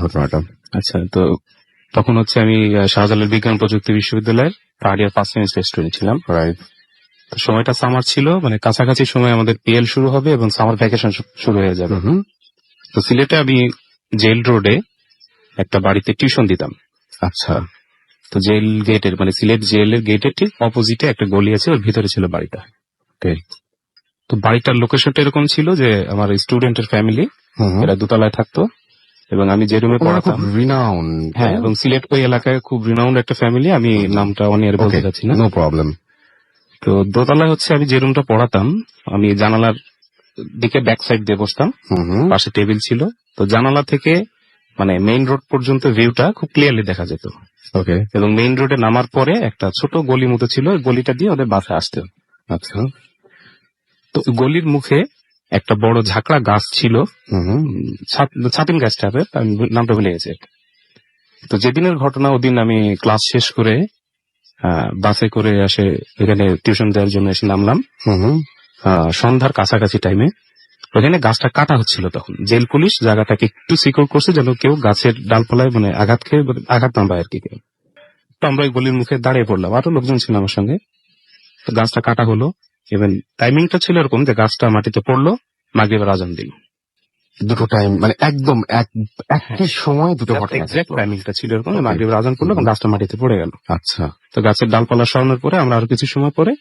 ঘটনাটা? আচ্ছা, তো তখন হচ্ছে আমি শাহজালাল বিজ্ঞান প্রযুক্তি বিশ্ববিদ্যালয়ের third year first semester student ছিলাম। রাইট। তো সময়টা সামার ছিল, মানে কাছাকাছি সময় আমাদের পিএল শুরু হবে এবং সামার ভ্যাকেশন শুরু হয়ে যাবে। তো সিলেটে আমি জেল রোডে একটা বাড়িতে টিউশন দিতাম। আচ্ছা। তো জেল গেটের মানে সিলেট জেলের গেটের ঠিক অপোজিটে একটা গলি আছে, ওর ভিতরে ছিল বাড়িটা। তো বাড়িটার লোকেশনটা এরকম ছিল যে আমার স্টুডেন্টের ফ্যামিলি এরা দোতলায় থাকতো এবং আমি যে রুমে পড়াতাম, হ্যাঁ, এবং সিলেট ওই এলাকায় খুব রিনাউন্ড একটা ফ্যামিলি, আমি নামটা অনিয়ার বলতে চাচ্ছি না। No problem. তো দোতলায় হচ্ছে আমি যে রুমটা পড়াতাম, আমি জানালার দিকে ব্যাক সাইড দিয়ে বসতাম, পাশে টেবিল ছিল। তো জানালা থেকে মানে মেইন রোড পর্যন্ত ভিউটা খুব ক্লিয়ারলি দেখা যেত। ওকে। এবং মেইন রোডে নামার পরে একটা ছোট গলি মতো ছিল, গলিটা দিয়ে ওদের বাসায় আসতে। আচ্ছা। তো গলির মুখে একটা বড় ঝাঁকড়া গাছ ছিল, ছাতিম গাছ টাইপের, নামটা ভুলে গেছে। তো যেদিনের ঘটনা, ওদিন আমি ক্লাস শেষ করে বাসে করে এসে এখানে টিউশন দেওয়ার জন্য এসে নামলাম সন্ধ্যার কাছাকাছি টাইমে। ওখানে গাছটা কাটা হচ্ছিল, তখন জেল পুলিশ জায়গাটাকে একটু সিকিউর করছে যেন কেউ গাছের ডালপালায় মানে আঘাত না পায় আর কি। তো আমরা ওই গলির মুখে দাঁড়িয়ে পড়লাম, আরো লোকজন ছিল আমার সঙ্গে। তো গাছটা কাটা হলো, ইভেন টাইমিংটা ছিল এরকম যে গাছটা মাটিতে পড়লো, মাগরিবের আজান দিল। দুটো টাইম মানে একদম একই সময় দুটো ঘটনা। এক্সাক্ট টাইমিংটা ছিল এরকম, মাগরিবের আজান পড়লো এবং গাছটা মাটিতে পড়ে গেল। আচ্ছা। তো গাছের ডালপালা সরানোর পরে আমরা আরো কিছু সময় পরে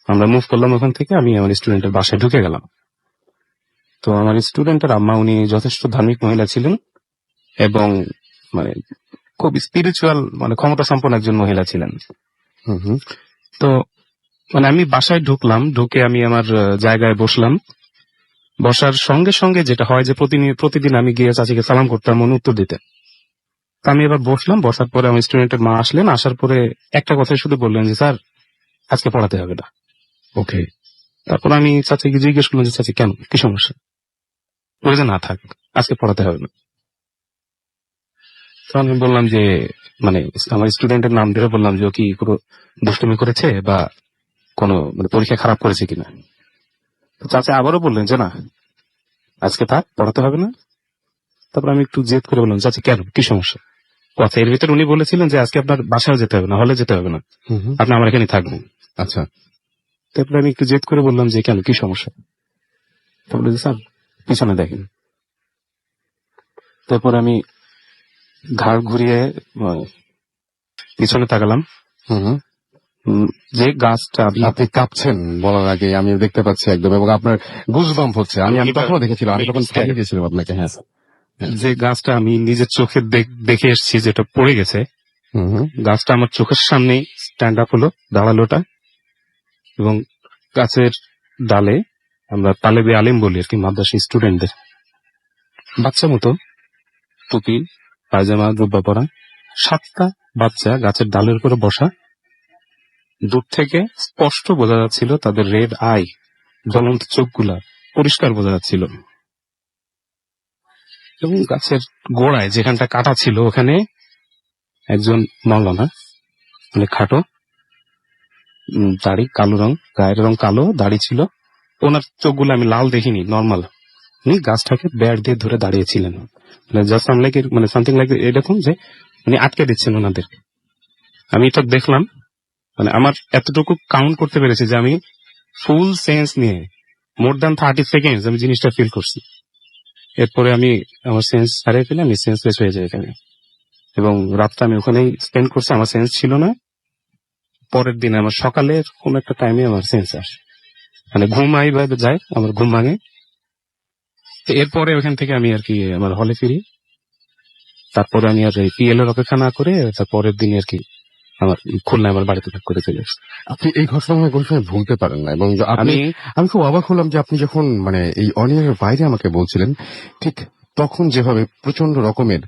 আমরা মুভ করলাম ওখান থেকে। আমি আমার স্টুডেন্টের বাসায় ঢুকে গেলাম। তো আমার স্টুডেন্টের আম্মা, উনি যথেষ্ট ধার্মিক মহিলা ছিলেন এবং মানে খুব স্পিরিচুয়াল মানে ক্ষমতা সম্পন্ন একজন মহিলা ছিলেন। তো মানে আমি বাসায় ঢুকলাম, ঢুকে আমি আমার জায়গায় বসলাম। বসার সঙ্গে সঙ্গে যেটা হয় যে প্রতিদিন আমি গিয়ে চাচিকে সালাম করতাম, উনি উত্তর দিতেন। তো আমি এবার বসলাম, বসার পরে আমার স্টুডেন্টের মা আসলেন, আসার পরে একটা কথাই শুধু বললেন যে স্যার আজকে পড়াতে হবে না। ওকে। তারপর আমি চাচিকে জিজ্ঞেস করলাম যে চাচি কেন, কি সমস্যা? বলে যে না থাক, আজকে পড়াতে হবে না। তো আমি বললাম যে মানে আমার স্টুডেন্টের নাম ধরে বললাম যে ও কি কোনো দুষ্টুমি করেছে বা কোনো মানে পরীক্ষা খারাপ করেছে কিনা। তো চাচা আবারও বললেন যে না আজকে থাক, পড়াতে হবে না। তারপর আমি একটু জেদ করে বললাম চাচি কেন, কি সমস্যা? কথা এর ভিতরে উনি বলেছিলেন যে আজকে আপনার বাসায় যেতে হবে না, হলে যেতে হবে না, আপনি আমার এখানে থাকবেন। আচ্ছা। তারপরে আমি একটু জেদ করে বললাম যে কেন, কি সমস্যা? তারপরে স্যার পিছনে দেখেন। তারপর আমি ঘাড় ঘুরিয়ে পিছনে তাকালাম। যে গাছটা আপনি কাঁপছেন বলার আগে আমি দেখতে পাচ্ছি একদম, এবং আপনার গুজবাম্প হচ্ছে। আমি তখনও দেখেছিলাম, আমি তখন খাইয়ে দিয়েছিলাম আপনাকে। হ্যাঁ, যে গাছটা আমি নিজের চোখে দেখে এসেছি যেটা পড়ে গেছে, গাছটা আমার চোখের সামনেই স্ট্যান্ড আপ হলো, দাঁড়ালোটা, এবং গাছের ডালে আমরা তালেবে আলিম বলি আর কি, মাদ্রাসা স্টুডেন্টদের বাচ্চা মতো টুপি পায়জামা জুব্বা পরা 7টা বাচ্চা গাছের ডালের উপরে বসা। দূর থেকে স্পষ্ট বোঝা যাচ্ছিল তাদের রেড আই, জ্বলন্ত চোখগুলা পরিষ্কার বোঝা যাচ্ছিল। এবং গাছের গোড়ায় যেখানটা কাটা ছিল ওখানে একজন মাওলানা, মানে খাটো, দাড়ি কালো রং, গায়ের রং কালো, দাড়ি ছিল। ওনার চোখগুলো আমি লাল দেখিনি, নর্মাল। উনি গাছটাকে ব্যাট দিয়ে ধরে দাঁড়িয়েছিলেন, মানে সামথিং লাইক এরকম যে উনি আটকে দিচ্ছেন ওনাদেরকে। আমি এটা দেখলাম, মানে আমার এতটুকু কাউন্ট করতে পেরেছি যে আমি ফুল সেন্স নিয়ে মোর দ্যান 30 সেকেন্ডস আমি জিনিসটা ফিল করছি। এরপরে আমি আমার সেন্স হারিয়ে ফেলে আমি সেন্সলেস হয়ে যাই এখানে, এবং রাতটা আমি ওখানেই স্পেন্ড করছি। আমার সেন্স ছিল না। পরের দিন আমার সকালের কোন একটা টাইমে আমার সেন্স আসে, মানে ঘুম যায়, আমার ঘুম ভাঙে। এরপরে ওখান থেকে আমি আর কি আমার হলে ফিরি। তারপরে আমি আর পিএল এর অপেক্ষা না করে তারপরের দিন আর কি আমার খুলনায় আমার বাড়িতে ব্যাক করে চলে আসছে। আপনি এই ঘটনা কোনো সময় ভুলতে পারেন না, এবং আমি খুব অবাক হলাম যে আপনি যখন মানে এই অনিয়নের বাইরে আমাকে বলছিলেন, ঠিক তখন যেভাবে প্রচন্ড রকমের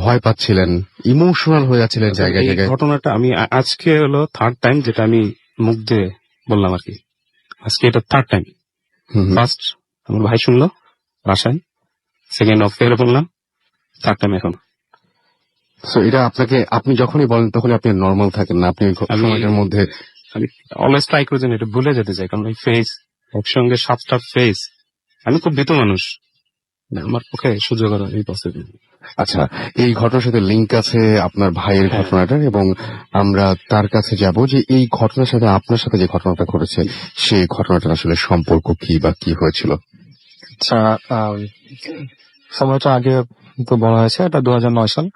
ভয় পাচ্ছিলেন, ইমোশনাল হয়ে যাচ্ছিলেন জায়গায় জায়গায়। ঘটনাটা আমি আজকে হলো থার্ড টাইম যেটা আমি মুখ দিয়ে বললাম আর কি, আজকে এটা থার্ড টাইম। ফার্স্ট আমার ভাই শুনলো বাসায়, সেকেন্ড অফ এর বললাম, থার্ড টাইম এখন। সো এটা আপনাকে, আপনি যখনই বলেন তখনই আপনি নর্মাল থাকেন না, আপনি সময়ের মধ্যে আমি অলওয়েজ ট্রাই করে এটা ভুলে যেতে চাই, কারণ এই ফেস একসঙ্গে 7টা ফেস, আমি খুব ভীত মানুষ, আমার পক্ষে সহ্য করা ইম্পসিবল। আচ্ছা, এই ঘটনার সাথে লিংক আছে আপনার ভাইয়ের হ্যাঁ। ঘটনাটার, এবং আমরা তার কাছে যাব যে এই ঘটনার সাথে আপনার সাথে যে ঘটনাটা ঘটেছে সেই ঘটনাটার আসলে সম্পর্ক কি বা কি হয়েছিল। আচ্ছা, সময়টা আগে তো বলা হয়েছে, এটা 2009 সাল।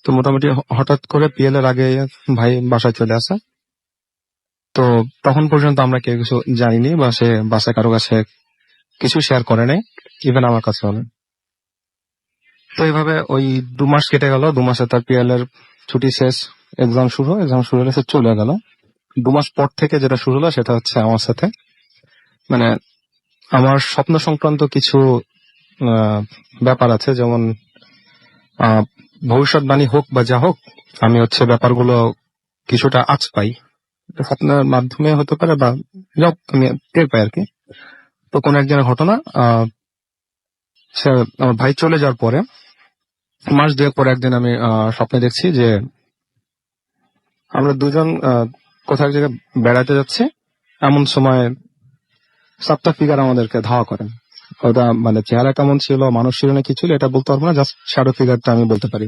তো মোটামুটি হঠাৎ করে পিএল এর আগে ভাই বাসায় চলে আসে। তো তখন পর্যন্ত আমরা কেউ কিছু জানিনি, বা সে বাসায় কারো কাছে কিছু শেয়ার করে নাই, ইভেন আমার কাছে হবে। তো এইভাবে ওই 2 মাস কেটে গেল। 2 মাসে তার পিএল এর ছুটি শেষ, এক্সাম শুরু হলে সে চলে গেল। 2 মাস পর থেকে যেটা শুরু হলো সেটা হচ্ছে আমার সাথে, মানে আমার স্বপ্ন সংক্রান্ত কিছু ব্যাপার আছে, যেমন ভবিষ্যৎবাণী হোক বা যা হোক, আমি হচ্ছে ব্যাপারগুলো কিছুটা আঁচ পাই। এটা স্বপ্নের মাধ্যমে হতে পারে বা যা হোক, আমি টের পাই আর কি। তো কোন একজনের ঘটনা, সে আমার ভাই চলে যাওয়ার পরে মাস 2 পরে একদিন আমি স্বপ্নে দেখছি যে আমরা দুজন কোথাও এক জায়গায় বেড়াতে যাচ্ছি। এমন সময় 7টা ফিগার আমাদেরকে ধাওয়া করেন। ওটা মানে চেহারা কেমন ছিল, মানুষ ছিল না কি ছিল এটা বলতে পারবো না, জাস্ট শ্যাডো ফিগারটা আমি বলতে পারি।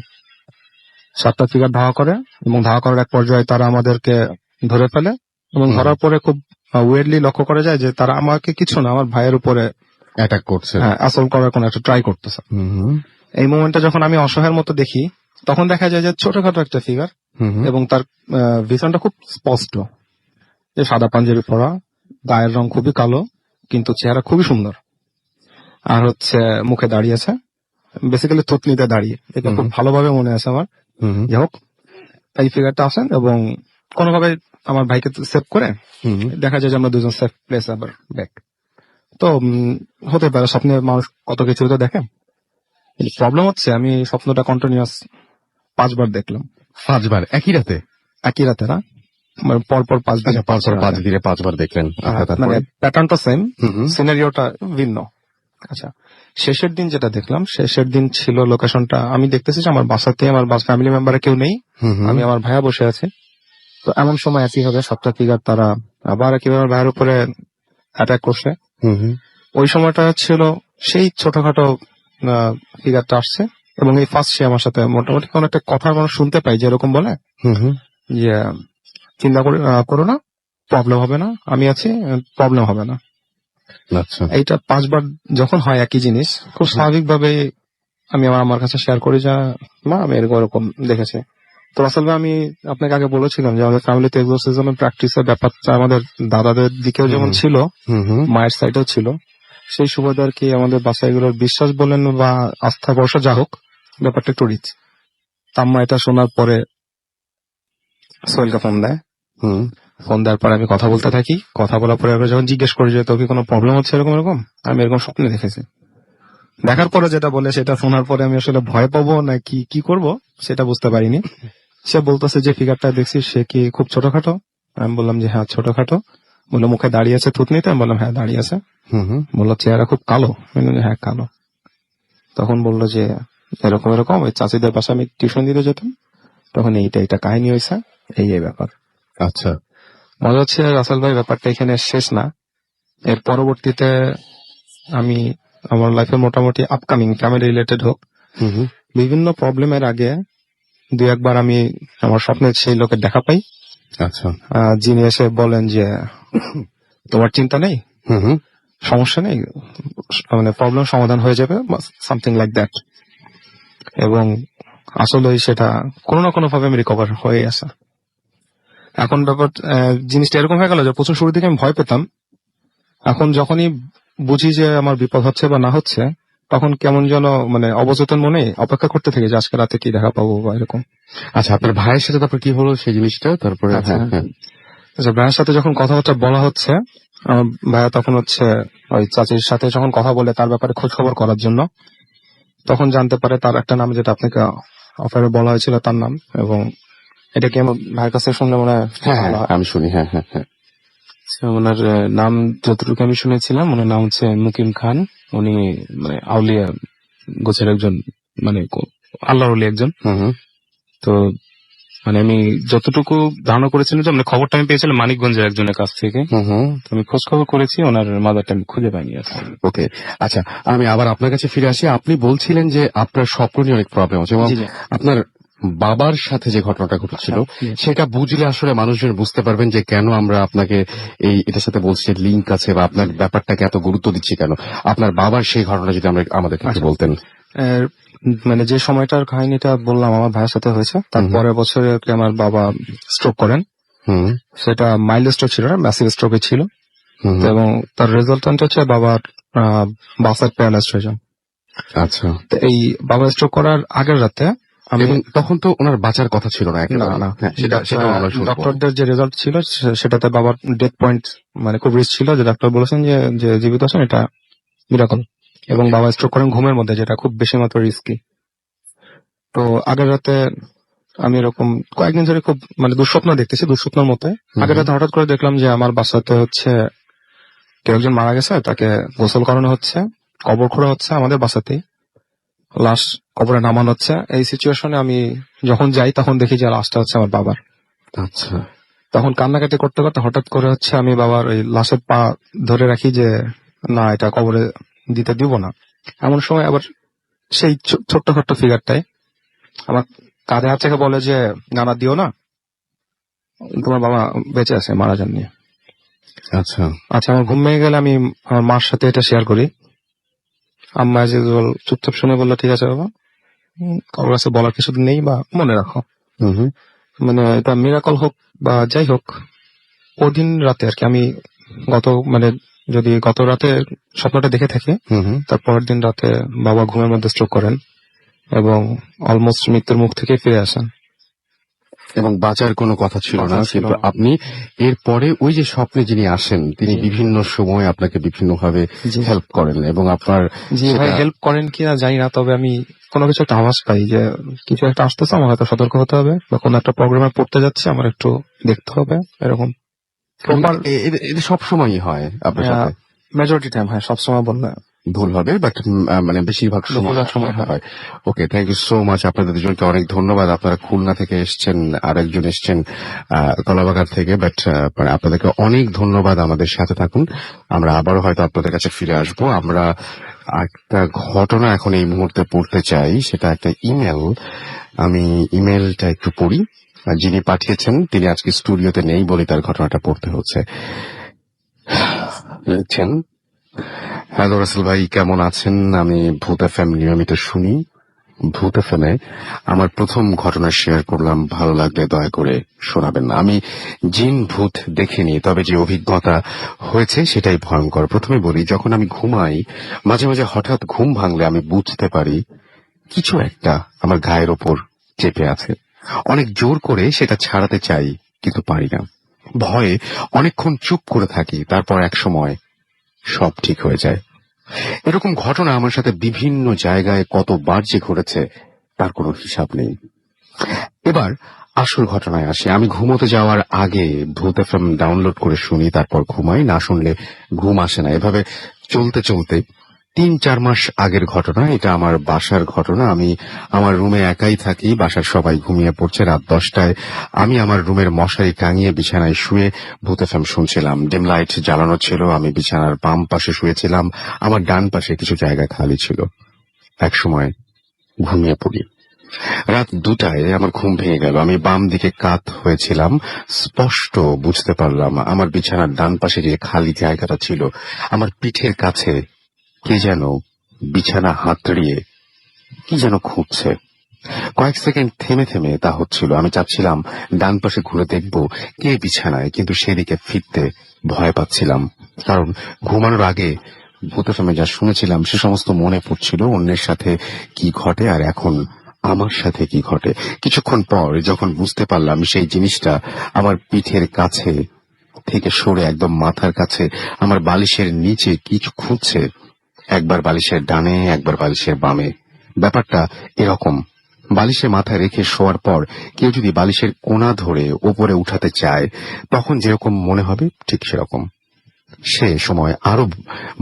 7টা ফিগার ধাওয়া করে, এবং ধাওয়া করার এক পর্যায়ে তারা আমাদেরকে ধরে ফেলে, এবং ধরার পরে খুব ওয়েডলি লক্ষ্য করা যায় যে তারা আমাকে কিছু না, আমার ভাইয়ের উপরে অ্যাটাক করছে। আসল করার কোন একটা ট্রাই করতেছে। এই মোমেন্টটা যখন আমি অসহায়ের মতো দেখি, তখন দেখা যায় যে ছোটখাটো একটা ফিগার, এবং তার ভিশনটা খুব স্পষ্ট, যে সাদা পাঞ্জাবি পরা, গায়ের রং খুবই কালো, কিন্তু চেহারা খুবই সুন্দর, আর হচ্ছে মুখে দাঁড়িয়েছে, বেসিক্যালি থুতনিতে দাঁড়িয়ে। এটা খুব ভালোভাবে মনে আছে আমার। যাই হোক, এই ফিগারটা আসেন এবং কোনোভাবে আমার ভাইকে সেভ করে দেখা যায় যে আমরা দুজন সেফ প্লেস আবার ব্যাক। তো হতে পারে স্বপ্নে মানুষ কত কিছু তো দেখে। প্রবলেম হচ্ছে আমি স্বপ্নটা কন্টিনিউয়াস 5 বার দেখলাম। 5 বার একই রাতে? একই রাতে না, মানে পরপর 5 দিন, পরপর 5 দিনে 5 বার দেখলেন। মানে প্যাটার্নটা সেম, সিনারিওটা ভিন্ন। আচ্ছা, শেষের দিন যেটা দেখলাম, শেষের দিন ছিল লোকেশনটা আমি দেখতেছি যে আমার বাসাতে আমার ফ্যামিলি মেম্বারে কেউ নেই, আমি আমার ভাইয়া বসে আছি। তো এমন সময় একই হবে 7টা ফিগার তারা আবার কিভাবে আমার ভাইয়ের উপরে অ্যাটাক করছে। ওই সময়টা ছিল সেই ছোটখাটো ফিগারটা আসছে, এবং এই ফার্স্ট সে আমার সাথে মোটামুটি কোন একটা কথা মানুষ শুনতে পাই, যে এরকম বলে যে চিন্তা করো না, প্রবলেম হবে না, আমি আছি, প্রবলেম হবে না। আচ্ছা, এইটা 5 বার যখন হয় একই জিনিস, খুব স্বাভাবিকভাবে আমি আমার কাছে শেয়ার করি যে মা আমি এরকম দেখেছি। তো আসলে আমি আপনাকে আগে বলেছিলাম যে আমাদের ফ্যামিলিতে এক্সোরসিজমের প্র্যাকটিসের ব্যাপারটা আমাদের দাদাদের দিকেও যেমন ছিল, মায়ের সাইডেও ছিল। সেই সুবাদে আর কি আমাদের বাসাইগুলোর বিশ্বাস বলেন বা আস্থা ভরসা যা হোক, ব্যাপারটা একটু রিচ। আম্মা এটা শোনার পরে সোহেলকে ফোন দেয়। ফোন দেওয়ার পরে আমি কথা বলতে থাকি। কথা বলার পরে যখন জিজ্ঞেস করি যে তোর কি কোনো প্রবলেম হচ্ছে এরকম, আমি এরকম স্বপ্নে দেখেছি। দেখার পরে যেটা বলে সেটা শোনার পরে আমি আসলে ভয় পাবো না কি করব সেটা বুঝতে পারিনি। সে বলতেছে যে ফিগারটা দেখছিস সে কি খুব ছোটখাটো? আমি বললাম যে হ্যাঁ ছোটখাটো। বললো মুখে দাঁড়িয়ে আছে থুতনিতে? আমি বললাম হ্যাঁ দাঁড়িয়ে আছে। বললো চেহারা খুব কালো? আমি বললাম হ্যাঁ কালো। তখন বললো যে এরকম ওই চাচিদের পাশে আমি টিউশন দিতে যেতাম, তখন এইটা কাহিনী হয়েছে, এই ব্যাপার। আচ্ছা, মজা হচ্ছে রাসেল ভাই, ব্যাপারটা এখানে শেষ না। এর পরবর্তীতে আমি আমার লাইফে মোটামুটি আপকামিং ফ্যামিলি রিলেটেড হোক, বিভিন্ন প্রবলেমের আগে 2-1 বার আমি আমার স্বপ্নে সেই লোকের দেখা পাই। আচ্ছা, যিনি এসে বলেন যে তোমার চিন্তা নেই, সমস্যা নেই, মানে প্রবলেম সমাধান হয়ে যাবে, সামথিং লাইক দ্যাট। এবং আসলে সেটা কোনো না কোনো ভাবে আমি রিকভার হয়ে আসা। এখন ব্যাপার জিনিসটা এরকম হয়ে গেল যে প্রথম শুরুর দিকে আমি ভয় পেতাম, এখন যখনই বুঝি যে আমার বিপদ হচ্ছে বা না হচ্ছে, তখন কেমন যেন মানে অবচেতন মনে অপেক্ষা করতে থাকি যে আজকে রাতে কি দেখা পাবো বা এরকম। আচ্ছা, আপনার ভাইয়ের সাথে তারপর কি হলো সেই জিনিসটা? তারপরে আচ্ছা, ভাইয়ের সাথে যখন কথাবার্তা বলা হচ্ছে, আমার ভাইয়া তখন হচ্ছে ওই চাচির সাথে যখন কথা বলে তার ব্যাপারে খোঁজ খবর করার জন্য, তখন জানতে পারে তার একটা নাম যেটা আপনাকে অফারে বলা হয়েছিল তার নাম। এবং এটা কি আমার ভাইয়ের কাছে শুনলে মনে হয়? আমি শুনি। হ্যাঁ, ওনার নাম যতটুকু আমি শুনেছিলাম, ওনার নাম হচ্ছে মুকিম খান। উনি মানে আউলিয়া গোছের একজন, মানে আল্লাহর ওলি একজন। তো মানে আমি যতটুকু ধারণা করেছিলাম যে মানে খবরটা আমি পেয়েছিলাম মানিকগঞ্জের একজনের কাছ থেকে। তো আমি খোঁজ খবর করেছি, ওনার মাদারটা আমি খুঁজে পাইনি আর কি। ওকে, আচ্ছা, আমি আবার আপনার কাছে ফিরে আসি। আপনি বলছিলেন যে আপনার স্বপ্ন নিয়ে অনেক প্রবলেম আছে এবং জি, জি। আপনার বাবার সাথে যে ঘটনাটা ঘটেছিল সেটা বুঝলে আসলে মানুষজন বুঝতে পারবেন যে কেন আমরা আপনাকে এটার সাথে বলছি লিঙ্ক আছে বা আপনার ব্যাপারটাকে এত গুরুত্ব দিচ্ছি কেন। আপনার বাবার সেই ঘটনা যদি আমরা আমাদেরকে একটু বলতেন। মানে যে সময়টার কাহিনীটা বললাম আমার ভাইয়ের সাথে হয়েছে, তার পরের বছরে আর কি আমার বাবা স্ট্রোক করেন। সেটা মাইল্ড স্ট্রোক ছিল না, ম্যাসিভ স্ট্রোকে ছিল। তো এবং তার রেজাল্টেন্ট হচ্ছে বাবার বাসার প্যারালাইজড হয়ে যান। আচ্ছা, তো এই বাবা স্ট্রোক করার আগের রাতে আমি, তখন তো ওনার বাঁচার কথা ছিল না একেবারে। না, হ্যাঁ, সেটা আমরা শুনবো। ডক্টরদের যে রেজাল্ট ছিল সেটাতে বাবার ডেথ পয়েন্ট মানে খুব রিস্ক ছিল, যে ডাক্তার বলেছেন যে জীবিত আছেন এটা মিরাকল। এবং বাবা স্ট্রোক করেন ঘুমের মধ্যে, যেটা খুব বেশি মাত্রা রিস্কি। তো আগের রাতে আমি এরকম কয়েকদিন ধরে খুব মানে দুঃস্বপ্ন দেখতেছি, দুঃস্বপ্নের মতো। আগের রাতে হঠাৎ করে দেখলাম যে আমার বাসাতে হচ্ছে কেউ একজন মারা গেছে, তাকে গোসল করানো হচ্ছে, কবর খোঁড়া হচ্ছে আমাদের বাসাতেই, লাশ কবরে নামানো হচ্ছে। এই সিচুয়েশনে আমি যখন যাই তখন দেখি যে লাশটা হচ্ছে আমার বাবার। আচ্ছা, তখন কান্নাকাটি করতে করতে হঠাৎ করে হচ্ছে আমি বাবার ওই লাশের পা ধরে রাখি যে না, এটা কবরে দিতে দিব না। এমন সময় আবার সেই ছোট্ট ছোট্ট ফিগারটাই আমার কাঁধে হাত থেকে বলে যে না দিও না, তোমার বাবা বেঁচে আছে, মারা যাননি। আচ্ছা, আচ্ছা, আমার ঘুম ভেঙে গেলে আমি আমার মার সাথে এটা শেয়ার করি। আম্মা যে চুপচাপ শুনে বললো ঠিক আছে বাবা, কারোর কাছে বলার কিছু নেই বা মনে রাখো। মানে এটা মিরাকল হোক বা যাই হোক, ওদিন রাতে আর কি আমি যদি গত রাতে স্বপ্নটা দেখে থাকি, তার পরের দিন রাতে বাবা ঘুমের মধ্যে স্ট্রোক করেন এবং অলমোস্ট মৃত্যুর মুখ থেকে ফিরে আসেন। এবং বাঁচার কোনো কথা ছিল না, কিন্তু আপনি এরপরে ওই যে স্বপ্নে যিনি আসেন তিনি বিভিন্ন সময় আপনাকে বিভিন্নভাবে হেল্প করেন এবং আপনার ভাই হেল্প করেন কিনা জানি না, তবে আমি কোনো কিছু একটা আভাস পাই যে কিছু একটা আসতেছে, আমার হয়তো সতর্ক হতে হবে, বা কোনো একটা প্রোগ্রামে পড়তে যাচ্ছে, আমার একটু দেখতে হবে, এরকম। এটা সবসময়ই হয় আপনার সাথে? মেজরিটি টাইম হয়, সবসময় বললে ভুল হবে, বাট মানে বেশিরভাগ সময় হয়। ওকে, থ্যাংক ইউ সো মাচ। আপনাদের দুজনকে অনেক ধন্যবাদ। আপনারা খুলনা থেকে এসছেন, আর একজন এসছেন কলাবাগান থেকে, বাট আপনাদেরকে অনেক ধন্যবাদ। আমাদের সাথে থাকুন, আমরা আবারও হয়তো আপনাদের কাছে ফিরে আসবো। আমরা একটা ঘটনা এখন এই মুহূর্তে পড়তে চাই, সেটা একটা ইমেল। আমি ইমেলটা একটু পড়ি। যিনি পাঠিয়েছেন তিনি আজকে স্টুডিওতে নেই বলে তার ঘটনাটা পড়তে হচ্ছে। হ্যালো রাসেল ভাই, কেমন আছেন? আমি ভূত এফএম নিয়মিত শুনি। ভূত এফএমে আমার প্রথম ঘটনা শেয়ার করলাম, ভালো লাগলে দয়া করে শোনাবেন না। আমি জিন ভূত দেখিনি, তবে যে অভিজ্ঞতা হয়েছে সেটাই ভয়ঙ্কর। প্রথমে বলি, যখন আমি ঘুমাই মাঝে মাঝে হঠাৎ ঘুম ভাঙলে আমি বুঝতে পারি কিছু একটা আমার গায়ের ওপর চেপে আছে। অনেক জোর করে সেটা ছাড়াতে চাই, কিন্তু পারি না। ভয়ে অনেকক্ষণ চুপ করে থাকি, তারপর এক সময় সব ঠিক হয়ে যায়। এরকম ঘটনা আমার সাথে বিভিন্ন জায়গায় কতবার যে ঘটেছে তার কোনো হিসাব নেই। এবার আসল ঘটনায় আসি। আমি ঘুমোতে যাওয়ার আগে ভূত এফএম ডাউনলোড করে শুনি, তারপর ঘুমাই। না শুনলে ঘুম আসে না। এভাবে চলতে চলতে 3-4 মাস আগের ঘটনা। এটা আমার বাসার ঘটনা। আমি আমার রুমে একাই থাকি, বাসার সবাই ঘুমিয়ে পড়ছে। রাত 10টায় আমি আমার রুমের মশারি টাঙিয়ে বিছানায় শুয়ে ভূত এফএম শুনছিলাম। ডিম লাইট জ্বালানো ছিল। আমি বিছানার বাম পাশে শুয়েছিলাম, আমার ডান পাশে কিছু জায়গা খালি ছিল। এক সময় ঘুমিয়ে পড়ি। রাত 2টায় আমার ঘুম ভেঙে গেল। আমি বাম দিকে কাত হয়েছিলাম। স্পষ্ট বুঝতে পারলাম আমার বিছানার ডান পাশে যে খালি জায়গাটা ছিল, আমার পিঠের কাছে কে যেন বিছানা হাতড়িয়ে কি যেন খুঁজছে। কয়েক সেকেন্ড থেমে থেমে তা হচ্ছিল। আমি চাচ্ছিলাম ডান পাশে ঘুরে দেখব কে বিছানায়, কিন্তু সেদিকে ফিরতে ভয় পাচ্ছিলাম। কারণ ঘুমানোর আগে ভূত এফএমে যা শুনেছিলাম সে সমস্ত মনে পড়ছিল, অন্যের সাথে কি ঘটে আর এখন আমার সাথে কি ঘটে। কিছুক্ষণ পর যখন বুঝতে পারলাম সেই জিনিসটা আমার পিঠের কাছে থেকে সরে একদম মাথার কাছে আমার বালিশের নিচে কিছু খুঁজছে, একবার বালিশের ডানে একবার বালিশের বামে। ব্যাপারটা এরকম, বালিশে মাথা রেখে শোয়ার পর কেউ যদি বালিশের কোণা ধরে ওপরে উঠাতে চায় তখন যেরকম মনে হবে ঠিক সেরকম। সে সময় আরো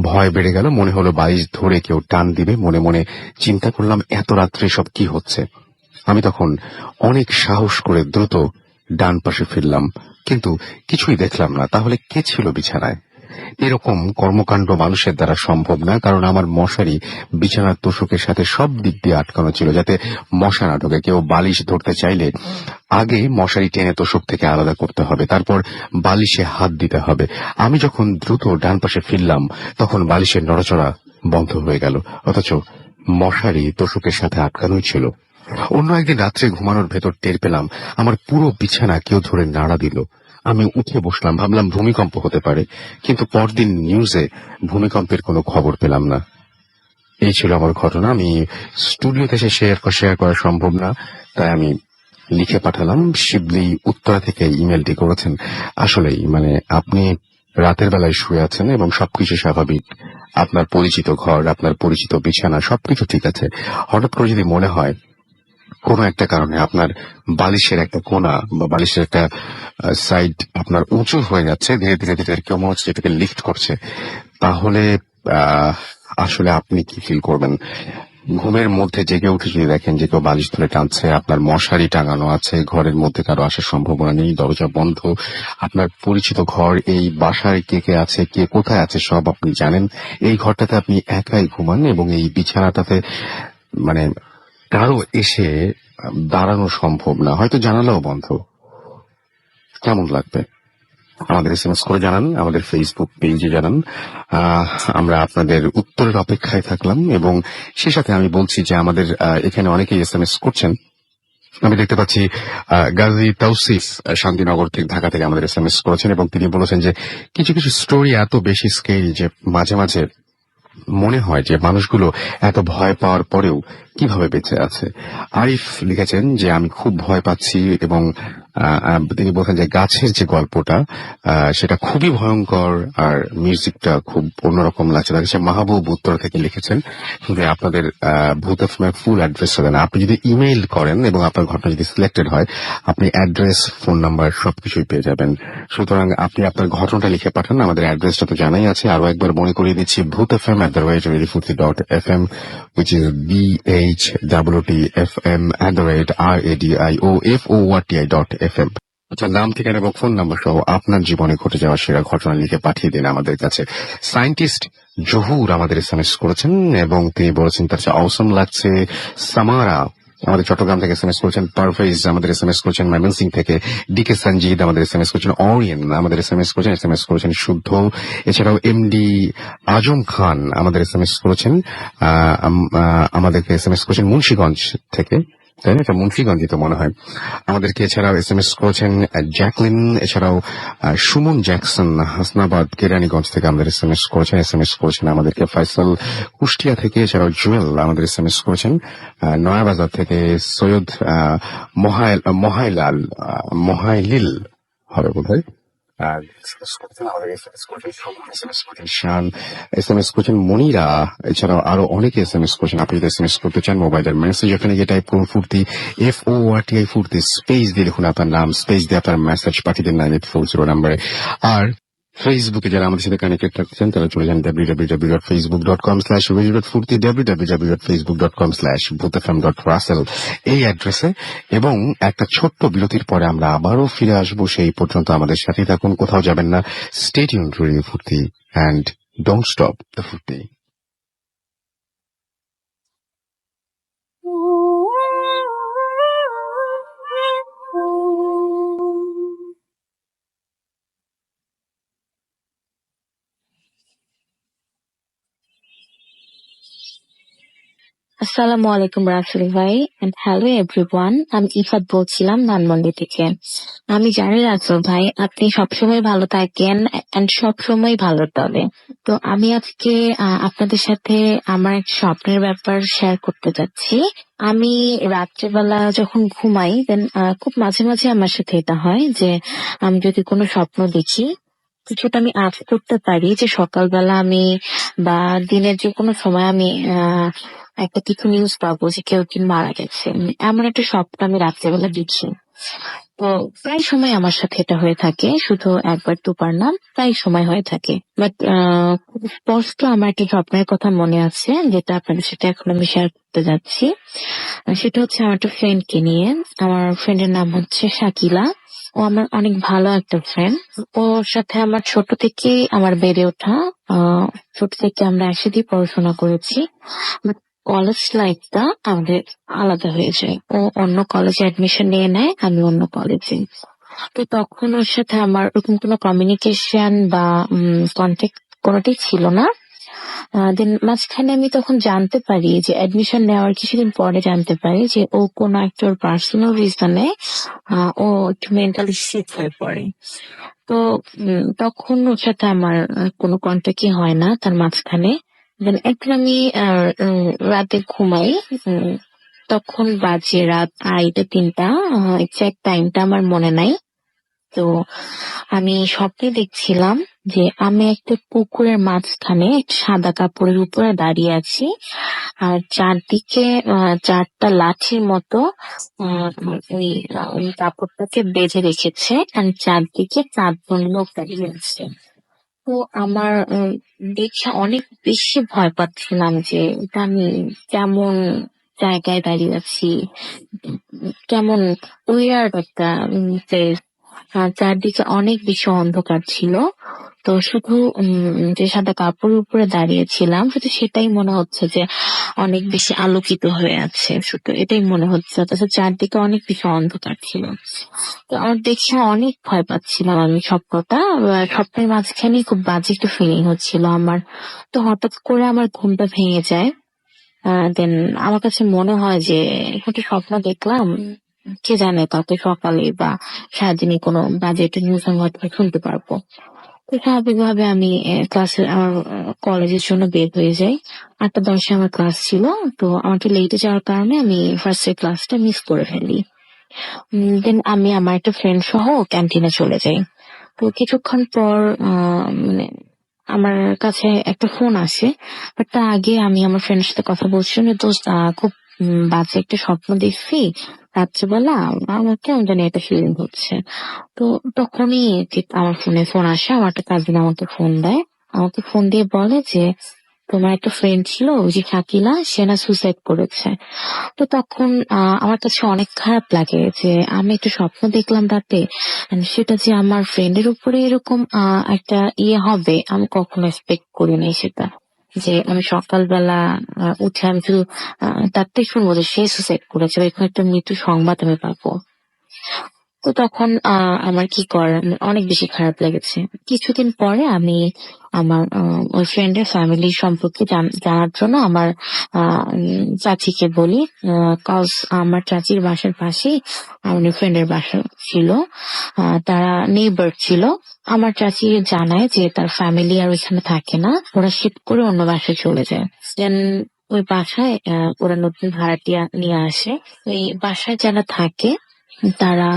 ভয় বেড়ে গেল। মনে হলো বালিশ ধরে কেউ টান দিবে। মনে মনে চিন্তা করলাম এত রাত্রে সব কি হচ্ছে। আমি তখন অনেক সাহস করে দ্রুত ডান পাশে ফিরলাম, কিন্তু কিছুই দেখলাম না। তাহলে কে ছিল বিছানায়? এরকম কর্মকাণ্ড মানুষের দ্বারা সম্ভব না, কারণ আমার মশারি বিছানার তোষকের সাথে সব দিক দিয়ে আটকানো ছিল, যাতে মশা না ঢোকে। কেউ বালিশ ধরতে চাইলে আগে মশারি টেনে তোষক থেকে আলাদা করতে হবে, তারপর বালিশে হাত দিতে হবে। আমি যখন দ্রুত ডান পাশে ফিরলাম, তখন বালিশের নড়াচড়া বন্ধ হয়ে গেল, অথচ মশারি তোষকের সাথে আটকানোই ছিল। অন্য একদিন রাত্রে ঘুমানোর ভেতর টের পেলাম আমার পুরো বিছানা কেউ ধরে নাড়া দিল। আমি উঠে বসলাম, ভাবলাম ভূমিকম্প হতে পারে, কিন্তু পরদিন নিউজে ভূমিকম্পের কোনো খবর পেলাম না। এই ছিল আমার ঘটনা। আমি স্টুডিওতে এসে শেয়ার করা সম্ভব না, তাই আমি লিখে পাঠালাম। শিবলি উত্তরা থেকে ইমেলটি করেছেন। আসলেই মানে আপনি রাতের বেলায় শুয়ে আছেন এবং সবকিছু স্বাভাবিক, আপনার পরিচিত ঘর, আপনার পরিচিত বিছানা, সবকিছু ঠিক আছে। হঠাৎ করে যদি মনে হয় কোনো একটা কারণে আপনার বালিশের একটা কোণা বা বালিশের একটা সাইড আপনার উঁচু হয়ে যাচ্ছে, ধীরে ধীরে ধীরে কেউ মনে হচ্ছে যেটাকে লিফট করছে, তাহলে আহ, আসলে আপনি কি ফিল করবেন? ঘুমের মধ্যে জেগে উঠে যদি দেখেন যে কেউ বালিশ ধরে টানছে, আপনার মশারি টাঙানো আছে, ঘরের মধ্যে কারো আসার সম্ভাবনা নেই, দরজা বন্ধ, আপনার পরিচিত ঘর, এই বাসায় কে কে আছে, কে কোথায় আছে সব আপনি জানেন, এই ঘরটাতে আপনি একাই ঘুমান এবং এই বিছানাটাতে মানে কারো এসে দাঁড়ানো সম্ভব না, হয়তো জানালাও বন্ধ, কেমন লাগবে? আমাদের এসএমএস করে জানান, আমাদের ফেসবুক পেজে জানান। আমরা আপনাদের উত্তরের অপেক্ষায় থাকলাম। এবং সে সাথে আমি বলছি যে আমাদের এখানে অনেকেই এসএমএস করছেন। আমি দেখতে পাচ্ছি গাজী তৌসিফ শান্তিনগর থেকে, ঢাকা থেকে আমাদের এসএমএস করেছেন এবং তিনি বলেছেন যে কিছু কিছু স্টোরি এত বেশি স্কেরি যে মাঝে মাঝে মনে হয় যে মানুষগুলো এত ভয় পাওয়ার পরেও কিভাবে বেঁচে আছে। আরিফ লিখেছেন যে আমি খুব ভয় পাচ্ছি এবং তিনি বলছেন যে গাছের যে গল্পটা সেটা খুবই ভয়ঙ্কর আর মিউজিকটা খুব অন্যরকম লাগছে। সে মাহবুব উত্তর থেকে লিখেছেন যে আপনাদের ভূত এফএমের ফুল অ্যাড্রেসটা দেন। আপনি যদি ইমেইল করেন এবং আপনার ঘটনা যদি সিলেক্টেড হয়, আপনি অ্যাড্রেস, ফোন নাম্বার সবকিছুই পেয়ে যাবেন। সুতরাং আপনি আপনার ঘটনাটা লিখে পাঠান। আমাদের অ্যাড্রেসটা তো জানাই আছে, আরো একবার মনে করিয়ে দিচ্ছি, ভূত FM @radiofuthi.fm, which is BHWTFM@radiofuthi.fm। আচ্ছা, নাম, ঠিকানা এবং ফোন নাম্বার সহ আপনার জীবনে ঘটে যাওয়া সেরা ঘটনা লিখে পাঠিয়ে দিন আমাদের কাছে। সায়েন্টিস্ট জহুর আমাদের এসএমএস করেছেন এবং তিনি বলেছেন তার চেয়ে অসম লাগছে। সামারা আমাদের চট্টগ্রাম থেকে এসএমএস করেছেন। পারভেজ আমাদের এসএমএস করেছেন ময়মনসিংহ থেকে। ডিকে সঞ্জিদ আমাদের এসএমএস করেছেন। অরিয়ন আমাদের এসএমএস করেছেন শুদ্ধ। এছাড়াও এমডি আজম খান আমাদের এসএমএস করেছেন। আমাদেরকে এসএমএস করেছেন মুন্সিগঞ্জ থেকে, তাই না? এটা মুন্সিগঞ্জই তো মনে হয়। আমাদেরকে এছাড়াও এসএমএস করেছেন জ্যাকলিন, এছাড়াও সুমন জ্যাকসন হাসনাবাদ কেরানীগঞ্জ থেকে আমাদের এসএমএস করেছেন আমাদেরকে ফয়সাল কুষ্টিয়া থেকে। এছাড়াও জুয়েল আমাদের এসএমএস করেছেন নয়াবাজার থেকে। সৈয়দ মহাইলিল হবে বোধহয়। আর শান এসএমএস করেছেন মনিরা। এছাড়াও আরো অনেকে এসএমএস করেছেন। আপনি যদি এসএমএস করতে চান, মোবাইলের মেসেজ এখানে গিয়ে টাইপ করুন ফুর্তি, FORTI ফুর্তি, স্পেস দিয়ে লিখুন আপনার নাম, স্পেস দিয়ে আপনার মেসেজ পাঠিয়ে দেন 9840 নাম্বারে। আর ফেসবুকে যারা আমাদের সাথে কানেক্টেড থাকছেন তারা চলে যান www.facebook.com/radio.furti, www.facebook.com/bhutfm.russell এই অ্যাড্রেসে। এবং একটা ছোট্ট বিরতির পরে আমরা আবারও ফিরে আসবো। সেই পর্যন্ত আমাদের সাথে থাকুন, কোথাও যাবেন না। স্টে টিউনড টু রেডিও ফুর্তি এন্ড ডোন্ট স্টপ দ্য ফুর্তি। আসসালামু আলাইকুম রাসেল ভাই এন্ড হ্যালো এভরিওয়ান। আমি ইফাত বলছিলাম ধানমন্ডি থেকে। আমি জানি রাসেল ভাই আপনি সবসময় ভালো থাকেন এন্ড সবসময় ভালো তবে। তো আমি আজকে আপনাদের সাথে আমার এক স্বপ্নের ব্যাপার শেয়ার করতে যাচ্ছি। আমি রাত্রেবেলা যখন ঘুমাই দেন খুব মাঝে মাঝে আমার সাথে এটা হয় যে আমি যদি কোনো স্বপ্ন দেখি, কিছুটা আমি আজ করতে পারি যে সকালবেলা আমি বা দিনের যে কোনো সময় আমি একটা কিছু নিউজ পাবো যে কেউ একজন মারা গেছে, এমন একটা স্বপ্ন আমি রাত্রেবেলা দেখি। তো প্রায় সময় আমার সাথে এটা হয়ে থাকে, শুধু একবার দুবার না, প্রায় সময় হয়ে থাকে। বাট খুব স্পষ্ট আমার একটা স্বপ্নের কথা মনে আছে, যেটা আপনাদের সাথে এখন আমি শেয়ার করতে যাচ্ছি। সেটা হচ্ছে আমার একটা ফ্রেন্ডকে নিয়ে। আমার ফ্রেন্ডের নাম হচ্ছে শাকিলা। ও আমার অনেক ভালো একটা ফ্রেন্ড। ওর সাথে আমার ছোট থেকেই আমার বেড়ে ওঠা। ছোট থেকে আমরা একসাথেই পড়াশোনা করেছি। বাট কলেজ লাইফটা আমাদের আলাদা হয়ে যায়। ও অন্য কলেজে অ্যাডমিশন নিয়ে নেয়, আমি অন্য কলেজে। তো তখন ওর সাথে আমার ওরকম কোনো কমিউনিকেশন বা কন্ট্যাক্ট কোনোটাই ছিল না। দেন মাঝখানে আমি তখন জানতে পারি যে অ্যাডমিশন নেওয়ার কিছুদিন পরে জানতে পারি যে ও কোনো একটা ওর পার্সোনাল রিজনে ও একটু মেন্টালি সিক হয়ে পড়ে। তো তখন ওর সাথে আমার কোনো কন্ট্যাক্টই হয় না তার মাঝখানে। দেন একদিন আমি রাতে ঘুমাই। উম, তখন বাজে রাত 2:30-3টা, এক্সাক্ট টাইমটা আমার মনে নাই। তো আমি স্বপ্নে দেখছিলাম যে আমি একটা পুকুরের মাঝখানে একটা সাদা কাপড়ের উপরে দাঁড়িয়ে আছি, আর চারদিকে 4টা লাঠির মতো আহ, ওই ওই কাপড়টাকে বেঁধে রেখেছে, আর চারদিকে 4জন লোক দাঁড়িয়ে আছে। তো আমার দেখে অনেক বেশি ভয় পাচ্ছিলাম যে এটা আমি কেমন জায়গায় দাঁড়িয়ে আছি, কেমন উইয়ার্ড একটা place। আর চারদিকে অনেক বেশি অন্ধকার ছিল। তো শুধু যে সাদা কাপড়ের উপরে দাঁড়িয়েছিলাম, শুধু সেটাই মনে হচ্ছে যে অনেক বেশি আলোকিত হয়ে আছে, শুধু এটাই মনে হচ্ছে। অথচ চারদিকে অনেক বেশি অন্ধকার ছিল। তো আমার দেখে অনেক ভয় পাচ্ছিলাম আমি স্বপ্নটা। স্বপ্নের মাঝখানেই খুব বাজে একটা ফিলিং হচ্ছিল আমার। তো হঠাৎ করে আমার ঘুমটা ভেঙে যায়। দেন আমার কাছে মনে হয় যে একটা স্বপ্ন দেখলাম, কে জানে কালকে সকালে বা সারাদিনই কোনো বাজে একটা নিউজ আমি হয়তো বা শুনতে পারবো। তো স্বাভাবিকভাবে আমি ক্লাসে আমার কলেজের জন্য বের হয়ে যাই। 8:10 আমার ক্লাস ছিল। তো আমার একটু লেটে যাওয়ার কারণে আমি ফার্স্ট এর ক্লাসটা মিস করে ফেলি। দেন আমি আমার একটা ফ্রেন্ড সহ ক্যান্টিনে চলে যাই। তো কিছুক্ষণ পর মানে আমার কাছে একটা ফোন আসে। বাট তার আগে আমি আমার ফ্রেন্ডের সাথে কথা বলছিলাম যে দোস্ত, খুব বাজে একটা স্বপ্ন দেখছি রাত্রেবেলা, আমার কেমন জানি একটা ফিলিং হচ্ছে। তো তখনই ঠিক আমার ফোনে ফোন আসে, আমার একটা কাজিন আমাকে ফোন দেয়। আমাকে ফোন দিয়ে বলে যে তোমার একটা ফ্রেন্ড ছিল ওই যে শাকিলা, সে না সুসাইড করেছে। তো তখন আমার কাছে অনেক খারাপ লাগে যে আমি একটা স্বপ্ন দেখলাম রাতে, and সেটা যে আমার ফ্রেন্ডের উপরে এরকম একটা ইয়ে হবে আমি কখনো এক্সপেক্ট করি নাই সেটা। যে আমি সকালবেলা উঠে আমি শুধু তারটাই শুনবো যে সে সুসাইড করেছে, বা এরকম একটা মৃত্যু সংবাদ আমি পাবো। তো তখন আমার কি করার, অনেক বেশি খারাপ লেগেছে। কিছুদিন পরে আমি আমার ওই ফ্রেন্ডের ফ্যামিলি সম্পর্কে জানার জন্য আমার চাচিকে বলি। কজ আমার চাচির বাসার পাশেই আমার ফ্রেন্ডের বাসা ছিল। তারা নেইবার ছিল। আমার চাচি জানায় যে তার ফ্যামিলি আর ওইখানে থাকে না, ওরা শিফট করে অন্য বাসায় চলে যায়। দেন ওই বাসায় ওরা নতুন ভাড়াটিয়া নিয়ে আসে। ওই বাসায় যারা থাকে তারা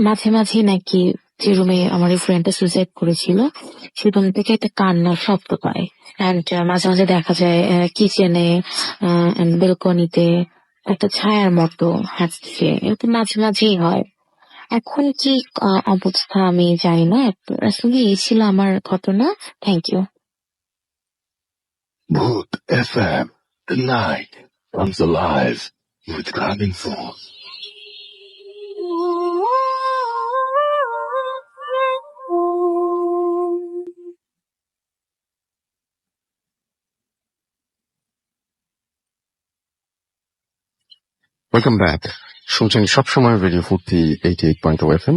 মাঝে মাঝে নাকি যে রুমে আমার এই ফ্রেন্ডটা সুইসাইড করেছিল সেই রুম থেকে একটা কান্নার শব্দ পায়। অ্যান্ড মাঝে মাঝে দেখা যায় কিচেনে বেলকনিতে একটা ছায়ার মতো হাঁটছে, এরকম মাঝে মাঝেই হয়। এখন কি অবস্থা আমি জানি না, আসলে এই ছিল আমার ঘটনা। Thank you. Mood FM. The night comes alive with climbing force. Welcome back. শুনছেন সবসময় রেডিও ফুর্তি 88.2 FM।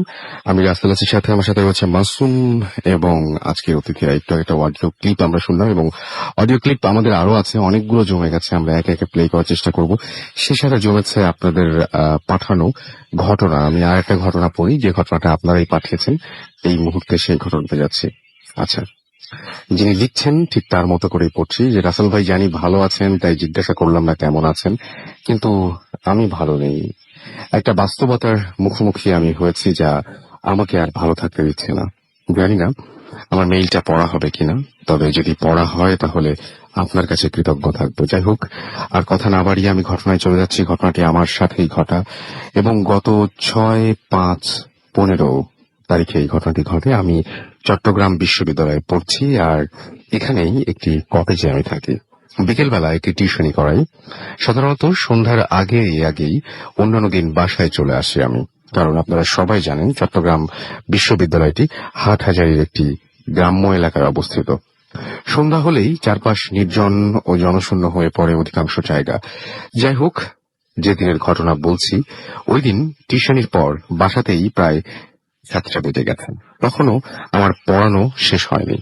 আমি রাসেল আছি, সাথে আমার সাথে রয়েছে মাসুম এবং আজকে অতিথিরা। একটু একটা অডিও ক্লিপ আমরা শুনলাম এবং অডিও ক্লিপ আমাদের আরো আছে, অনেকগুলো জমে গেছে, আমরা একে একে প্লে করার চেষ্টা করব। সে সাথে জমেছে আপনাদের পাঠানো ঘটনা। আমি আর একটা ঘটনা পড়ি, যে ঘটনাটা আপনারাই পাঠিয়েছেন। এই মুহূর্তে সেই ঘটনাতে যাচ্ছি। আচ্ছা, যিনি লিখছেন ঠিক তার মতো করেই পড়ছি। যে রাসেল ভাই, জানি ভালো আছেন, তাই জিজ্ঞাসা করলাম না কেমন আছেন, কিন্তু আমি ভালো নেই। একটা বাস্তবতার মুখোমুখি আমি হয়েছি যা আমাকে আর ভালো থাকতে দিচ্ছে না। জানি না আমার মেইলটা পড়া হবে কিনা, তবে যদি পড়া হয় তাহলে আপনার কাছে কৃতজ্ঞ থাকবো। যাই হোক, আর কথা না বাড়িয়ে আমি ঘটনায় চলে যাচ্ছি। ঘটনাটি আমার সাথেই ঘটা এবং গত 6-5 15 তারিখে এই ঘটনাটি ঘটে। আমি চট্টগ্রাম বিশ্ববিদ্যালয়ে পড়ছি, আর এখানেই একটি কটেজে আমি থাকি। বিকেলবেলা একটি টিউশনি করাই। সাধারণত সন্ধ্যার আগেই অন্যান্য দিন বাসায় চলে আসি আমি, কারণ আপনারা সবাই জানেন চট্টগ্রাম বিশ্ববিদ্যালয়টি হাটহাজারীর একটি গ্রাম্য এলাকায় অবস্থিত। সন্ধ্যা হলেই চারপাশ নির্জন ও জনশূন্য হয়ে পড়ে অধিকাংশ জায়গা। যাই হোক, যে দিনের ঘটনা বলছি, ওই দিন টিউশনির পর বাসাতেই প্রায় 7টা বেজে গেছে। তখনও আমার পড়ানো শেষ হয়নি।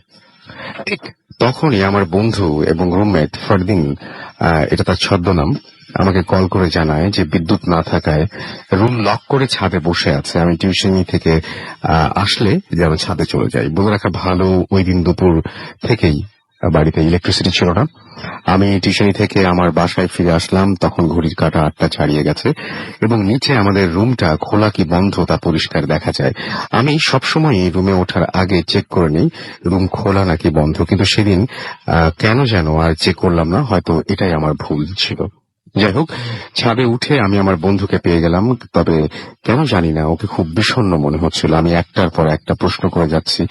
ঠিক তখনই আমার বন্ধু এবং রুমমেট ফরদিন, এটা তার ছদ্মনাম, আমাকে কল করে জানায় যে বিদ্যুৎ না থাকায় রুম লক করে ছাদে বসে আছে। আমি টিউশনি থেকে আসলে যেন ছাদে চলে যাই। বলে রাখা ভালো, ওই দিন দুপুর থেকেই বাড়িতে ইলেকট্রিসিটি ছিল না। আমি টিউশনি থেকে আমার বাসায় ফিরে আসলাম, তখন ঘড়ির কাঁটা 8টা ছাড়িয়ে গেছে এবং নিচে আমাদের রুমটা খোলা কি বন্ধ তা পরিষ্কার দেখা যায়। আমি সবসময় রুমে ওঠার আগে চেক করে নিই রুম খোলা নাকি বন্ধ, কিন্তু সেদিন কেন যেন আর চেক করলাম না। হয়তো এটাই আমার ভুল ছিল। যাই হোক, ছাদে উঠে আমি আমার বন্ধুকে পেয়ে গেলাম, তবে কেন জানি না ওকে খুব বিষণ্ণ মনে হচ্ছিল। আমি একটার পর একটা প্রশ্ন করে যাচ্ছি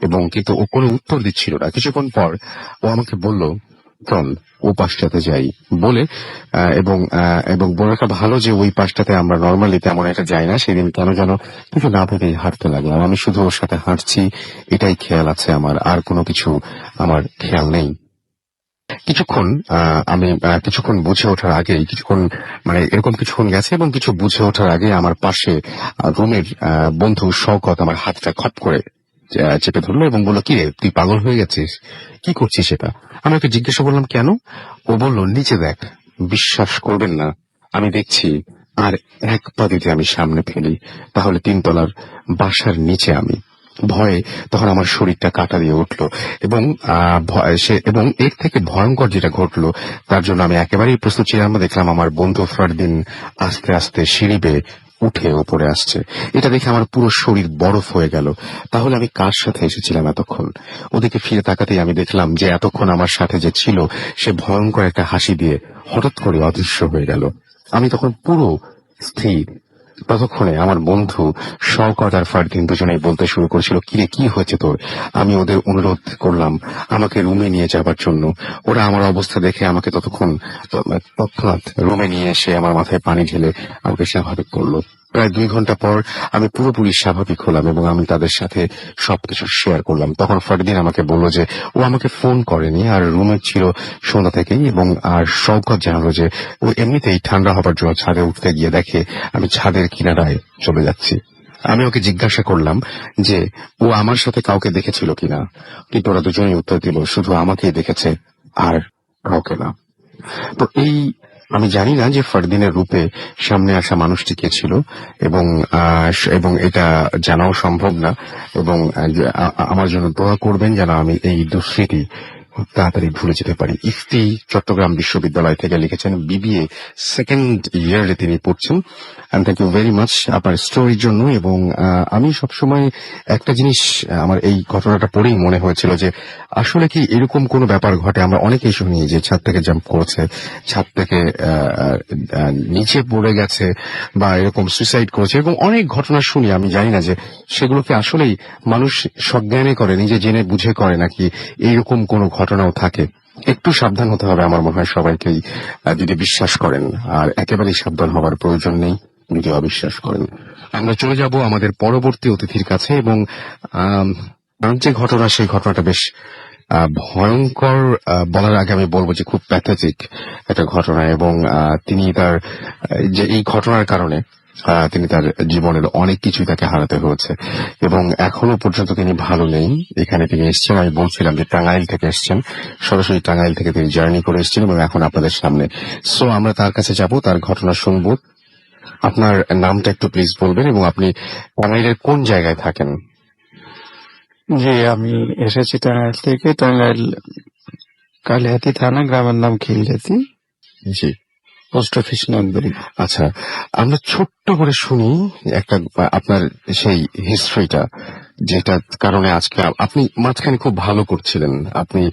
এবং কিন্তু ও কোনো উত্তর দিচ্ছিল না। কিছুক্ষণ পর ও আমাকে বলল, চল ও পাশটাতে যাই বলে, এবং বলে রাখা ভালো যে ওই পাশটাতে আমরা নর্মালি তেমন একটা যাই না। সেদিন কেন যেন কিছু না ভেবেই হাঁটতে লাগলাম। আমি শুধু ওর সাথে হাঁটছি, এটাই খেয়াল আছে আমার, আর কোনো কিছু আমার খেয়াল নেই। কিছুক্ষণ বুঝে ওঠার আগে, কিছুক্ষণ গেছে এবং কিছু বুঝে ওঠার আগে আমার পাশে রুমের বন্ধু শওকত আমার হাতটা খপ করে চেপে ধরলো এবং বললো, কি রে, তুই পাগল হয়ে গেছিস, কি করছিস এটা? আমি ওকে জিজ্ঞাসা করলাম কেন? ও বলল, নিচে দেখ। বিশ্বাস করবেন না, আমি দেখছি আর এক পা দিতে আমি সামনে ফেলি, তাহলে 3 তলার বাসার নিচে আমি। ভয়ে তখন আমার শরীরটা কাঁটা দিয়ে উঠলো এবং এর থেকে ভয়ঙ্কর যেটা ঘটলো তার জন্য আমি একেবারেই প্রস্তুত ছিলাম না। দেখলাম আমার বন্ধু ফরদিন আস্তে আস্তে সিঁড়ি বেয়ে উঠে উপরে আসছে। এটা দেখে আমার পুরো শরীর বরফ হয়ে গেল। তাহলে আমি কার সাথে এসেছিলাম এতক্ষণ? ওদিকে ফিরে তাকাতেই আমি দেখলাম যে এতক্ষণ আমার সাথে যে ছিল সে ভয়ঙ্কর একটা হাসি দিয়ে হঠাৎ করে অদৃশ্য হয়ে গেল। আমি তখন পুরো স্থির। ততক্ষণে আমার বন্ধু শওকত আর ফারদিন দুজনেই বলতে শুরু করেছিল, কিরে, কি হয়েছে তোর? আমি ওদের অনুরোধ করলাম আমাকে রুমে নিয়ে যাবার জন্য। ওরা আমার অবস্থা দেখে আমাকে তৎক্ষণাৎ রুমে নিয়ে এসে আমার মাথায় পানি ঢেলে আমাকে স্বাভাবিক করলো। প্রায় 2 ঘন্টা পর আমি পুরোপুরি স্বাভাবিক হলাম এবং আমি তাদের সাথে সবকিছু শেয়ার করলাম। তখন ফারদিন আমাকে বলল যে ও আমাকে ফোন করেনি আর রুমে ছিল সন্ধ্যা থেকেই, এবং আর শওকত জানালো যে ও এমনিতেই ঠান্ডা হবার জন্য ছাদে উঠতে গিয়ে দেখে আমি ছাদের কিনারায় চলে যাচ্ছি। আমি ওকে জিজ্ঞাসা করলাম যে ও আমার সাথে কাউকে দেখেছিল কিনা, কিন্তু ওরা দুজনেই উত্তর দিল শুধু আমাকেই দেখেছে আর কাউকে না। তো আমি জানি না যে ফারদিনের রূপে সামনে আসা মানুষটি কে ছিল, এবং এটা জানাও সম্ভব না, এবং আমার জন্য দোয়া করবেন যেন আমি এই দুঃস্মৃতি খুব তাড়াতাড়ি ভুলে যেতে পারি। ইফতি চট্টগ্রাম বিশ্ববিদ্যালয় থেকে লিখেছেন, BBA 2nd ইয়ারে তিনি পড়ছেন। থ্যাংক ইউ ভেরি মাচ আপনার স্টোরির জন্য। এবং আমি সবসময় একটা জিনিস আমার এই ঘটনাটা পড়েই মনে হয়েছিল যে আসলে কি এরকম কোনো ব্যাপার ঘটে? আমরা অনেকেই শুনি যে ছাদ থেকে জাম্প করেছে, ছাদ থেকে নিচে পড়ে গেছে, বা এরকম সুইসাইড করেছে, এরকম অনেক ঘটনা শুনি। আমি জানি না যে সেগুলোকে আসলেই মানুষ সজ্ঞানে করে, নিজে জেনে বুঝে করে, নাকি এইরকম কোনো ঘটনাও থাকে। একটু সাবধান হতে হবে আমার মনে হয় সবাইকেই, যদি বিশ্বাস করেন, আর একেবারেই সাবধান হবার প্রয়োজন নেই যদি অবিশ্বাস করেন। আমরা চলে যাব আমাদের পরবর্তী অতিথির কাছে, এবং যে ঘটনা, সেই ঘটনাটা বেশ ভয়ঙ্কর বলার আগে আমি বলবো যে খুব প্যাথেটিক একটা ঘটনা, এবং তিনি তার যে এই ঘটনার কারণে তিনি তার জীবনের অনেক কিছুই তাকে হারাতে হয়েছে, এবং এখনো পর্যন্ত তিনি ভালো নেই। এখানে তিনি এসছেন, আমি বলছিলাম যে টাঙ্গাইল থেকে এসছেন, সরাসরি টাঙ্গাইল থেকে তিনি জার্নি করে এসছেন এবং এখন আপনাদের সামনে। সো আমরা তার কাছে যাব, তার ঘটনা শুনবো। আপনার নামটা একটু প্লিজ বলবেন, এবং আপনি টাঙ্গাইলের কোন জায়গায় থাকেন? জি, আমি এসেছি টাঙ্গাইল থেকে। টাঙ্গাইল কালিহাতি থানা, গ্রামের নাম খিলজাতি, জি, পোস্ট অফিস নন্দী। আচ্ছা, আমরা ছোট্ট করে শুনি একটা আপনার সেই হিস্ট্রিটা, যেটা কারণে আজকে আপনি মাঝখানে খুব ভালো করছিলেন। আপনি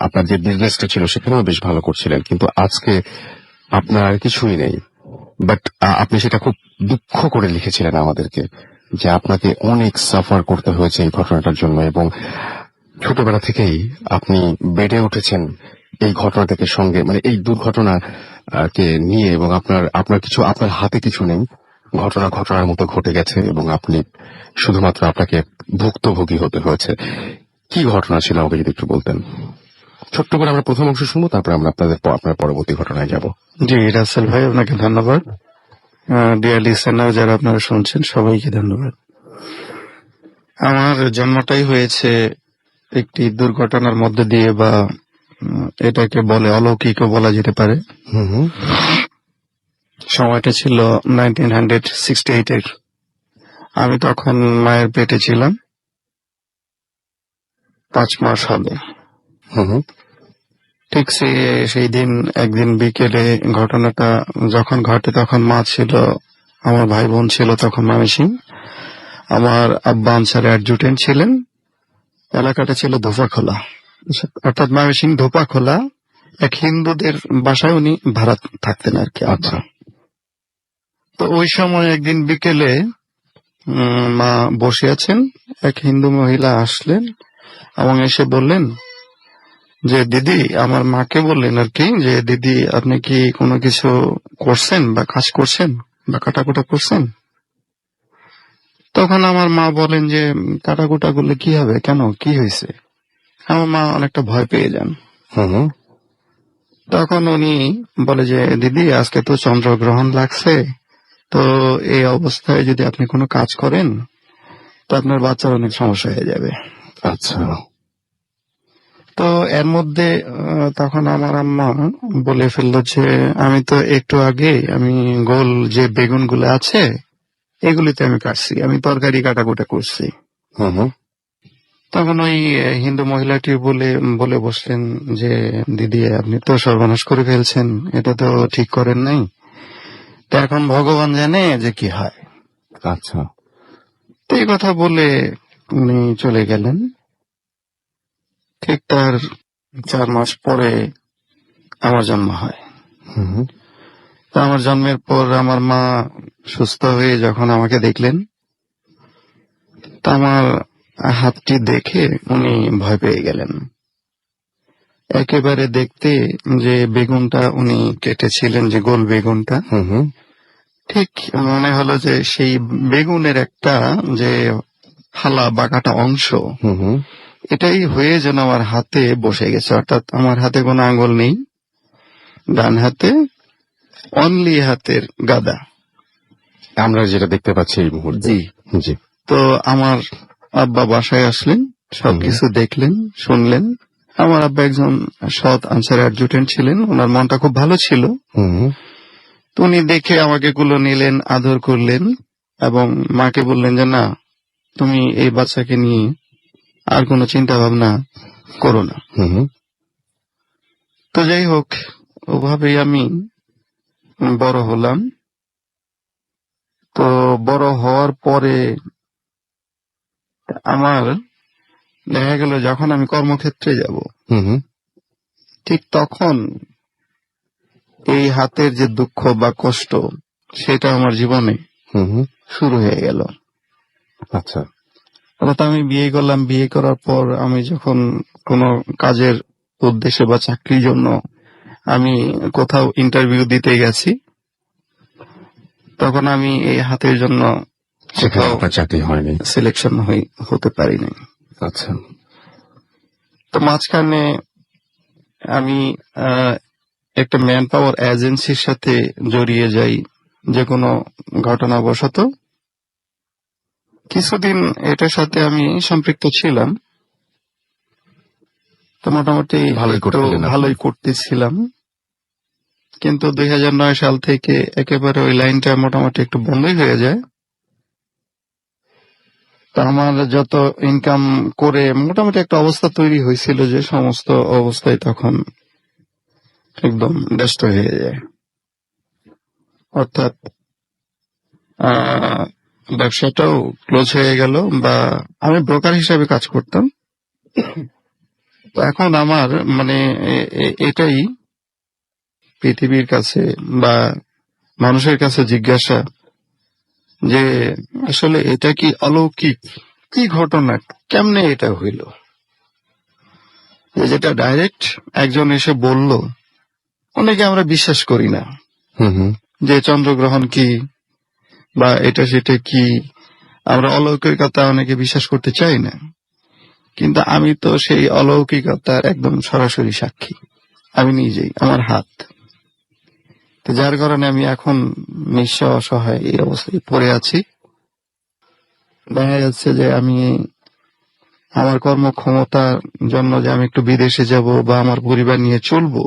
আপনার যে বিজনেসটা ছিল সেখানেও বেশ ভালো করছিলেন, কিন্তু আজকে আপনার কিছুই নেই। বাট আপনি সেটা খুব দুঃখ করে লিখেছিলেন আমাদেরকে, যে আপনাকে অনেক সাফার করতে হয়েছে এই ঘটনাটার জন্য, এবং ছোটবেলা থেকেই আপনি বেড়ে উঠেছেন এই ঘটনা থেকে সঙ্গে, মানে এই দুর্ঘটনা কে নিয়ে, এবং আপনার কিছু, আপনার হাতে কিছু নেই, ঘটনার মতো ঘটে গেছে এবং আপনি শুধুমাত্র আপনাকে ভুক্তভোগী হতে হয়েছে। কি ঘটনা ছিল আমাকে যদি একটু বলতেন। ছোট্ট করে আমরা প্রথম অংশ শুনবো, তারপর আমরা আপনার পরবর্তী ঘটনায় যাব। জি রাসেল ভাই, আপনাকে ধন্যবাদ। ডিয়ার লিসেনার যারা আপনারা শুনছেন, সবাইকে ধন্যবাদ। আমার জন্মটাই হয়েছে একটি দুর্ঘটনার মধ্যে দিয়ে, বা এটাকে বলে অলৌকিকও বলা যেতে পারে। সময়টা ছিল 1968 আমি তখন মায়ের পেটে ছিলাম, 5 মাস হবে। ঠিক সেই দিন একদিন বিকেলে ঘটনাটা যখন ঘটে, তখন মা ছিল, আমার ভাই বোন ছিল তখন ময়মনসিংহ। আমার আব্বা আনসারে অ্যাডজুটেন্ট ছিলেন। এলাকাটা ছিল ধোপাখোলা, অর্থাৎ ময়মনসিংহ ধোপাখোলা এক হিন্দুদের বাসায় উনি ভাড়া থাকতেন আর কি। আচ্ছা। তো ওই সময় একদিন বিকেলে মা বসে আছেন, এক হিন্দু মহিলা আসলেন এবং এসে বললেন যে দিদি, আমার মাকে বললেন আর কি, যে দিদি আপনি কি কোনো কিছু করছেন বা কাজ করছেন বা কাটাকুটা করছেন? তখন আমার মা বলেন যে কাটাকুটা করলে কি হবে, কেন, কি হয়েছে? আমার মা অনেকটা ভয় পেয়ে যান। তখন উনি বলে যে দিদি, আজকে তো চন্দ্রগ্রহণ লাগছে, তো এই অবস্থায় যদি আপনি কোনো কাজ করেন তো আপনার বাচ্চার অনেক সমস্যা হয়ে যাবে। আচ্ছা। তো এর মধ্যে তখন আমার আম্মা বলে ফেললো যে আমি তো একটু আগে আমি গোল যে বেগুন গুলো আছে এগুলিতে আমি কাটছি, আমি তরকারি কাটাকুটা করছি। তখন ওই হিন্দু মহিলাটি বলে বসলেন যে দিদি, আপনি তো সর্বনাশ করে ফেলছেন, এটা তো ঠিক করেন নাই, তো এখন ভগবান জানে যে কি হয়। আচ্ছা। তো এই কথা বলে উনি চলে গেলেন। ঠিক তার 4 মাস পরে আমার জন্ম হয়। তো আমার জন্মের পর আমার মা সুস্থ হয়ে যখন আমাকে দেখলেন, তা আমার হাতটি দেখে উনি ভয় পেয়ে গেলেন। একেবারে দেখতে যে বেগুনটা উনি কেটেছিলেন, যে গোল বেগুনটা, ঠিক মনে হলো যে সেই বেগুনের একটা যে ফালা বা কাটা অংশ, এটাই হয়ে যেন আমার হাতে বসে গেছে। অর্থাৎ আমার হাতে কোনো আঙ্গুল নেই, ডান হাতে অনলি হাতের গাদা, আমরা যেটা দেখতে পাচ্ছি এই মুহূর্তে। জি জি। তো আমার আব্বা বাসায় আসলেন, সবকিছু দেখলেন, শুনলেন। আমার আব্বা একজন সৎ আনসার অ্যাডজুটেন্ট ছিলেন, ওনার মনটা খুব ভালো ছিল। তো উনি দেখে আমাকে কুলো নিলেন, আদর করলেন এবং মাকে বললেন যে না, তুমি এই বাচ্চাকে নিয়ে আর কোনো চিন্তা ভাবনা করো না। তো যাই হোক, ওভাবেই আমি বড় হলাম। তো বড় হওয়ার পরে আমার দেখা গেল যখন আমি কর্মক্ষেত্রে যাব, ঠিক তখন এই হাতের যে দুঃখ বা কষ্ট, সেটা আমার জীবনে শুরু হয়ে গেল। আচ্ছা। অর্থাৎ আমি বিয়ে করলাম, বিয়ে করার পর আমি যখন কোনো কাজের উদ্দেশ্যে বা চাকরির জন্য আমি কোথাও ইন্টারভিউ দিতে গেছি, তখন আমি এই হাতের জন্য সেখানে আপনার চাকরি হয়নি, সিলেকশন হতে পারিনি। আচ্ছা। তো মাঝখানে আমি একটা ম্যান পাওয়ার এজেন্সির সাথে জড়িয়ে যাই যে কোনো ঘটনাবশত। কিছুদিন এটার সাথে আমি সম্পৃক্ত ছিলাম, তো মোটামুটি ভালোই করতেছিলাম। কিন্তু 2009 সাল থেকে একেবারে ওই লাইনটা মোটামুটি একটু বন্ধই হয়ে যায়। তা আমার যত ইনকাম করে মোটামুটি একটা অবস্থা তৈরি হয়েছিল যে সমস্ত অবস্থায় তখন একদম ব্যস্ত হয়ে যায়। অর্থাৎ ব্যবসাটাও ক্লোজ হয়ে গেল, বা আমি ব্রোকার হিসাবে কাজ করতাম। এখন আমার মানে এটাই পৃথিবীর কাছে বা মানুষের কাছে জিজ্ঞাসা যে আসলে এটা কি অলৌকিক, কি ঘটনা, কেমনে এটা হইল, যেটা ডাইরেক্ট একজন এসে বলল, অনেকে আমরা বিশ্বাস করি না হুম। যে চন্দ্রগ্রহণ কি বা এটা সেটা কি, আমরা অলৌকিকতা অনেকে বিশ্বাস করতে চাই না, কিন্তু আমি তো সেই অলৌকিকতার একদম সরাসরি সাক্ষী, আমি নিজেই, আমার হাত। তো যার কারণে আমি এখন নিঃস্ব অসহায় এই অবস্থায় পড়ে আছি। দেখা যাচ্ছে যে আমি আমার কর্মক্ষমতার জন্য যে আমি একটু বিদেশে যাব বা আমার পরিবার নিয়ে চলবো,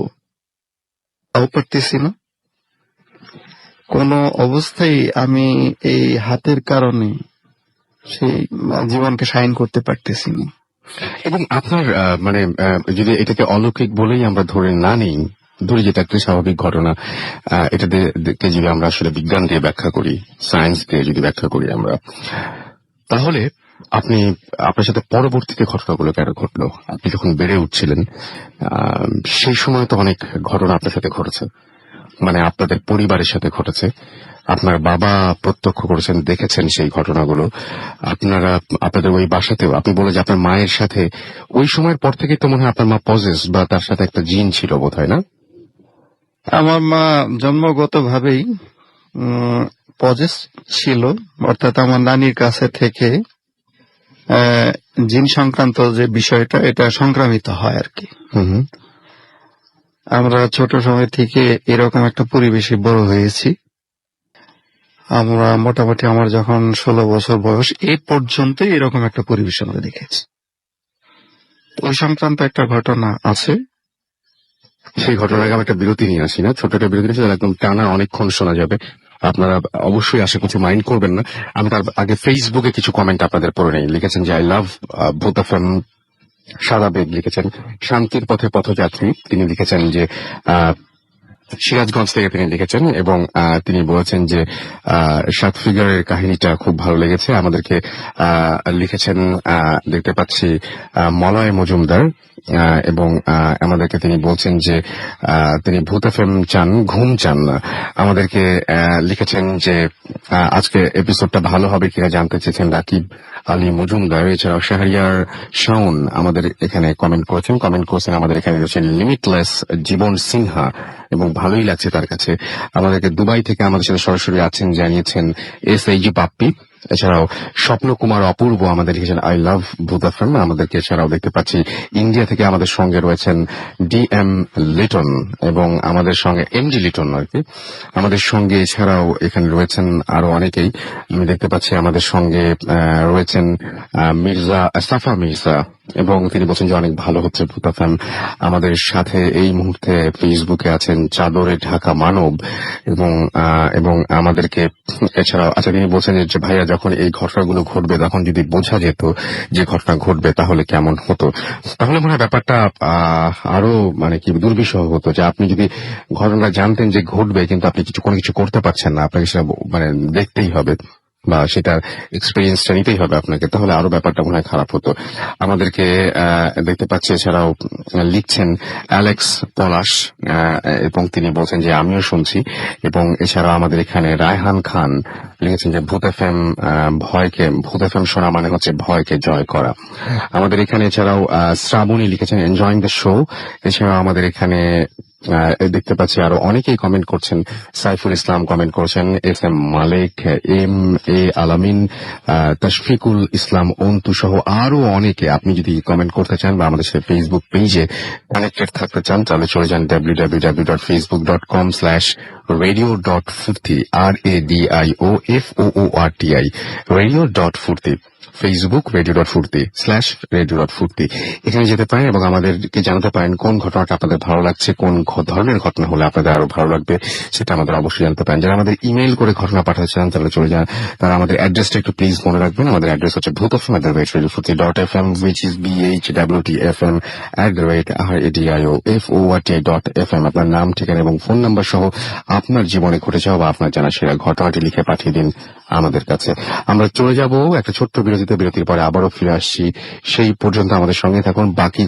তাও পারতেছি না। কোনো অবস্থায় আমি এই হাতের কারণে সেই জীবনকে সাইন করতে পারতেছি না। এবং আপনার মানে যদি এটাকে অলৌকিক বলেই আমরা ধরে না নেই, ধরি যেটা একটা স্বাভাবিক ঘটনা, এটাকে যদি আমরা আসলে বিজ্ঞান দিয়ে ব্যাখ্যা করি, সায়েন্স দিয়ে যদি ব্যাখ্যা করি আমরা, তাহলে আপনার সাথে পরবর্তীতে ঘটনাগুলো কেন ঘটলো? আপনি যখন বেড়ে উঠছিলেন সেই সময় তো অনেক ঘটনা আপনার সাথে ঘটেছে, মানে আপনাদের পরিবারের সাথে ঘটেছে, আপনার বাবা প্রত্যক্ষ করেছেন, দেখেছেন সেই ঘটনাগুলো, আপনাদের ওই বাসাতেও আপনি বলে যে আপনার মায়ের সাথে ওই সময়ের পর থেকে তো মনে হয় আপনার মা পজেস বা তার সাথে একটা জিন ছিল বোধ হয়, না? আমার মা জন্মগত ভাবেই পজেস ছিল, অর্থাৎ আমার নানির কাছে থেকে জিন সংক্রান্ত যে বিষয়টা এটা সংক্রামিত হয় আর কি। হুম। আমরা ছোট সময় থেকে এরকম একটা পরিবেশে বড় হয়েছি। আমরা মোটামুটি আমার যখন 16 বছর বয়স এ পর্যন্ত এরকম একটা পরিবেশ আমরা দেখেছি। ওই সংক্রান্ত একটা ঘটনা আছে। সেই ঘটনাকে আমি একটা বিরতি নিয়ে আসি, না ছোট একটা বিরতি নিয়ে একদম টানা অনেকক্ষণ শোনা যাবে, আপনারা অবশ্যই আশা কিছু মাইন্ড করবেন না। আমি তার আগে ফেসবুকে কিছু কমেন্ট আপনাদের পড়ে নেই। লিখেছেন যে আই লাভ ভূত এফএম, সাদা বেগ লিখেছেন, শান্তির পথে পথযাত্রী তিনি লিখেছেন যে সিরাজগঞ্জ থেকে তিনি লিখেছেন, এবং তিনি বলেছেন যে 7 ফিগারের কাহিনীটা খুব ভালো লেগেছে আমাদেরকে। লিখেছেন দেখতে পাচ্ছি মলয় মজুমদার, এবং আমাদেরকে তিনি বলছেন যে তিনি ভূত এফএম চান, ঘুম চান না। আমাদেরকে লিখেছেন যে আজকে এপিসোডটা ভালো হবে কিনা জানতে চেয়েছেন রাকিব আলী মজুমদার। এছাড়াও শাহরিয়ার শাওন আমাদের এখানে কমেন্ট করেছেন আমাদের এখানে রয়েছেন লিমিটলেস জীবন সিনহা, এবং ভালোই লাগছে তার কাছে। আমাদেরকে দুবাই থেকে আমাদের সাথে সরাসরি আছেন জানিয়েছেন SAG পাপ্পি। এছাড়াও স্বপ্ন কুমার অপূর্ব আমাদের লিখেছেন আই লাভ ভূত এফএম। আমাদেরকে এছাড়াও দেখতে পাচ্ছি ইন্ডিয়া থেকে আমাদের সঙ্গে রয়েছেন DM লিটন, এবং আমাদের সঙ্গে MG লিটন আর কি। আমাদের সঙ্গে এছাড়াও এখানে রয়েছেন আরো অনেকেই। আমি দেখতে পাচ্ছি আমাদের সঙ্গে রয়েছেন সাফা মির্জা, এবং তিনি বলছেন যে অনেক ভালো হচ্ছে ভূত এফএম। আমাদের সাথে এই মুহূর্তে ফেসবুকে আছেন চাদরে ঢাকা মানব, এবং আমাদেরকে এছাড়াও তিনি বলছেন যে ভাইয়া যখন এই ঘটনাগুলো ঘটবে তখন যদি বোঝা যেত যে ঘটনা ঘটবে তাহলে কেমন হতো, তাহলে মনে হয় ব্যাপারটা আরো মানে কি দুর্বিষহ হতো, যে আপনি যদি ঘটনা জানতেন যে ঘটবে কিন্তু আপনি কোনো কিছু করতে পারছেন না, আপনাকে সেটা মানে দেখতেই হবে বা সেটার এক্সপিরিয়েন্সটা নিতেই হবে আপনাকে, তাহলে আরো ব্যাপারটা মনে হয় খারাপ হতো। আমাদেরকে দেখতে পাচ্ছি এছাড়াও লিখছেন অ্যালেক্স পলাশ, এবং তিনি বলছেন যে আমিও শুনছি। এবং এছাড়াও আমাদের এখানে রায়হান খান লিখেছেন যে ভূত এফএম শোনা মানে হচ্ছে ভয়কে জয় করা। আমাদের এখানে এছাড়াও শ্রাবণী লিখেছেন এনজয়িং দ্য শো। এছাড়াও আমাদের এখানে দেখতে পাচ্ছি আরো অনেকেই কমেন্ট করছেন। সাইফুল ইসলাম কমেন্ট করছেন, SM মালিক, MA আলামিন, তশফিকুল ইসলাম অন্তু সহ আরো অনেকে। আপনি যদি কমেন্ট করতে চান বা আমাদের সাথে ফেসবুক পেজে কানেক্টেড থাকতে চান তাহলে চলে যান www.facebook.com/radio.furti RADIOFOORTI radio.furti, Facebook radio.furti/radio.furti। এখানে যেতে পারেন এবং আমাদেরকে জানাতে পারেন কোন ঘটনাটা আপনাদের ভালো লাগছে, কোন ধরনের ঘটনা হলে আপনাদের আরো ভালো লাগবে সেটা আমাদের অবশ্যই জানতে পারেন। যারা আমাদের ইমেল করে ঘটনা পাঠাতে চান তাহলে চলে যান, তারা আমাদের অ্যাড্রেসটা একটু প্লিজ মনে রাখবেন। আমাদের অ্যাড্রেস হচ্ছে bhutfm@radio.fm which is BHWTFM@radioFORTI.FM। আপনার নাম, ঠিকানা এবং ফোন নাম্বার সহ আপনার জীবনে ঘটে যাওয়া বা আপনার জানা সেরা ঘটনাটি লিখে পাঠিয়ে দিন আমাদের কাছে। আমরা চলে যাব একটা ছোট্ট বিরতির পরে আবারও ফিরে আসছি। সেই পর্যন্ত আমাদের সঙ্গে থাকুন, বাকি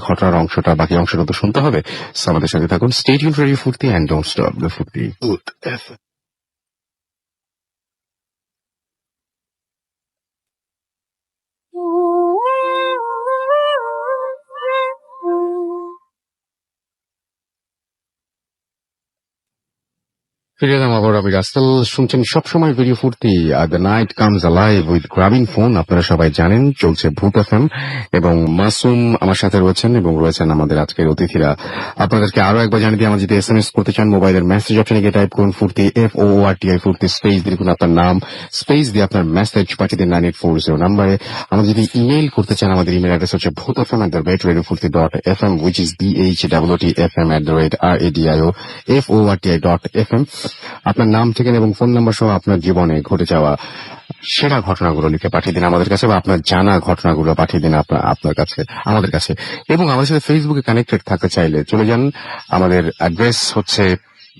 অংশটা তো শুনতে হবে। আমাদের সঙ্গে থাকুন। স্টে টিউনড রেডিও ফুর্তি এন্ড ডোন্ট স্টপ দ্য ফুর্তি। Good FM. ফিরে এলাম আবার রবি রাসেল, শুনছেন সবসময় ভিডিও ফুর্তি, the night comes alive with গ্রামীণ ফোন। আপনারা সবাই জানেন চলছে ভূত এফএম, এবং মাসুম আমার সাথে রয়েছেন এবং রয়েছেন আমাদের আজকের অতিথিরা। আপনাদেরকে আরো একবার জানিয়ে দিয়ে, আমার যদি SMS করতে চান মোবাইলের মেসেজ অপশনে গিয়ে টাইপ করুন ফুর্তি, FOORTI ফুর্তি, স্পেস দিয়ে লিখুন আপনার নাম, স্পেস দিয়ে আপনার মেসেজ পাঠিয়ে দিন 9840 নাম্বারে। আমরা যদি ইমেইল করতে চান, আমাদের ইমেল অ্যাড্রেস হচ্ছে bhutfm@radiofurti.fm, which is BHWTFM@RADIOFORTI.FM। আপনার নাম, ঠিকানা এবং ফোন নাম্বার সহ আপনার জীবনে ঘটে যাওয়া সেরা ঘটনাগুলো লিখে পাঠিয়ে দিন আমাদের কাছে, বা আপনার জানা ঘটনাগুলো পাঠিয়ে দিন আপনার কাছে, আমাদের কাছে। এবং আমাদের সাথে ফেসবুকে কানেক্টেড থাকতে চাইলে চলে যান, আমাদের অ্যাড্রেস হচ্ছে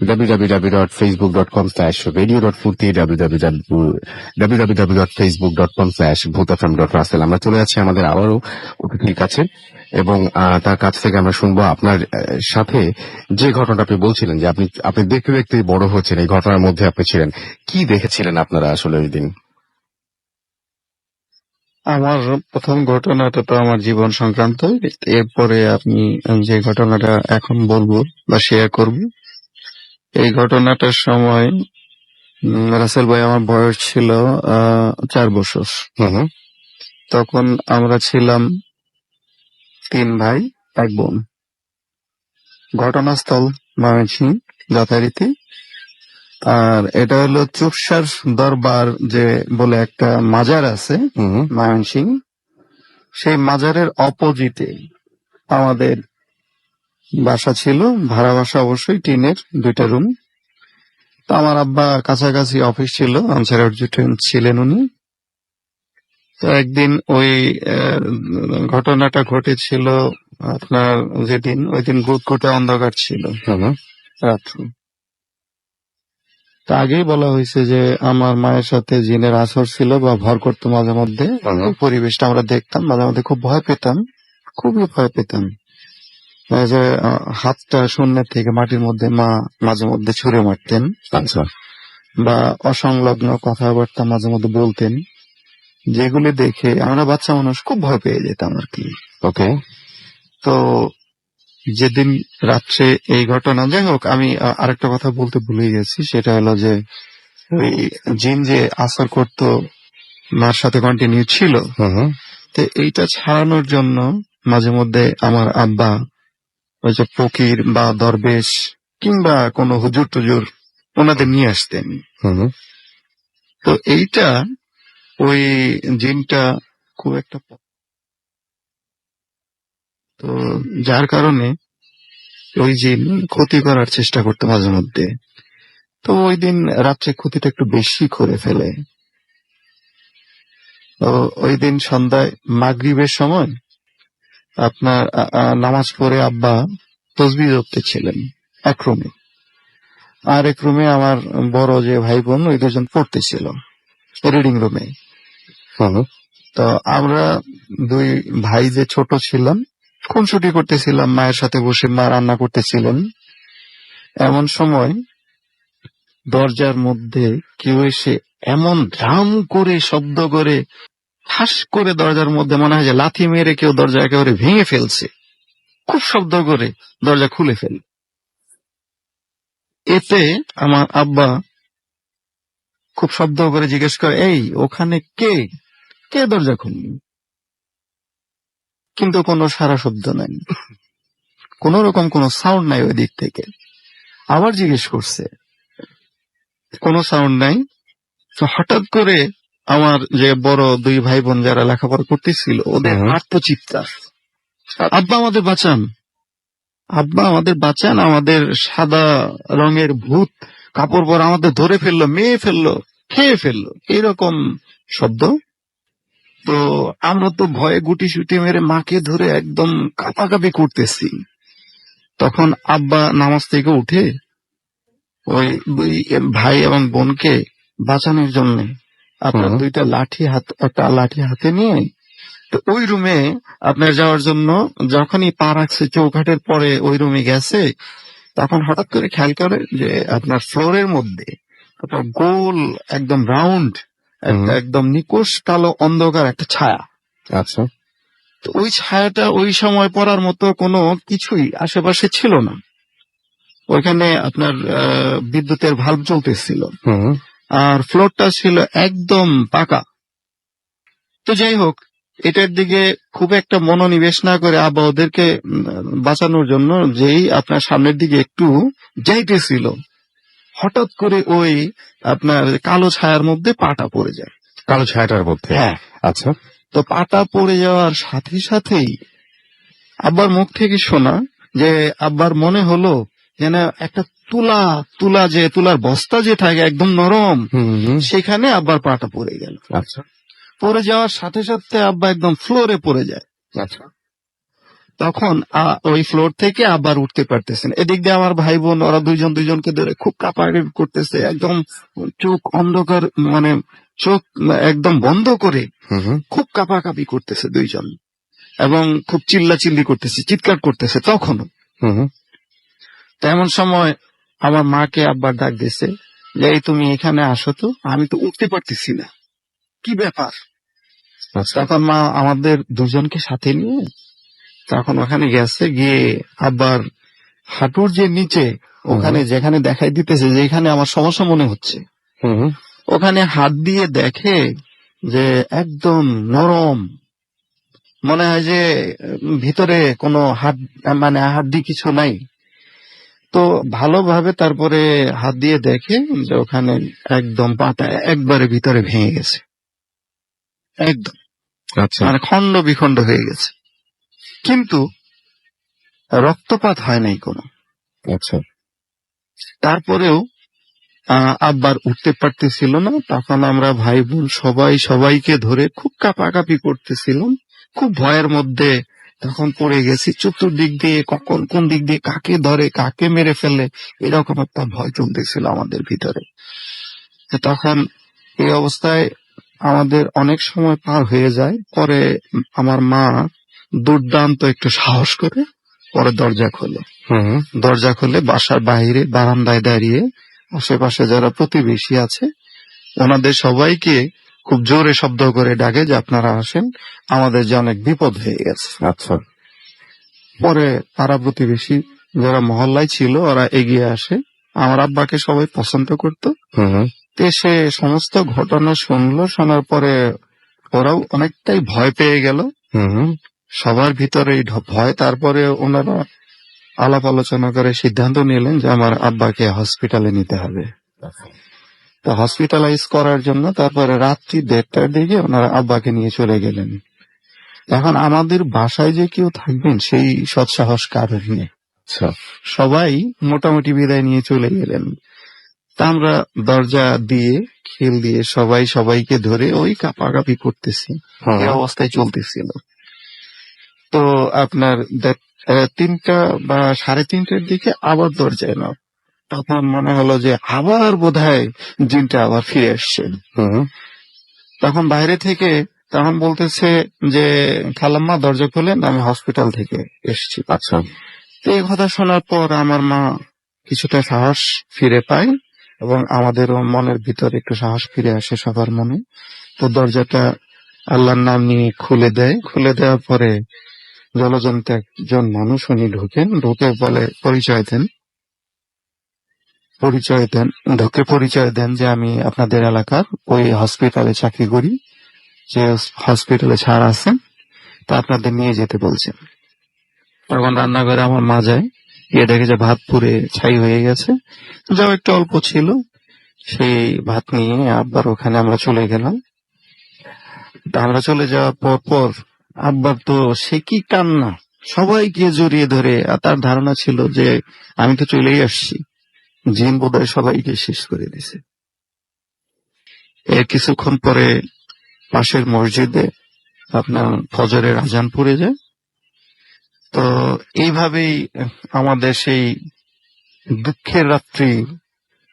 www.facebook.com/radio.furti, www.facebook.com/bhutfm.russell। আমরা চলে যাচ্ছি আমাদের আবারও অতিথির কাছে, এবং তার কাছ থেকে আমরা শুনবো আপনার সাথে যে ঘটনাটা আপনি বলছিলেন যে আপনি দেখতে দেখতে বড় হচ্ছেন, এই ঘটনার মধ্যে আপনি ছিলেন, কি দেখেছিলেন আপনারা আসলে ওই দিন? আমার প্রথম ঘটনাটা তো আমার জীবন সংক্রান্ত। এরপরে আপনি যে ঘটনাটা এখন বলবো বা শেয়ার করব, এই ঘটনাটার সময় রাসেল ভাই আমার বয়স ছিল 4 বছর। তখন আমরা ছিলাম 3 ভাই 1 বোন। ঘটনাস্থল ময়মনসিংহ যথারীতি। আর এটা হলো চুপসার দরবার যে বলে একটা মাজার আছে ময়মনসিংহ, সেই মাজারের অপোজিটে আমাদের বাসা ছিল, ভাড়া বাসা অবশ্যই, টিনের 2টা রুম। তো আমার আব্বা কাছাকাছি অফিস ছিল, আনসার অ্যাডজুটেন্ট ছিলেন উনি। তো একদিন ওই ঘটনাটা ঘটেছিল আপনার যেদিন, ওই দিন গুটগুটে অন্ধকার ছিল রাত্র। তা আগেই বলা হয়েছে যে আমার মায়ের সাথে জিনের আসর ছিল বা ভর করতো মাঝে মধ্যে। পরিবেশটা আমরা দেখতাম, মাঝে মধ্যে খুব ভয় পেতাম, খুবই ভয় পেতাম। যে হাতটা শূন্যের থেকে মাটির মধ্যে মা মাঝে মধ্যে ছুঁড়ে মারতেন, আচ্ছা, বা অসংলগ্ন কথাবার্তা মাঝে মধ্যে বলতেন, যেগুলি দেখে আমরা বাচ্চা মানুষ খুব ভয় পেয়ে যেতাম আর কি। ওকে। তো যেদিন রাত্রে এই ঘটনা, যাই হোক, আমি আরেকটা কথা বলতে ভুলে গেছি, সেটা হলো যে ওই জিন যে আসর করতো মার সাথে কন্টিনিউ ছিল। তো এইটা ছাড়ানোর জন্য মাঝে মধ্যে আমার আব্বা ওই যে ফকির বা দরবেশ কিংবা কোনো হুজুর টুজুর ওনাদের নিয়ে আসতেন। তো এইটা ওই জিনটা খুব একটা, তো যার কারণে ওই জিন ক্ষতি করার চেষ্টা করতে মাঝে মধ্যে। তো ওই দিন রাত্রে ক্ষতিটা একটু বেশি করে ফেলে। তো ওই দিন সন্ধ্যায় মাগরিবের সময় আপনার নামাজ পড়ে আব্বা তসবিহ জপতে ছিলেন এক রুমে, আর এক রুমে আমার বড় যে ভাই বোন ওই 2জন পড়তেছিল রিডিং রুমে। তো আমরা 2 ভাই যে ছোট ছিলাম খুনসুটি করতেছিলাম, মায়ের সাথে বসে মা রান্না করতেছিলেন। এমন সময় দরজার মধ্যে কেউ এসে এমন ঢাম করে শব্দ করে ঠাস করে দরজার মধ্যে মনে হয় যে লাথি মেরে কেউ দরজা একেবারে ভেঙে ফেলছে, খুব শব্দ করে দরজা খুলে ফেল। এতে আমার আব্বা খুব শব্দ করে জিজ্ঞেস করে, এই ওখানে কে কে দরজা খুললি? কিন্তু কোনো সারা শব্দ নাই, কোন রকম কোনো সাউন্ড নাই ওই দিক থেকে। আবার জিজ্ঞেস করছে, কোনো সাউন্ড নাই। তো হঠাৎ করে আমার যে বড় 2 ভাই বোন যারা লেখাপড়া করতেছিল ওদের আত্মচিৎকার, আব্বা আমাদের বাঁচান, আব্বা আমাদের বাঁচান, আমাদের সাদা রঙের ভূত কাপড় পর আমাদের ধরে ফেললো, মেয়ে ফেললো, খেয়ে ফেললো, এইরকম শব্দ। তো আমরা তো ভয়ে গুটি সুটি মেরে মাকে ধরে একদম কাঁপাকাঁপি করতেছি। তখন আব্বা নামাজ থেকে উঠে ওই 2 ভাই এবং বোনকে বাঁচানোর জন্য আপনার 2টা লাঠি একটা লাঠি হাতে নিয়ে তো ওই রুমে আপনার যাওয়ার জন্য যখনই পা রাখছে চৌকাঠের পরে ওই রুমে গেছে, তখন হঠাৎ করে খেয়াল করে যে আপনার ফ্লোরের মধ্যে একটা গোল একদম রাউন্ড একদম নিকোষ কালো অন্ধকার একটা ছায়া। আচ্ছা। তো ওই ছায়াটা ওই সময় পড়ার মতো কোনো কিছুই আশেপাশে ছিল না। ওইখানে আপনার বিদ্যুতের ভাল্ব চলতেছিল, হুম আর ফ্লোরটা ছিল একদম পাকা। তো যাই হোক, এটার দিকে খুব একটা মনোনিবেশ না করে আব্বা ওদেরকে বাঁচানোর জন্য যেই আপনার সামনের দিকে একটু যাইতেছিল, হঠাৎ করে ওই আপনার কালো ছায়ার মধ্যে পাটা পড়ে যায়। কালো ছায়াটার মধ্যে। হ্যাঁ। আচ্ছা। তো পাটা পড়ে যাওয়ার সাথে সাথেই আব্বার মুখ থেকে শোনা যে আব্বার মনে হলো যেন একটা তুলার বস্তা যে থাকে একদম নরম, সেখানে আব্বার পাটা পড়ে গেল। আচ্ছা পড়ে যাওয়ার সাথে সাথে আব্বা একদম ফ্লোরে পড়ে যায়। আচ্ছা। তখন ওই ফ্লোর থেকে আবার উঠতে পারতেছেন। এদিক দিয়ে আমার ভাই বোন ওরা দুইজনকে ধরে খুব কাঁপাকাঁপি করতেছে, একদম চোখ অন্ধকার, মানে চোখ একদম বন্ধ করে খুব কাঁপাকাঁপি করতেছে দুইজন, এবং খুব চিল্লাচিল্লি করতেছে, চিৎকার করতেছে তখনও। তেমন সময় আমার মাকে আব্বার ডাক দিছে যে এই তুমি এখানে আসো তো, আমি তো উঠতে পারতেছি না, কি ব্যাপার। তখন মা আমাদের দুজনকে সাথে নিয়ে তখন ওখানে গেছে, গিয়ে আব্বার হাঁটুর যে নিচে ওখানে যেখানে দেখাই দিতেছে যেখানে আমার সমস্যা মনে হচ্ছে, ওখানে হাত দিয়ে দেখে যে একদম নরম, মনে হয় যে ভিতরে কোনো হাড্ডি কিছু নাই। তো ভালোভাবে তারপরে হাত দিয়ে দেখে যে ওখানে একদম পাটা একবারে ভিতরে ভেঙে গেছে, একদম আচ্ছা। মানে খণ্ড বিখণ্ড হয়ে গেছে, কিন্তু রক্তপাত হয় নাই কোনো। আচ্ছা। তারপরেও আব্বার উঠতে পারতেছিল না। তখন আমরা ভাই বোন সবাইকে ধরে খুব কাঁপাকাঁপি করতেছিলাম, খুব ভয়ের মধ্যে তখন পড়ে গেছি। চতুর্দিক দিয়ে কখন কোন দিক দিয়ে কাকে ধরে কাকে মেরে ফেলে এরকম একটা ভয় চলতেছিল আমাদের ভিতরে। তখন এই অবস্থায় আমাদের অনেক সময় পার হয়ে যায়। পরে আমার মা দুর্দান্ত একটু সাহস করে পরে দরজা খুলে বাসার বাইরে বারান্দায় দাঁড়িয়ে আশেপাশে যারা প্রতিবেশী আছে ওনাদের সবাইকে খুব জোরে শব্দ করে ডাকে যে আপনারা আসেন, আমাদের যে অনেক বিপদ হয়ে গেছে। আচ্ছা। পরে পাড়া প্রতিবেশী যারা মহল্লায় ছিল ওরা এগিয়ে আসে, আমার আব্বাকে সবাই পছন্দ করত। সে সমস্ত ঘটনা শুনলো, শোনার পরে ওরাও অনেকটাই ভয় পেয়ে গেল, সবার ভিতরে ভয়। তারপরে ওনারা আলাপ আলোচনা করে সিদ্ধান্ত নিলেন যে আমার আব্বাকে হসপিটালে নিতে হবে। তো হসপিটালাইজ করার জন্য তারপরে রাত্রি 1:30টার দিকে ওনারা আব্বাকে নিয়ে চলে গেলেন। এখন আমাদের বাসায় যে কেউ থাকবেন সেই সৎসাহস কারোর নেই, সবাই মোটামুটি বিদায় নিয়ে চলে গেলেন। তা আমরা দরজা দিয়ে খিল দিয়ে সবাইকে ধরে ওই কাঁপাকাঁপি করতেছি, এই অবস্থায় চলতেছিল। তো আপনার 3টা বা 3:30টার দিকে আবার দরজায় না, তখন মনে হলো যে আবার বোধহয় জিনটা আবার ফিরে আসছে। তখন বাইরে থেকে তখন বলতেছে যে খালাম্মা দরজা খোলেন, আমি হসপিটাল থেকে এসেছি। আচ্ছা। এই কথা শোনার পর আমার মা কিছুটা সাহস ফিরে পায় এবং আমাদেরও মনের ভিতরে একটু সাহস ফিরে আসে সবার মনে। তো দরজাটা আল্লাহর নাম নিয়ে খুলে দেয়। খুলে দেওয়ার পরে জলজন্ত একজন মানুষ উনি ঢুকে বলে পরিচয় দেন যে আমি আপনাদের এলাকার ওই হসপিটালে চাকরি করি, যে হসপিটালে ছাড় আছে, তা আপনাদের নিয়ে যেতে বলছেন। তখন রান্নাঘরে আমার মা যায়, গিয়ে দেখে যে ভাত পুড়ে ছাই হয়ে গেছে, যাও একটু অল্প ছিল, সেই ভাত নিয়ে আব্বার ওখানে আমরা চলে গেলাম। আমরা চলে যাওয়ার পর আব্বার তো সে কি কান্না, সবাইকে জড়িয়ে ধরে। আর তার ধারণা ছিল যে আমি তো চলেই আসছি, জিন বোধহয় সবাইকে শেষ করে দিছে। এর কিছুক্ষণ পরে পাশের মসজিদে আপনার ফজরের আজান পড়ে যায়। তো এইভাবেই আমাদের সেই দুঃখের রাত্রি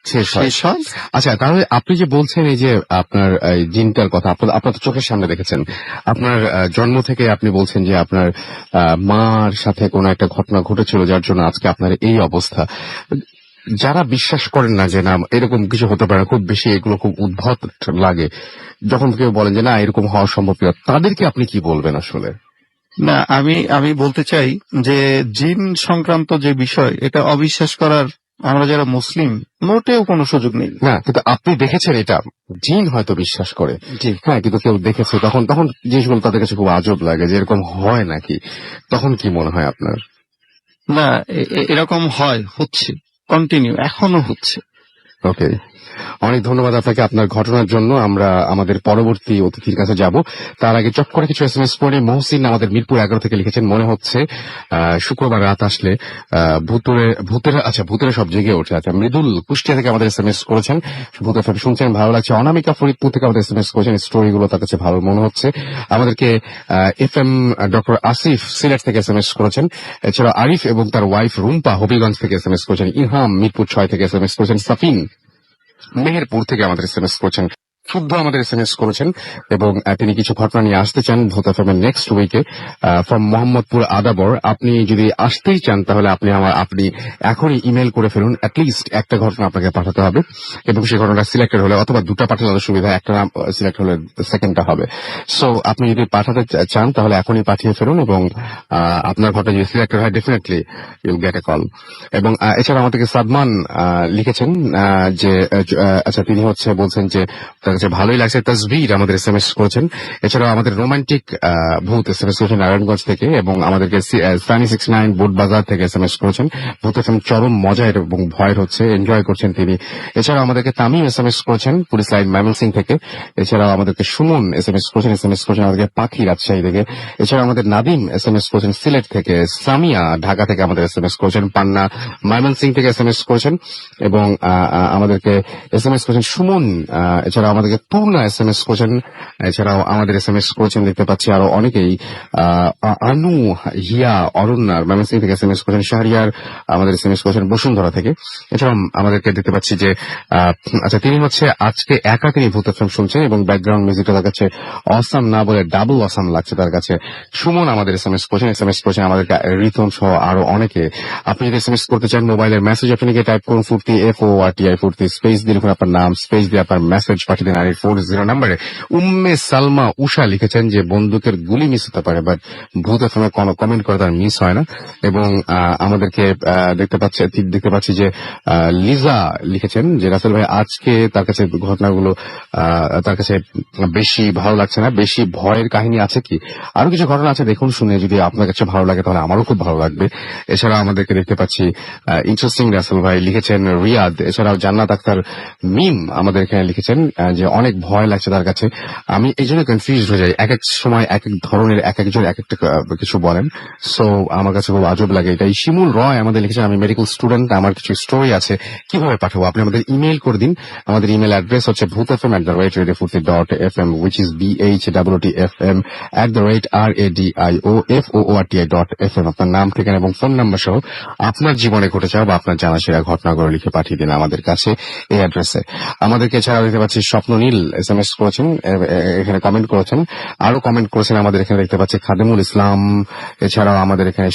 শেষ হয়। আচ্ছা, তাহলে আপনি যে বলছেন এই যে আপনার জিনটার কথা আপনার তো চোখের সামনে দেখেছেন, আপনার জন্ম থেকে আপনি বলছেন যে আপনার মার সাথে কোনো একটা ঘটনা ঘটেছিল যার জন্য আজকে আপনার এই অবস্থা। যারা বিশ্বাস করেন না যে না এরকম কিছু হতে পারে, খুব বেশি এগুলো খুব উদ্ভট লাগে, যখন কেউ বলেন যে না এরকম হওয়া সম্ভব না, তাদেরকে আপনি কি বলবেন আসলে? না, আমি বলতে চাই যে জিন সংক্রান্ত যে বিষয়, এটা অবিশ্বাস করার আমরা যারা মুসলিম মোটেও কোনো সুযোগ নেই। না, কিন্তু আপনি দেখেছেন এটা, জিন হয়তো বিশ্বাস করে, জি। হ্যাঁ, কিন্তু কেউ দেখেছে, তখন তখন জিনিসগুলো তাদের কাছে খুব আজব লাগে যে এরকম হয় নাকি। তখন কি মনে হয় আপনার? না, এরকম হচ্ছে কন্টিনিউ, এখনো হচ্ছে। ওকে, অনেক ধন্যবাদ আপনাকে আপনার ঘটনার জন্য। আমরা আমাদের পরবর্তী অতিথির কাছে যাব, তার আগে চট করে কিছু SMS পড়ে। মহসিন আমাদের মিরপুর 11 থেকে লিখেছেন, মনে হচ্ছে শুক্রবার রাত আসলে ভূতেরা সব জেগে ওঠে। আচ্ছা, মৃদুল কুষ্টিয়া থেকে আমাদের SMS করেছেন, ভূত FM শুনছেন, ভালো লাগছে। অনামিকা ফরিদপুর থেকে আমাদের SMS করেছেন, স্টোরিগুলো তার কাছে ভালো মনে হচ্ছে। আমাদেরকে FM ডক্টর আসিফ সিলেট থেকে SMS করেছেন। এছাড়া আরিফ এবং তার ওয়াইফ রুম্পা হবিগঞ্জ থেকে SMS করেছেন। ইরহাম মিরপুর 6 থেকে SMS করেছেন। সাফিন মেহেরপুর থেকে আমাদের SMS করেছেন। শুদ্ধ আমাদের SMS করেছেন এবং তিনি কিছু ঘটনা নিয়ে আসতে চান ভূত FM এর নেক্সট উইকে। ফ্রম মোহাম্মদপুর আদাবর, আপনি যদি আসতেই চান তাহলে আপনি এখনই ইমেল করে ফেলুন। অ্যাটলিস্ট একটা ঘটনা আপনাকে পাঠাতে হবে এবং সেই ঘটনাটা সিলেক্টেড হলে, অথবা দুটো পাঠালে সুবিধা, একটা নাম সিলেক্ট হলে সেকেন্ডটা হবে। সো আপনি যদি পাঠাতে চান তাহলে এখনই পাঠিয়ে ফেলুন এবং আপনার ঘটনা যদি সিলেক্টেড হয় ডেফিনেটলি ইউল গেট এ কল। এবং এছাড়া আমাদেরকে সাদমান লিখেছেন যে আচ্ছা, তিনি বলছেন যে তার কাছে ভালোই লাগছে। তাসবির আমাদের SMS করেছেন। এছাড়াও আমাদের রোমান্টিক ভূত SMS করেছেন নারায়ণগঞ্জ থেকে, এবং আমাদেরকে সানি 69 বোট বাজার থেকে SMS করেছেন। ভূত FM চরম মজার এবং ভয়ের হচ্ছে, এনজয় করছেন তিনি। এছাড়াও আমাদেরকে তামিম SMS করেছেন পুলিশ লাইন ময়মনসিংহ থেকে। এছাড়াও আমাদেরকে সুমন SMS করেছেন আমাদেরকে পাখি রাজশাহী থেকে। এছাড়াও আমাদের নাদিম SMS করেছেন সিলেট থেকে। সামিয়া ঢাকা থেকে আমাদের SMS করেছেন। পান্না ময়মনসিংহ থেকে SMS করেছেন এবং আমাদেরকে SMS করেছেন সুমন। এছাড়াও আমাদেরকে পূর্ণা SMS করেছেন। এছাড়াও আমাদের SMS করেছেন দেখতে পাচ্ছি আরো অনেকেই। আনু, হিয়া, অরণ্যার ময়মনসিংহ থেকে SMS করেছেন। শাহরিয়ার আমাদের SMS করেছেন বসুন্ধরা থেকে। এছাড়াও আমাদেরকে দেখতে পাচ্ছি যে আচ্ছা, তিনি আজকে একা তিনি ভূত FM শুনছেন এবং ব্যাকগ্রাউন্ড মিউজিকটা তার কাছে অসাম না বলে ডাবল অসাম লাগছে তার কাছে। সুমন আমাদের SMS করেছেন আমাদেরকে, রিতম সহ আরো অনেকে। আপনি যদি SMS করতে চান, মোবাইলের মেসেজ অপশনে টাইপ করুন ফুর্তি, FORTI ফুর্তি, স্পেস দিয়ে লিখুন আপনার নাম, স্পেস দিয়ে আপনার মেসেজ পাঠিয়ে দিন 840 নম্বরে। উম্মে সালমা উষা লিখেছেন যে বন্দুকের গুলি মিস হতে পারে, বাট ভূত FM এ কোনো কমেন্ট করে তার মিস হয় না। এবং আমাদেরকে দেখতে পাচ্ছি যে লিজা লিখেছেন যে রাসেল ভাই আজকে তার কাছে ঘটনাগুলো তার কাছে বেশি ভালো লাগছে না, বেশি ভয়ের কাহিনী আছে কি, আরো কিছু ঘটনা আছে দেখুন, শুনে যদি আপনার কাছে ভালো লাগে তাহলে আমারও খুব ভালো লাগবে। এছাড়া আমাদেরকে দেখতে পাচ্ছি ইন্টারেস্টিং রাসেল ভাই লিখেছেন রিয়াদ। এছাড়াও জান্নাত আক্তার মিম আমাদের এখানে লিখেছেন যে অনেক ভয় লাগছে তার কাছে। আমি এই জন্য কনফিউজ হয়ে যাই, এক এক সময় এক এক ধরনের এক একজন এক একটা কিছু বলেন, সো আমার কাছে খুব আজব লাগে এটাই। শিমুল রয় আমাদের লিখেছেন, আমি মেডিকেল স্টুডেন্ট, আমার কিছু স্টোরি আছে, কিভাবে পাঠাবো? আপনি আমাদের ইমেল করে দিন। আমাদের ইমেল অ্যাড্রেস হচ্ছে bhutfm@radiofurti.fm, which is BHWTFM@radioFOORTI.fm। আপনার নাম, ঠিকানা এবং ফোন নাম্বার সহ আপনার জীবনে ঘটে যাওয়া বা আপনার জানা সেরা ঘটনাগুলো লিখে পাঠিয়ে দিন আমাদের কাছে এই অ্যাড্রেসে। আমাদেরকে এছাড়া দেখতে পাচ্ছি স্বপ্ননীল SMS করেছেন, এখানে কমেন্ট করেছেন, আরো কমেন্ট করেছেন আমাদের এখানে দেখতে পাচ্ছি খাদেমুল ইসলাম। এছাড়াও আমাদের এখানে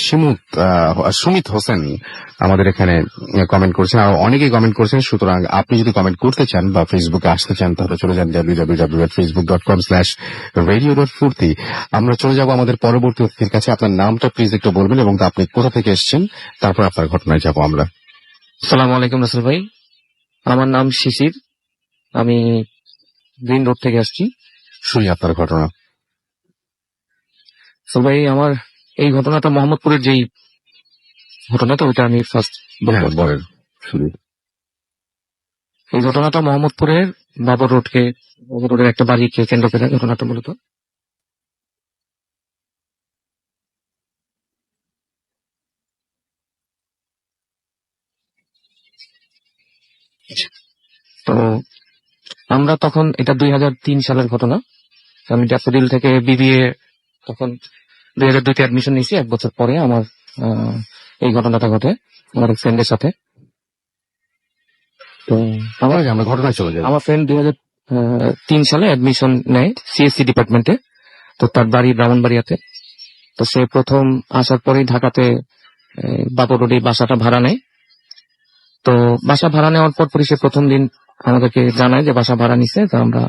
সুমিত হোসেন আমাদের এখানে কমেন্ট করেছেন, আরো অনেকেই কমেন্ট করেছেন। সুতরাং আপনি যদি কমেন্ট করতে চান বা ফেসবুকে আসতে চান তাহলে চলে যান www.facebook.com/radio.furti। আমরা চলে যাব আমাদের পরবর্তী অতিথির কাছে। আপনার নামটা প্লিজ একটু বলবেন এবং আপনি কোথা থেকে এসেছেন, তারপর আপনার ঘটনায় যাব আমরা। আসসালামু আলাইকুম রাসেল ভাই, আমার নাম শিশির, আমি গ্রিন রোড থেকে আসছি। শুনি আপনার ঘটনা। রাসেল ভাই, আমার এই ঘটনাটা মোহাম্মদপুরের যেই ঘটনাটা ওইটা আমি ফার্স্ট বলেন, শুনি। এই ঘটনাটা মোহাম্মদপুরের বাবর রোডের একটা বাড়িকে কেন্দ্র করে ঘটনাটা মূলত। তো আমরা তখন, এটা 2003 সালের ঘটনা, আমি ড্যাফোডিল থেকে BBA তখন 2002-তে অ্যাডমিশন নিয়েছি। 1 বছর পরে আমার এই ঘটনাটা ঘটে আমার এক ফ্রেন্ডের সাথে। তো আমরা ঘটনায় চলে যাই। আমার ফ্রেন্ড 2003 সালে অ্যাডমিশন নেয় CSC ডিপার্টমেন্টে। তো তার বাড়ি ব্রাহ্মণবাড়িয়াতে। তো সে প্রথম আসার পরেই ঢাকাতে বাবর রোডে বাসাটা ভাড়া নেয়। তো বাসা ভাড়া নেওয়ার পর সে প্রথম দিন আমাদেরকে জানায় যে বাসা ভাড়া নিছে, তো আমরা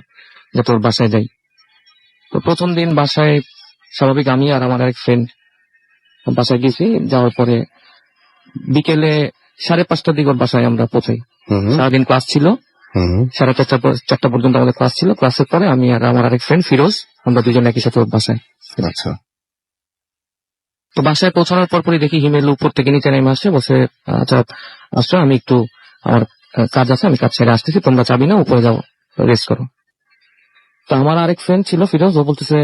যত বাসায় যাই। তো প্রথম দিন বাসায় স্বাভাবিক আমি আর আমার আরেক ফ্রেন্ড বাসায় গেছি। যাওয়ার পরে বিকেলে 5:30টার দিকে ওর বাসায় আমরা পৌঁছাই। হুম সারাদিন ক্লাস ছিল, হুম 4:30 পর্যন্ত আমাদের ক্লাস ছিল। ক্লাসের পরে আমি আর আমার আরেক ফ্রেন্ড ফিরোজ, আমরা দুজন একই সাথে ওর বাসায়। আচ্ছা তো বাসায় পৌঁছানোর পরই দেখি হিমেল উপর থেকে নিচে নেমে আসছে, বসে আচ্ছা আসছো, আমি একটু আমার কাজ আছে, আমি কাজ ছেড়ে আসতেছি, তোমরা চাবি না, উপরে যাও, রেস্ট করো। তো আমার আরেক ফ্রেন্ড ছিল ফিরোজ, ও বলতেছে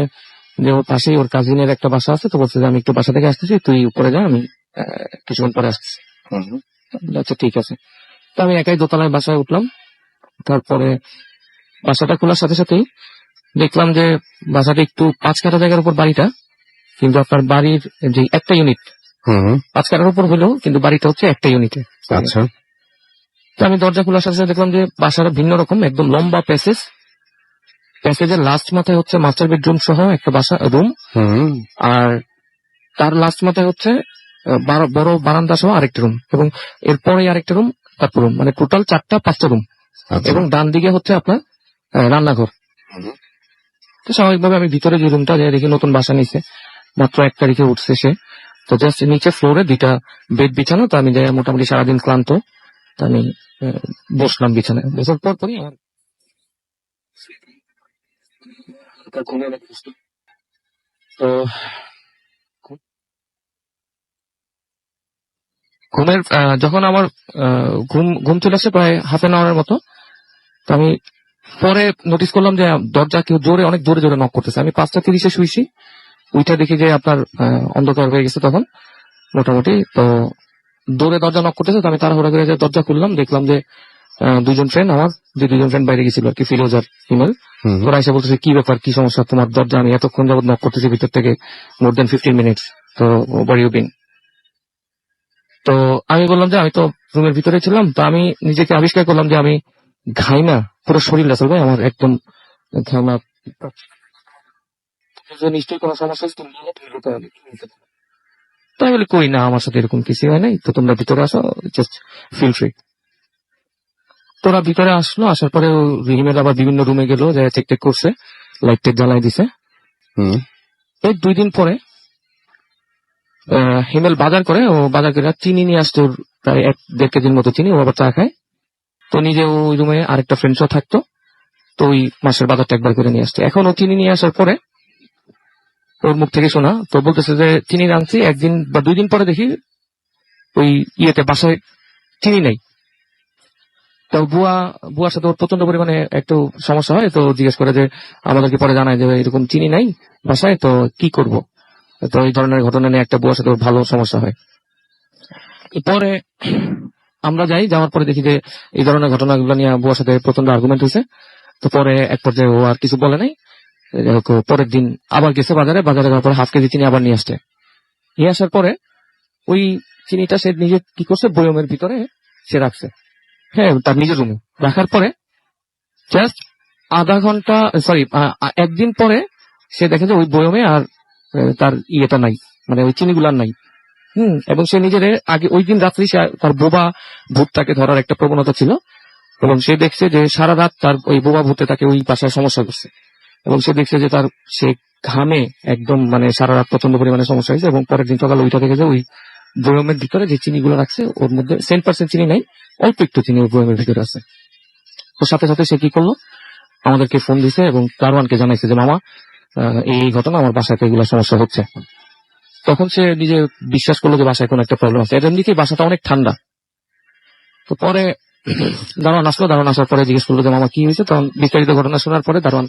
যে ওর পাশেই ওর কাজিনের একটা বাসা আছে, তো বলছে যে আমি একটু বাসা থেকে আসতেছি, তুই উপরে যা, আমি কিছুক্ষণ পরে আসতেছি। আচ্ছা ঠিক আছে। তো আমি একাই দোতলায় বাসায় উঠলাম। তারপরে বাসাটা খোলার সাথে সাথেই দেখলাম যে বাসাটা একটু 5 কাঠা জায়গার উপর বাড়িটা, কিন্তু আপনার বাড়ির যে একটা ইউনিট হুম 5 কাঠার উপর হলেও কিন্তু বাড়িটা হচ্ছে একটা ইউনিটে। আচ্ছা তো আমি দরজা খোলার সাথে সাথে দেখলাম যে বাসাটা ভিন্ন রকম, একদম লম্বা প্যাসেজের লাস্ট মাথায় হচ্ছে মাস্টার বেডরুম সহ একটা বাসা রুম, হুম আর তার লাস্ট মাথায় হচ্ছে বড় বারান্দা সহ আরেকটা রুম, এবং এরপরে আরেকটা রুম, তারপর রুম, মানে টোটাল 4-5টা রুম। আচ্ছা এবং ডান দিকে হচ্ছে আপনার রান্নাঘর। তো স্বাভাবিকভাবে আমি ভিতরে যে রুমটা যাই দেখি নতুন বাসা নিছে, মাত্র 1 তারিখে উঠছে সে। তো জাস্ট নিচে ফ্লোরে 2টা বেড বিছানো। তো আমি যাই মোটামুটি সারাদিন ক্লান্ত, তো আমি বসলাম বিছানায়। বসার পরই আমার ঘুমে অনেক কষ্ট। তো ঘুমের যখন আমার ঘুম চলে আসে প্রায় হাফ এন আওয়ারের মতো, তো আমি পরে নোটিস করলাম যে দরজা কেউ অনেক জোরে জোরে নক করতেছে। আমি 5:30 শুইছি, ওইটা দেখি যে আপনার অন্ধকার হয়ে গেছে তখন মোটামুটি। তো দৌড়ে দরজা নক করতেছে, তো আমি তাড়াহুড়া করে দরজা খুললাম, দেখলাম যে দুজন ফ্রেন্ড বাইরে গেছিল আর কি, ফিরোজ আর হিমেল। হুম ওরা এসে বলতেছে কি ব্যাপার, কি সমস্যা তোমার, দরজা আমি এতক্ষণ যাবত নক করতেছি ভিতর থেকে, মোর দেন 15 মিনিটস, তো ওয়ার ইউ বিন। তো আমি বললাম যে আমি তো রুমের ভিতরে ছিলাম। তো আমি নিজেকে আবিষ্কার করলাম যে আমি ঘাইমা পুরো শরীর আসল ভাই আমার একদম ঘামা। নিশ্চয়ই কোনো সমস্যা হচ্ছে, তুমি বলো, তুমি লুকাও, আমি কি হয়েছে? তো আমি বলি কই না, আমার সাথে এরকম কিছু হয় নাই, তো তোমরা ভিতরে আসো, জাস্ট ফিল ফ্রি। তোরা ভিতরে আসলো, আসার পরে হিমেল আবার বিভিন্ন রুমে গেল, যে চেক টেক করছে, লাইট টেক জ্বালাই দিছে। হুম এই 2 দিন পরে হিমেল বাজার করে চিনি নিয়ে আসতো, ওর প্রায় 1-1.5 কেজির মতো চিনি, ও আবার চা খায়। তো নিজে ওই রুমে আরেকটা ফ্রেন্ডসও থাকতো, তো ওই মাসের বাজারটা একবার করে নিয়ে আসতো। এখন ও চিনি নিয়ে আসার পরে ওর মুখ থেকে শোনা, তো বলতেছে যে চিনি আনছি, 1 দিন বা 2 দিন পরে দেখি ওই বাসায় চিনি নেই। তো বুয়ার সাথে ওর প্রচন্ড পরিমাণে একটু সমস্যা হয়, তো জিজ্ঞেস করে যে আমাদেরকে পরে জানায় যে এরকম চিনি নাই বাসায়, তো কি করব। তো এই ধরনের ঘটনা নিয়ে একটা বুয়ার সাথে ওর ভালো সমস্যা হয়। পরে আমরা যাওয়ার পরে দেখি যে এই ধরনের ঘটনাগুলো নিয়ে বুয়ার সাথে প্রচন্ড আর্গুমেন্ট হয়েছে। তো পরে এক পর্যায়ে ও আর কিছু বলে নাই। পরের দিন আবার গেছে বাজারে যাওয়ার পরে 1/2 কেজি চিনি আবার নিয়ে আসার পরে ওই চিনিটা সে নিজে কি করছে, বয়মের ভিতরে সে রাখছে, হ্যাঁ, তার নিজের রুমে রাখার পরে জাস্ট আধা ঘন্টা, সরি 1 দিন পরে সে দেখে যে ওই বয়মে আর তার ইয়েটা নাই, মানে ওই চিনিগুলার নাই। এবং সে নিজের আগে ওই দিন রাত্রি তার বোবা ভূতটাকে ধরার একটা প্রবণতা ছিল, এবং সে দেখছে যে সারা রাত তার ওই বোবা ভূতে তাকে ওই বাসায় সমস্যা করছে, এবং সে দেখছে যে সে ঘামে একদম, মানে সারা রাত প্রচন্ড পরিমাণে সমস্যা হয়েছে। এবং পরের দিন সকালে ওইটা দেখে যে ওই বয়মের ভিতরে যে চিনিগুলো রাখছে ওর মধ্যে 10% চিনি নাই, অল্প একটু চিনি ওই বয়মের ভিতরে আছে। তো সাথে সাথে সে কি করলো, আমাদেরকে ফোন দিছে এবং কারওয়ানকে জানাইছে যে মামা এই ঘটনা, আমার বাসায় এগুলো সমস্যা হচ্ছে। তখন সে নিজে বিশ্বাস করলো যে বাসায় কোনো একটা প্রবলেম আছে। এমনিতেই বাসাটা অনেক ঠান্ডা। তো পরে দারোয়ান আসার পরে জিজ্ঞেস করলো যে মামা কি হয়েছে। তখন বিস্তারিত ঘটনা শোনার পরে দারোয়ান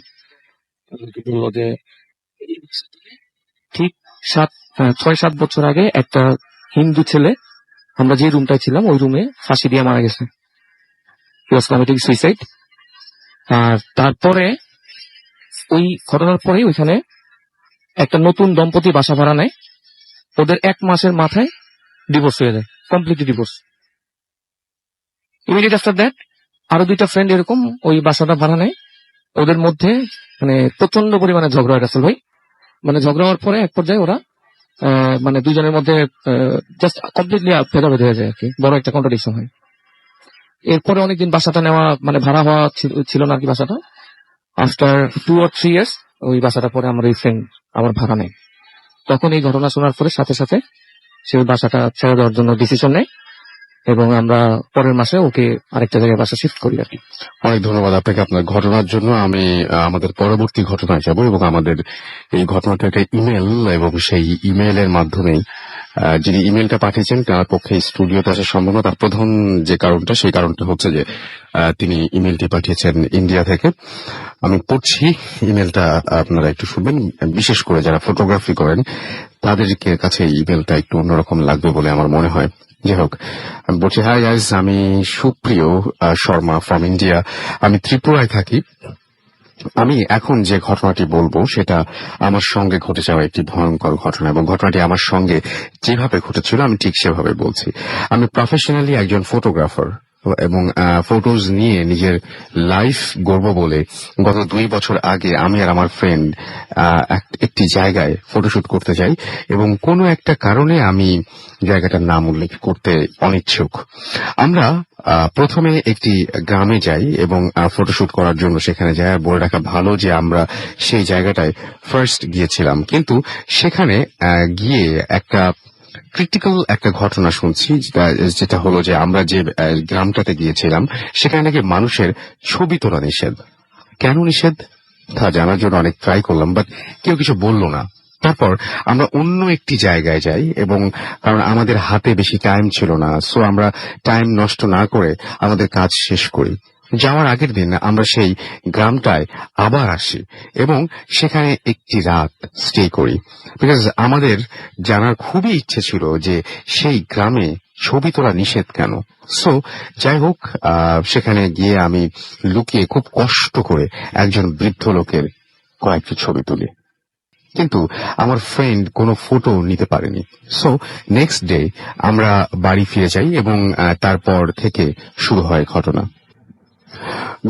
বললো যে ঠিক 6-7 বছর আগে একটা হিন্দু ছেলে, আমরা যে রুমটায় ছিলাম ওই রুমে ফাঁসি দিয়ে মারা গেছে, কমিটিং সুইসাইড। আর তারপরে ওই ঘটনার পরে ওইখানে একটা নতুন দম্পতি বাসা ভাড়া নেয়, ওদের 1 মাসের মাথায় ডিভোর্স হয়ে যায়, completely divorce. Immediate after that আরো 2টা ফ্রেন্ড এরকম ওই বাসাটা ভাড়া নেয়, ওদের মধ্যে মানে প্রচন্ড পরিমাণে ঝগড়া হয় রাসেল ভাই। মানে ঝগড়া হওয়ার পরে এক পর্যায়ে ওরা মানে দুজনের মধ্যে জাস্ট কমপ্লিটলি ভেদাভেদ হয়ে যায় আর কি, বড় একটা কন্ট্রাডিকশন হয়। এরপরে অনেকদিন বাসাটা নেওয়া, মানে ভাড়া হওয়া ছিল না আর কি বাসাটা। আফটার 2 or 3 years ওই বাসাটা পরে আমার এই ফ্রেন্ড আমার ভাড়া নেয়। তখন এই ঘটনা শোনার পরে সাথে সাথে সে ওই বাসাটা ছেড়ে দেওয়ার জন্য ডিসিশন নেয়, এবং আমরা পরের মাসে ওকে আরেকটা জায়গায় বাসা শিফট করি আর কি। অনেক ধন্যবাদ আপনাকে আপনার ঘটনার জন্য। আমি আমাদের পরবর্তী ঘটনায় যাব এবং আমাদের এই ঘটনাটা একটা ইমেল, এবং সেই ইমেলের মাধ্যমেই যিনি ইমেলটা পাঠিয়েছেন তার পক্ষে স্টুডিওতে আসা সম্ভব না। তার প্রধান যে কারণটা, সেই কারণটা হচ্ছে যে তিনি ইমেলটি পাঠিয়েছেন ইন্ডিয়া থেকে। আমি পড়ছি ইমেলটা, আপনারা একটু শুনবেন। বিশেষ করে যারা ফটোগ্রাফি করেন তাদেরকে কাছে ইমেলটা একটু অন্যরকম লাগবে বলে আমার মনে হয়। যাই হোক, আমি বলছি, হাই গাইস, আমি সুপ্রিয় শর্মা ফ্রম ইন্ডিয়া। আমি ত্রিপুরায় থাকি। আমি এখন যে ঘটনাটি বলবো সেটা আমার সঙ্গে ঘটে যাওয়া একটি ভয়ঙ্কর ঘটনা, এবং ঘটনাটি আমার সঙ্গে যেভাবে ঘটেছিল আমি ঠিক সেভাবে বলছি। আমি প্রফেশনালি একজন ফটোগ্রাফার এবং ফটোজ নিয়ে নিজের লাইফ গড়ব বলে গত 2 বছর আগে আমি আর আমার ফ্রেন্ড একটি জায়গায় ফটোশুট করতে যাই, এবং কোনো একটা কারণে আমি জায়গাটার নাম উল্লেখ করতে অনিচ্ছুক। আমরা প্রথমে একটি গ্রামে যাই এবং ফটোশুট করার জন্য সেখানে যাই। আর বলে রাখা ভালো যে আমরা সেই জায়গাটায় ফার্স্ট গিয়েছিলাম, কিন্তু সেখানে গিয়ে একটা ক্রিটিক্যাল একটা ঘটনা শুনছি, যেটা হলো যে আমরা যে গ্রামটাতে গিয়েছিলাম সেখানে নাকি মানুষের ছবি তোলা নিষেধ। কেন নিষেধ তা জানার জন্য অনেক ট্রাই করলাম, বাট কেউ কিছু বললো না। তারপর আমরা অন্য একটি জায়গায় যাই, এবং কারণ আমাদের হাতে বেশি টাইম ছিল না, সো আমরা টাইম নষ্ট না করে আমাদের কাজ শেষ করি। যাওয়ার আগের দিন আমরা সেই গ্রামটায় আবার আসি এবং সেখানে একটি রাত স্টে করি, বিকজ আমাদের জানার খুবই ইচ্ছে ছিল যে সেই গ্রামে ছবি তোলা নিষেধ কেন। সো যাই হোক, সেখানে গিয়ে আমি লুকিয়ে খুব কষ্ট করে একজন বৃদ্ধ লোকের কয়েকটি ছবি তুলি, কিন্তু আমার ফ্রেন্ড কোনো ফটো নিতে পারেনি। সো নেক্সট ডে আমরা বাড়ি ফিরে যাই এবং তারপর থেকে শুরু হয় ঘটনা।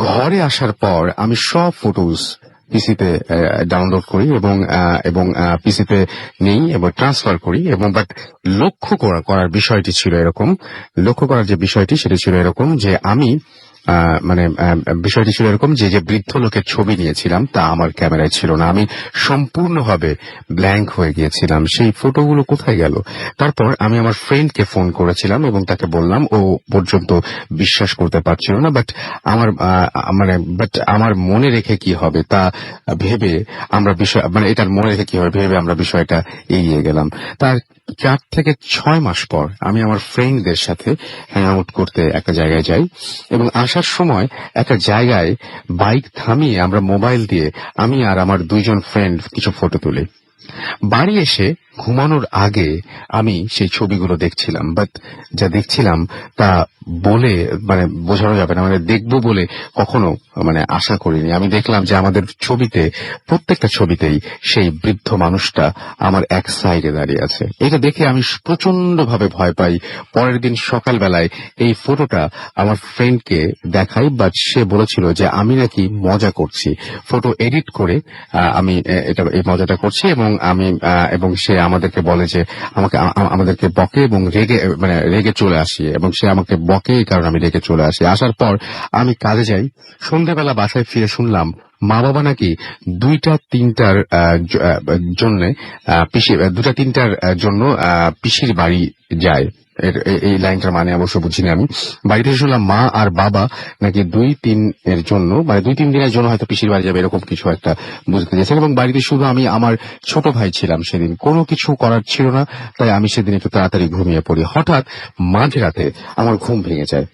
ঘরে আসার পর আমি সব ফটোজ পিসিতে ডাউনলোড করি এবং পিসিতে নেই এবং ট্রান্সফার করি, এবং বাট লক্ষ্য করার বিষয়টি ছিল এরকম, লক্ষ্য করার যে বিষয়টি সেটি ছিল এরকম যে আমি বিষয়টি ছিল এরকম যে বৃদ্ধ লোকের ছবি নিয়েছিলাম তা আমার ক্যামেরায় ছিল না। আমি সম্পূর্ণভাবে ব্ল্যাঙ্ক হয়ে গিয়েছিলাম, সেই ফটোগুলো কোথায় গেল। তারপর আমি আমার ফ্রেন্ডকে ফোন করেছিলাম এবং তাকে বললাম, ও পর্যন্ত বিশ্বাস করতে পারছিল না, বাট আমার মনে রেখে কি হবে তা ভেবে আমরা এটার মনে রেখে কি হবে ভেবে আমরা বিষয়টা এগিয়ে গেলাম। তার 4 থেকে 6 মাস পর আমি আমার ফ্রেন্ডদের সাথে হ্যাং আউট করতে একটা জায়গায় যাই, এবং আসার সময় একটা জায়গায় বাইক থামিয়ে আমরা মোবাইল দিয়ে আমি আর আমার 2 জন ফ্রেন্ড কিছু ফটো তুলি। বাড়ি এসে ঘুমানোর আগে আমি সেই ছবিগুলো দেখছিলাম, বাট যা দেখছিলাম তা বলে বোঝানো যাবে না, দেখবো বলে কখনো আশা করিনি। আমি দেখলাম যে আমাদের ছবিতে, প্রত্যেকটা ছবিতেই সেই বৃদ্ধ মানুষটা আমার এক সাইডে দাঁড়িয়ে আছে। এটা দেখে আমি প্রচন্ড ভাবে ভয় পাই। পরের দিন সকালবেলায় এই ফটোটা আমার ফ্রেন্ডকে দেখাই, বাট সে বলেছিল যে আমি নাকি মজা করছি, ফটো এডিট করে আমি এই মজাটা করছি, এবং সে আমাদেরকে বলে যে আমাদেরকে বকে এবং রেগে চলে আসি, এবং সে আমাকে বকে, এই কারণে আমি রেগে চলে আসি। আসার পর আমি কাজে যাই। সন্ধ্যাবেলা বাসায় ফিরে শুনলাম মা বাবা নাকি 2-3টার জন্য পিসির বাড়ি যায়। এই লাইনটার মানে অবশ্য বুঝিনি আমি। বাড়িতে শুনলাম মা আর বাবা নাকি 2-3 দিনের জন্য হয়তো পিসির বাড়ি যাবে, এরকম কিছু একটা বুঝতে চেয়েছেন। এবং বাড়িতে শুধু আমি, আমার ছোট ভাই ছিলাম সেদিন। কোনো কিছু করার ছিল না, তাই আমি সেদিন একটু তাড়াতাড়ি ঘুমিয়ে পড়ি। হঠাৎ মাঝরাতে আমার ঘুম ভেঙে যায়।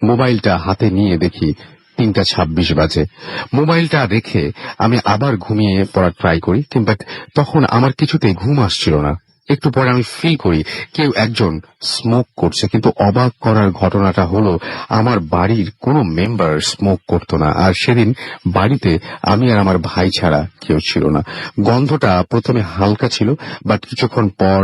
মোবাইলটা হাতে নিয়ে দেখি 3:26 বাজে। মোবাইলটা রেখে আমি আবার ঘুমিয়ে পড়ার ট্রাই করি, কিন্তু তখন আমার কিছুতেই ঘুম আসছিল না। একটু পরে আমি ফিল করি কেউ একজন স্মোক করছে, কিন্তু অবাক করার ঘটনাটা হলো আমার বাড়ির কোনো মেম্বার স্মোক করতো না, আর সেদিন বাড়িতে আমি আর আমার ভাই ছাড়া কেউ ছিল না। গন্ধটা প্রথমে হালকা ছিল, বাট কিছুক্ষণ পর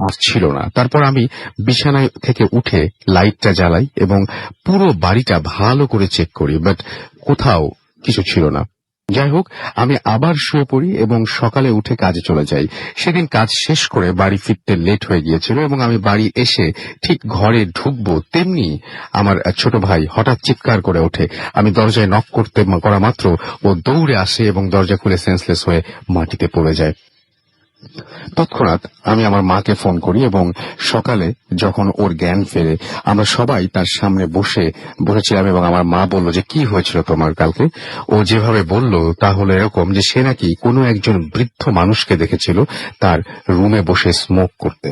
আসছিল না। তারপর আমি বিছানায় থেকে উঠে লাইটটা জ্বালাই এবং পুরো বাড়িটা ভালো করে চেক করি, বাট কোথাও কিছু ছিল না। যাই হোক, আমি আবার শুয়ে পড়ি এবং সকালে উঠে কাজে চলে যাই। সেদিন কাজ শেষ করে বাড়ি ফিরতে লেট হয়ে গিয়েছিল, এবং আমি বাড়ি এসে ঠিক ঘরে ঢুকবো তেমনি আমার ছোট ভাই হঠাৎ চিৎকার করে ওঠে। আমি দরজায় নক করা মাত্র ও দৌড়ে আসে এবং দরজা খুলে সেন্সলেস হয়ে মাটিতে পড়ে যায়। তৎক্ষণাৎ আমি আমার মাকে ফোন করি এবং সকালে যখন ওর জ্ঞান ফেরে আমরা সবাই তার সামনে বসেছিলাম এবং আমার মা বলল যে কি হয়েছিল তোমার কালকে। ও যেভাবে বলল তা হলো এরকম যে সে নাকি কোনো একজন বৃদ্ধ মানুষকে দেখেছিল তার রুমে বসে স্মোক করতে,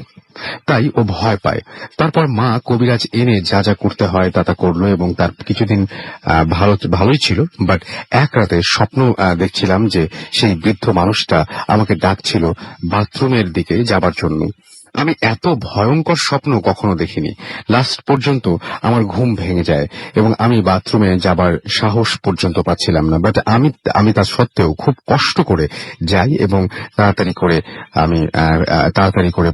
তাই ও ভয় পায়। তারপর মা কবিরাজ এনে যা যা করতে হয় তা করলো এবং তার কিছুদিন ভালোই ছিল। বাট এক রাতে স্বপ্ন দেখছিলাম যে সেই বৃদ্ধ মানুষটা আমাকে ডাকছিল বাথরুমের দিকে যাবার জন্য। আমি এত ভয়ঙ্কর স্বপ্ন কখনো দেখিনি। লাস্ট পর্যন্ত আমার ঘুম ভেঙে যায় এবং আমি বাথরুমে যাবার সাহস পর্যন্ত পাচ্ছিলাম না। বাট আমি তা সত্ত্বেও খুব কষ্ট করে যাই এবং তাড়াতাড়ি করে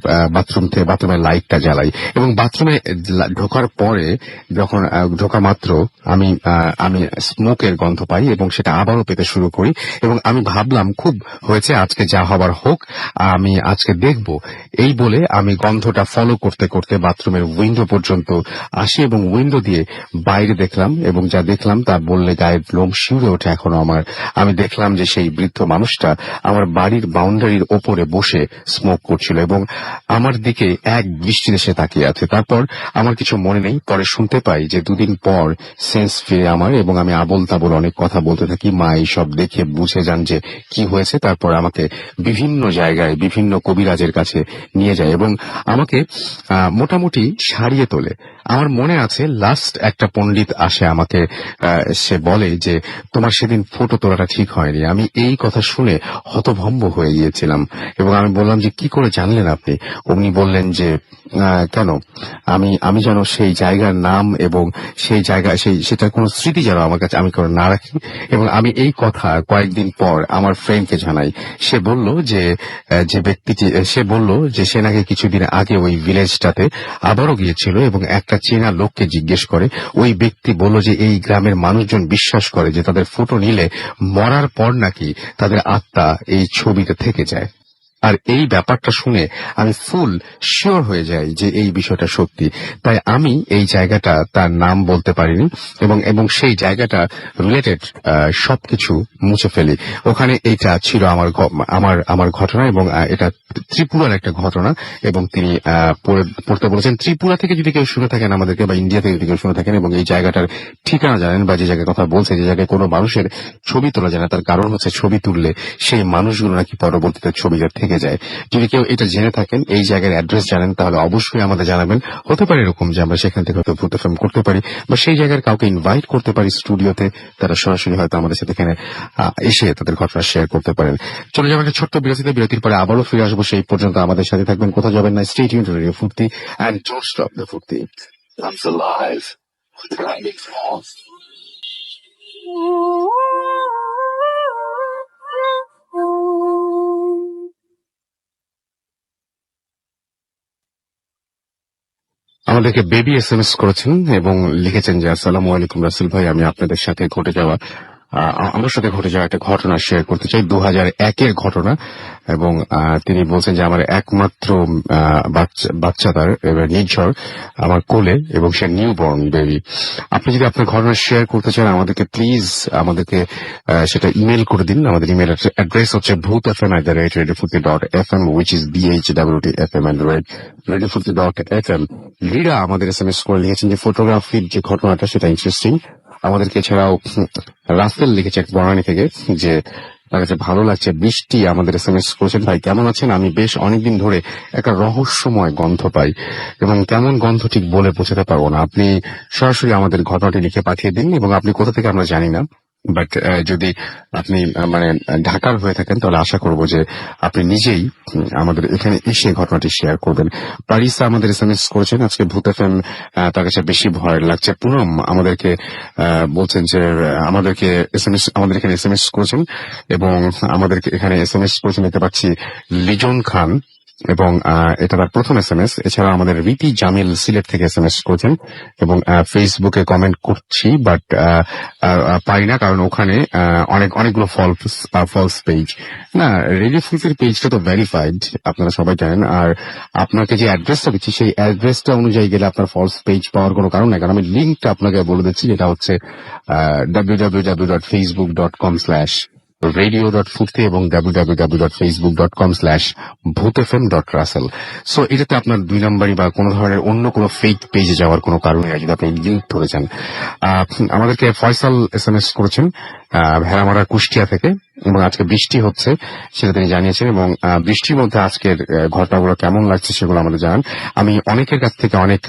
বাথরুমের লাইটটা জ্বালাই এবং বাথরুমে ঢোকার পরে যখন ঢোকা মাত্র আমি স্মোকের গন্ধ পাই এবং সেটা আবারও পেতে শুরু করি এবং আমি ভাবলাম খুব হয়েছে, আজকে যা হবার হোক, আমি আজকে দেখব। এই বলে আমি গন্ধটা ফলো করতে করতে বাথরুমের উইন্ডো পর্যন্ত আসি এবং উইন্ডো দিয়ে বাইরে দেখলাম এবং যা দেখলাম তা বললে গায়ের লোম শিউরে ওঠে এখনো আমার। আমি দেখলাম যে সেই বৃদ্ধ মানুষটা আমার বাড়ির বাউন্ডারির ওপরে বসে স্মোক করছিল এবং আমার দিকে এক দৃষ্টিতে সে তাকিয়ে আছে। তারপর আমার কিছু মনে নেই। পরে শুনতে পাই যে দুদিন পর সেন্স ফিরে আমার এবং আমি আবল তাবল অনেক কথা বলতে থাকি। মা এইসব দেখে বুঝে যান যে কি হয়েছে। তারপর আমাকে বিভিন্ন জায়গায় বিভিন্ন কবিরাজের কাছে নিয়ে যায় এবং আমাকে মোটামুটি সারিয়ে তোলে। আমার মনে আছে লাস্ট একটা পণ্ডিত আসে আমাকে, সে বলে যে তোমার সেদিন ফটো তোলাটা ঠিক হয়নি। আমি এই কথা শুনে হতভম্ব হয়ে গিয়েছিলাম এবং আমি বললাম যে কি করে জানলেন আপনি? উনি বললেন যে কেন আমি যেন সেই জায়গার নাম এবং সেই জায়গা সেটার কোনো স্মৃতি যেন আমার কাছে আমি করে না রাখি। এবং আমি এই কথা কয়েকদিন পর আমার ফ্রেন্ডকে জানাই। সে বলল যে সে নাকি কিছুদিন আগে ওই ভিলেজটাতে আবারও গিয়েছিল এবং একটা চেনা লোককে জিজ্ঞেস করে। ওই ব্যক্তি বলল যে এই গ্রামের মানুষজন বিশ্বাস করে যে তাদের ফটো নিলে মরার পর নাকি তাদের আত্মা এই ছবিতে থেকে যায়। আর এই ব্যাপারটা শুনে আমি ফুল শিওর হয়ে যাই যে এই বিষয়টা সত্যি। তাই আমি এই জায়গাটা তার নাম বলতে পারিনি এবং সেই জায়গাটা রিলেটেড সবকিছু মুছে ফেলি। ওখানে এইটা ছিল আমার ঘটনা এবং এটা ত্রিপুরার একটা ঘটনা এবং তিনি পড়তে বলেছেন। ত্রিপুরা থেকে যদি কেউ শুনে থাকেন আমাদেরকে বা ইন্ডিয়া থেকে যদি কেউ শুনে থাকেন এবং এই জায়গাটার ঠিকানা জানেন বা যে জায়গায় কথা বলছে, যে জায়গায় কোনো মানুষের ছবি তোলা যায় না, তার কারণ হচ্ছে ছবি তুললে সেই মানুষগুলো নাকি পরবর্তীতে ছবিটা থেকে যায়। যদি কেউ এটা জেনে থাকেন, এই জায়গার অ্যাড্রেস জানেন, তাহলে অবশ্যই আমাদের জানাবেন। হতে পারে এরকম যে আমরা সেখান থেকে হয়তো ভূত এফএম করতে পারি বা সেই জায়গার কাউকে ইনভাইট করতে পারি স্টুডিওতে, তারা সরাসরি হয়তো আমাদের সাথে এখানে এসে তাদের ঘটনা শেয়ার করতে পারেন। চলে যাবেন একটা ছোট্ট বিরতির পরে আবারও ফিরে আসবো। সেই পর্যন্ত আমাদের সাথে থাকবেন, কোথাও যাবেন না। স্টে টিউনড টু রেডিও ফুর্তি এন্ড ডোন্ট স্টপ দ্য ফুর্তি। Comes alive with grinding force. আমাদেরকে বেবি এসএমএস করেছেন এবং লিখেছেন যে আসসালামু আলাইকুম রাসেল ভাই, আমি আপনাদের সাথে আমার সাথে ঘটে যাওয়া একটা ঘটনা শেয়ার করতে চাই। 2001-এর ঘটনা এবং তিনি বলছেন যে আমার একমাত্র বাচ্চা তার নির্ঝর আমার কোলে এবং সে নিউবর্ন বেবি। আপনি যদি আপনার ঘটনা শেয়ার করতে চান আমাদেরকে প্লিজ সেটা ইমেল করে দিন। আমাদের ইমেল অ্যাড্রেস হচ্ছে bhutfm@radiofurti.fm which is bhwtfm@radiofurti.fm। Lira আমাদের এসএমএস করে লিখেছেন যে ফটোগ্রাফির যে ঘটনাটা সেটা ইন্টারেস্টিং। আমাদেরকে এছাড়াও রাসেল লিখেছে এক বনানী থেকে যে তার কাছে ভালো লাগছে। বৃষ্টি আমাদের এসএমএস করেছেন, ভাই কেমন আছেন? আমি বেশ অনেকদিন ধরে একটা রহস্যময় গন্ধ পাই এবং কেমন গন্ধ ঠিক বলে বোঝাতে পারবো না। আপনি সরাসরি আমাদের ঘটনাটি লিখে পাঠিয়ে দিন এবং আপনি কোথা থেকে আমরা জানি না, বাট যদি আপনি ঢাকার হয়ে থাকেন তাহলে আশা করব যে আপনি নিজেই আমাদের এখানে এসে ঘটনাটি শেয়ার করবেন। পারিসা আমাদের এসএমএস করেছেন আজকে ভূত এফএম তার কাছে বেশি ভয় লাগছে। পুনম আমাদেরকে বলছেন যে আমাদের এখানে এসএমএস করেছেন এবং আমাদেরকে এখানে এসএমএস করেছেন দেখতে পাচ্ছি লিজন খান এবং এটা তার প্রথম এসএমএস। এছাড়া আমাদের রীতি জামিল সিলেট থেকে এসএমএস করেছেন এবং ফেসবুকে কমেন্ট করছি বাট পাই না, কারণ ওখানে অনেকগুলো ফলস পেজ না। রেডিও ফুলফির পেজটা তো ভেরিফাইড, আপনারা সবাই জানেন। আর আপনাকে যে অ্যাড্রেসটা দিচ্ছি সেই অ্যাড্রেসটা অনুযায়ী গেলে আপনার ফলস পেজ পাওয়ার কোনো কারণ নেই, কারণ আমি লিঙ্কটা আপনাকে বলে দিচ্ছি, যেটা হচ্ছে www.facebook.com/ radio.ফুর্তি এবং www.facebook.com/bhutfm.russell। সো এটাতে আপনার 2 নম্বরই বা কোনো ধরনের অন্য কোনো ফেক পেজে যাওয়ার কোনো কারণ নেই যদি আপনি লিঙ্ক ধরে যান। আমাদেরকে ফয়সাল SMS করেছেন ভেড়ামারা কুষ্টিয়া থেকে, এবং আজকে বৃষ্টি হচ্ছে সেটা তিনি জানিয়েছেন, এবং বৃষ্টির মধ্যে আজকের ঘটনাগুলো কেমন লাগছে সেগুলো আমাদের জানান। আমি অনেকের কাছ থেকে অনেক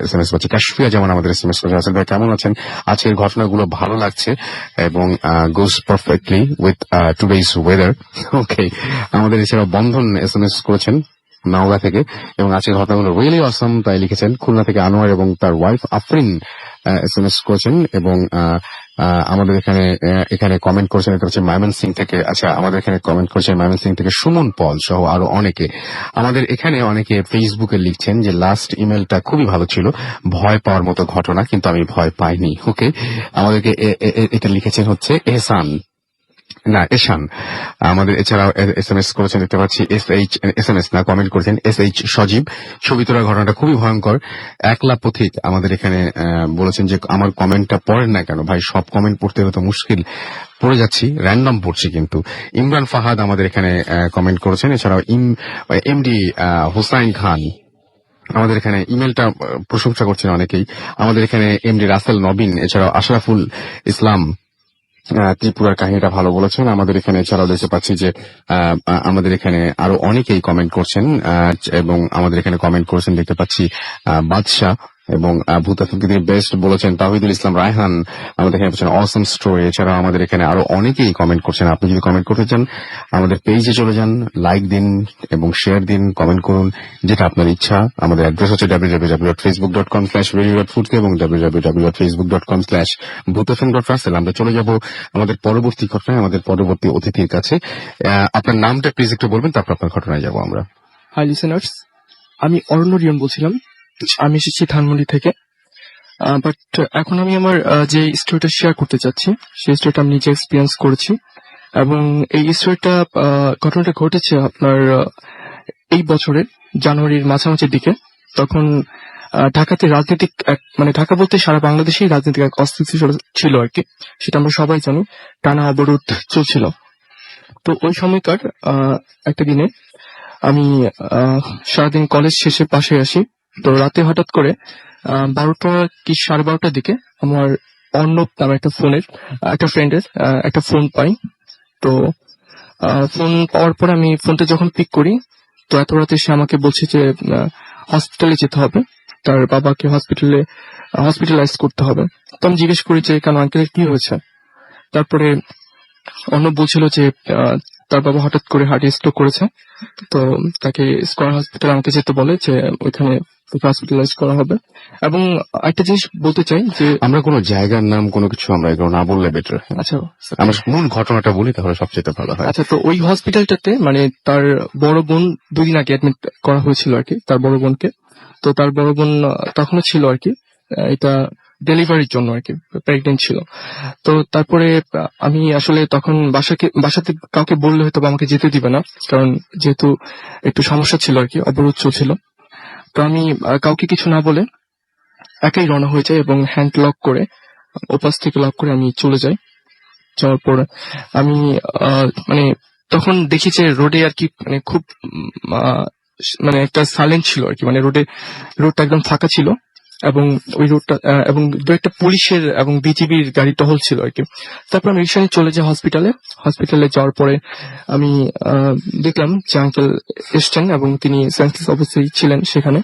SMS পাচ্ছি। কাশফিয়া যেমন আমাদের SMS করেছে, আসলে ভাই কেমন আছেন, আজকের ঘটনাগুলো ভালো লাগছে এবং গোস পারফেক্টলি উইথ টুডেজ ওয়েদার। ওকে, আমাদের এছাড়াও বন্ধন SMS করেছেন নওগাঁ থেকে, এবং আজকের ঘটনাগুলো রিয়েলি অসম তাই লিখেছেন। খুলনা থেকে আনোয়ার এবং তার ওয়াইফ আফরিন SMS করেছেন, এবং আমাদের এখানে কমেন্ট করেছেন, এটা হচ্ছে ময়মনসিং থেকে। আচ্ছা, আমাদের এখানে কমেন্ট করেছেন ময়মনসিং থেকে সুমন পল সহ আরো অনেকে। আমাদের এখানে অনেকে ফেসবুকে লিখছেন যে লাস্ট ইমেলটা খুবই ভালো ছিল, ভয় পাওয়ার মতো ঘটনা, কিন্তু আমি ভয় পাইনি। ওকে, আমাদেরকে এটা লিখেছেন হচ্ছে এশান। আমাদের এছাড়াও SMS করেছেন, দেখতে পাচ্ছি SMS না, কমেন্ট করেছেন SH সজীব। ছবি তোলার ঘটনাটা খুবই ভয়ঙ্কর। একলা পথিক আমাদের এখানে বলেছেন যে আমার কমেন্টটা পড়েন না কেন ভাই, সব কমেন্ট পড়তে হলে তো মুশকিল, পড়ে যাচ্ছি, র্যান্ডম পড়ছি কিন্তু। ইমরান ফাহাদ আমাদের এখানে কমেন্ট করেছেন। এছাড়াও MD হুসাইন খান আমাদের এখানে ইমেলটা প্রশংসা করছেন অনেকেই। আমাদের এখানে MD রাসেল নবীন, এছাড়াও আশরাফুল ইসলাম ত্রিপুরার কাহিনীটা ভালো বলেছেন। আমাদের এখানে এছাড়াও দেখতে পাচ্ছি যে আমাদের এখানে আরো অনেকেই কমেন্ট করছেন, এবং আমাদের এখানে কমেন্ট করেছেন দেখতে পাচ্ছি বাদশাহ, এবং ভূতাত্ত্বিক বেস্ট বলেছেন তাহিদুল ইসলাম রায়হান। আমাদের এখানে বলছেন অসম স্টোরি। এছাড়াও আমাদের এখানে আরো অনেকেই কমেন্ট করছেন। আপনি যদি কমেন্ট করতে চান আমাদের পেজে চলে যান, লাইক দিন এবং শেয়ার দিন, কমেন্ট করুন, যেটা আপনার ইচ্ছা। আমাদের অ্যাড্রেস হচ্ছে www.facebook.com/radio.ফুর্তি এবং www.facebook.com/bhutfm.russell। আমরা চলে যাব আমাদের পরবর্তী ঘটনায়, আমাদের পরবর্তী অতিথির কাছে। আপনার নামটা প্লিজ একটু বলবেন, তারপর আপনার ঘটনায় যাব আমরা। হাই লিসেনার্স, আমি অরণ্য রিয়ন বলছিলাম। আমি এসেছি ধানমন্ডি থেকে। বাট এখন আমি আমার যে স্টোরিটা শেয়ার করতে চাচ্ছি সেই স্টোরিটা আমি নিজে এক্সপিরিয়েন্স করেছি, এবং এই স্টোরিটা ঘটনাটা ঘটেছে আপনার এই বছরের জানুয়ারির মাঝামাঝির দিকে। তখন ঢাকাতে রাজনৈতিক মানে ঢাকা বলতে সারা বাংলাদেশেই রাজনৈতিক এক অস্থিতিশীল ছিল আর কি, সেটা আমরা সবাই জানি। টানা অবরোধ চলছিল। তো ওই সময়কার একটা দিনে আমি সারাদিন কলেজ শেষে বাসায় আসি। তো রাতে হঠাৎ করে 12টা কি 12:30টার দিকে আমার অর্ণব নামে একটা ফ্রেন্ডের একটা ফোন পাই। তো ফোন পাওয়ার পরে আমি ফোনটা যখন পিক করি, তো এত রাতে সে আমাকে বলছে যে হসপিটালে যেতে হবে, তার বাবাকে হসপিটালাইজ করতে হবে। তো আমি জিজ্ঞেস করি যে কেন আঙ্কেলের কি হয়েছে। তারপরে অর্ণব বলছিল যে তার বাবা হঠাৎ করে হার্ট স্ট্রোক করেছে, তো তাকে স্কয়ার হসপিটাল আমাকে যেতে বলে, যে ওইখানে হসপিটালাইজ করা হবে। এবং একটা জিনিস বলতে চাই যে আমরা কোনো জায়গার নাম কোনো কিছু আমরা এগুলো না বললে বেটার। আচ্ছা, আমরা মূল ঘটনাটা বলি, তাহলে সবচেয়ে ভালো হয়। আচ্ছা, তো ওই হসপিটালটাতে মানে তার বড় বোন 2 দিন আগে অ্যাডমিট করা হয়েছিল আর কি, তার বড় বোনকে। তো তার বড় বোন তখনও ছিল আর কি, এটা ডেলিভারির জন্য আর কি, প্রেগনেন্ট ছিল। তো তারপরে আমি আসলে তখন বাসাতে কাউকে বললে হয়তো আমাকে যেতে দিবে না, কারণ যেহেতু একটু সমস্যা ছিল আর কি, অবরোধ চলছিল। তো আমি কাউকে কিছু না বলে একাই রওনা হয়ে যাই, এবং হ্যান্ড লক করে, ওপাশ থেকে লক করে আমি চলে যাই। যাওয়ার পর আমি মানে তখন দেখি যে রোডে আর কি মানে খুব মানে একটা সাইলেন্ট ছিল আর কি, মানে রোডটা একদম ফাঁকা ছিল, এবং ওই রোডটা এবং দু একটা পুলিশের এবং বিজিবির গাড়ি টহল ছিল আর কি। তারপর আমি রিক্সা নিয়ে চলে যাই হসপিটালে যাওয়ার পরে আমি দেখলাম যে আঙ্কেল এসছেন, এবং তিনি সেন্সলেস অবস্থায় ছিলেন সেখানে।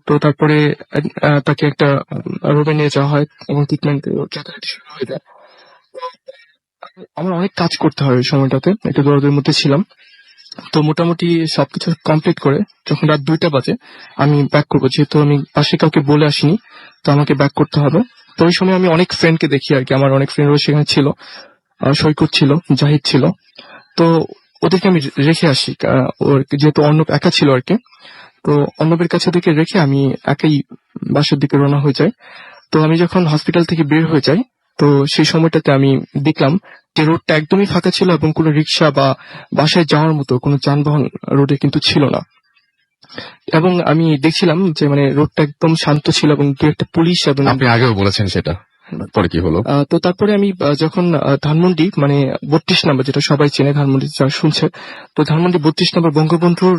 তো তারপরে তাকে একটা রুমে নিয়ে যাওয়া হয় এবং ট্রিটমেন্ট শুরু হয়ে যায়। আমার অনেক কাজ করতে হয় ওই সময়টাতে, একটু দৌড়াদৌড়ির মধ্যে ছিলাম। তো মোটামুটি সবকিছু কমপ্লিট করে যখন রাত 2টা বাজে আমি ব্যাক করবো, যেহেতু আমি পাশে কাউকে বলে আসিনি, তো আমাকে ব্যাক করতে হবে। তো ওই সময় আমি অনেক ফ্রেন্ডকে দেখি আর কি, আমার অনেক ফ্রেন্ডও সেখানে ছিল, সৈকত ছিল, জাহিদ ছিল। তো ওদেরকে আমি রেখে আসি, যেহেতু অর্ণব একা ছিল আর কি। তো অর্ণবের কাছে ওদেরকে রেখে আমি একাই বাসার দিকে রওনা হয়ে যাই। তো আমি যখন হসপিটাল থেকে বের হয়ে যাই, তো সেই সময়টাতে আমি দেখলাম যে রোডটা একদমই ফাঁকা ছিল, এবং কোনো রিক্সা বা বাসায় যাওয়ার মতো কোনো যানবাহন রোডে কিন্তু ছিল না। এবং আমি দেখছিলাম যে মানে রোডটা একদম শান্ত ছিল, এবং দু একটা পুলিশ এবং আপনি আগেও বলেছেন সেটা। পরে কি হলো? তো তারপরে আমি যখন ধানমন্ডি মানে 32 নম্বর, যেটা সবাই চেনে ধানমন্ডি যারা শুনছে, তো ধানমন্ডি 32 নম্বর বঙ্গবন্ধুর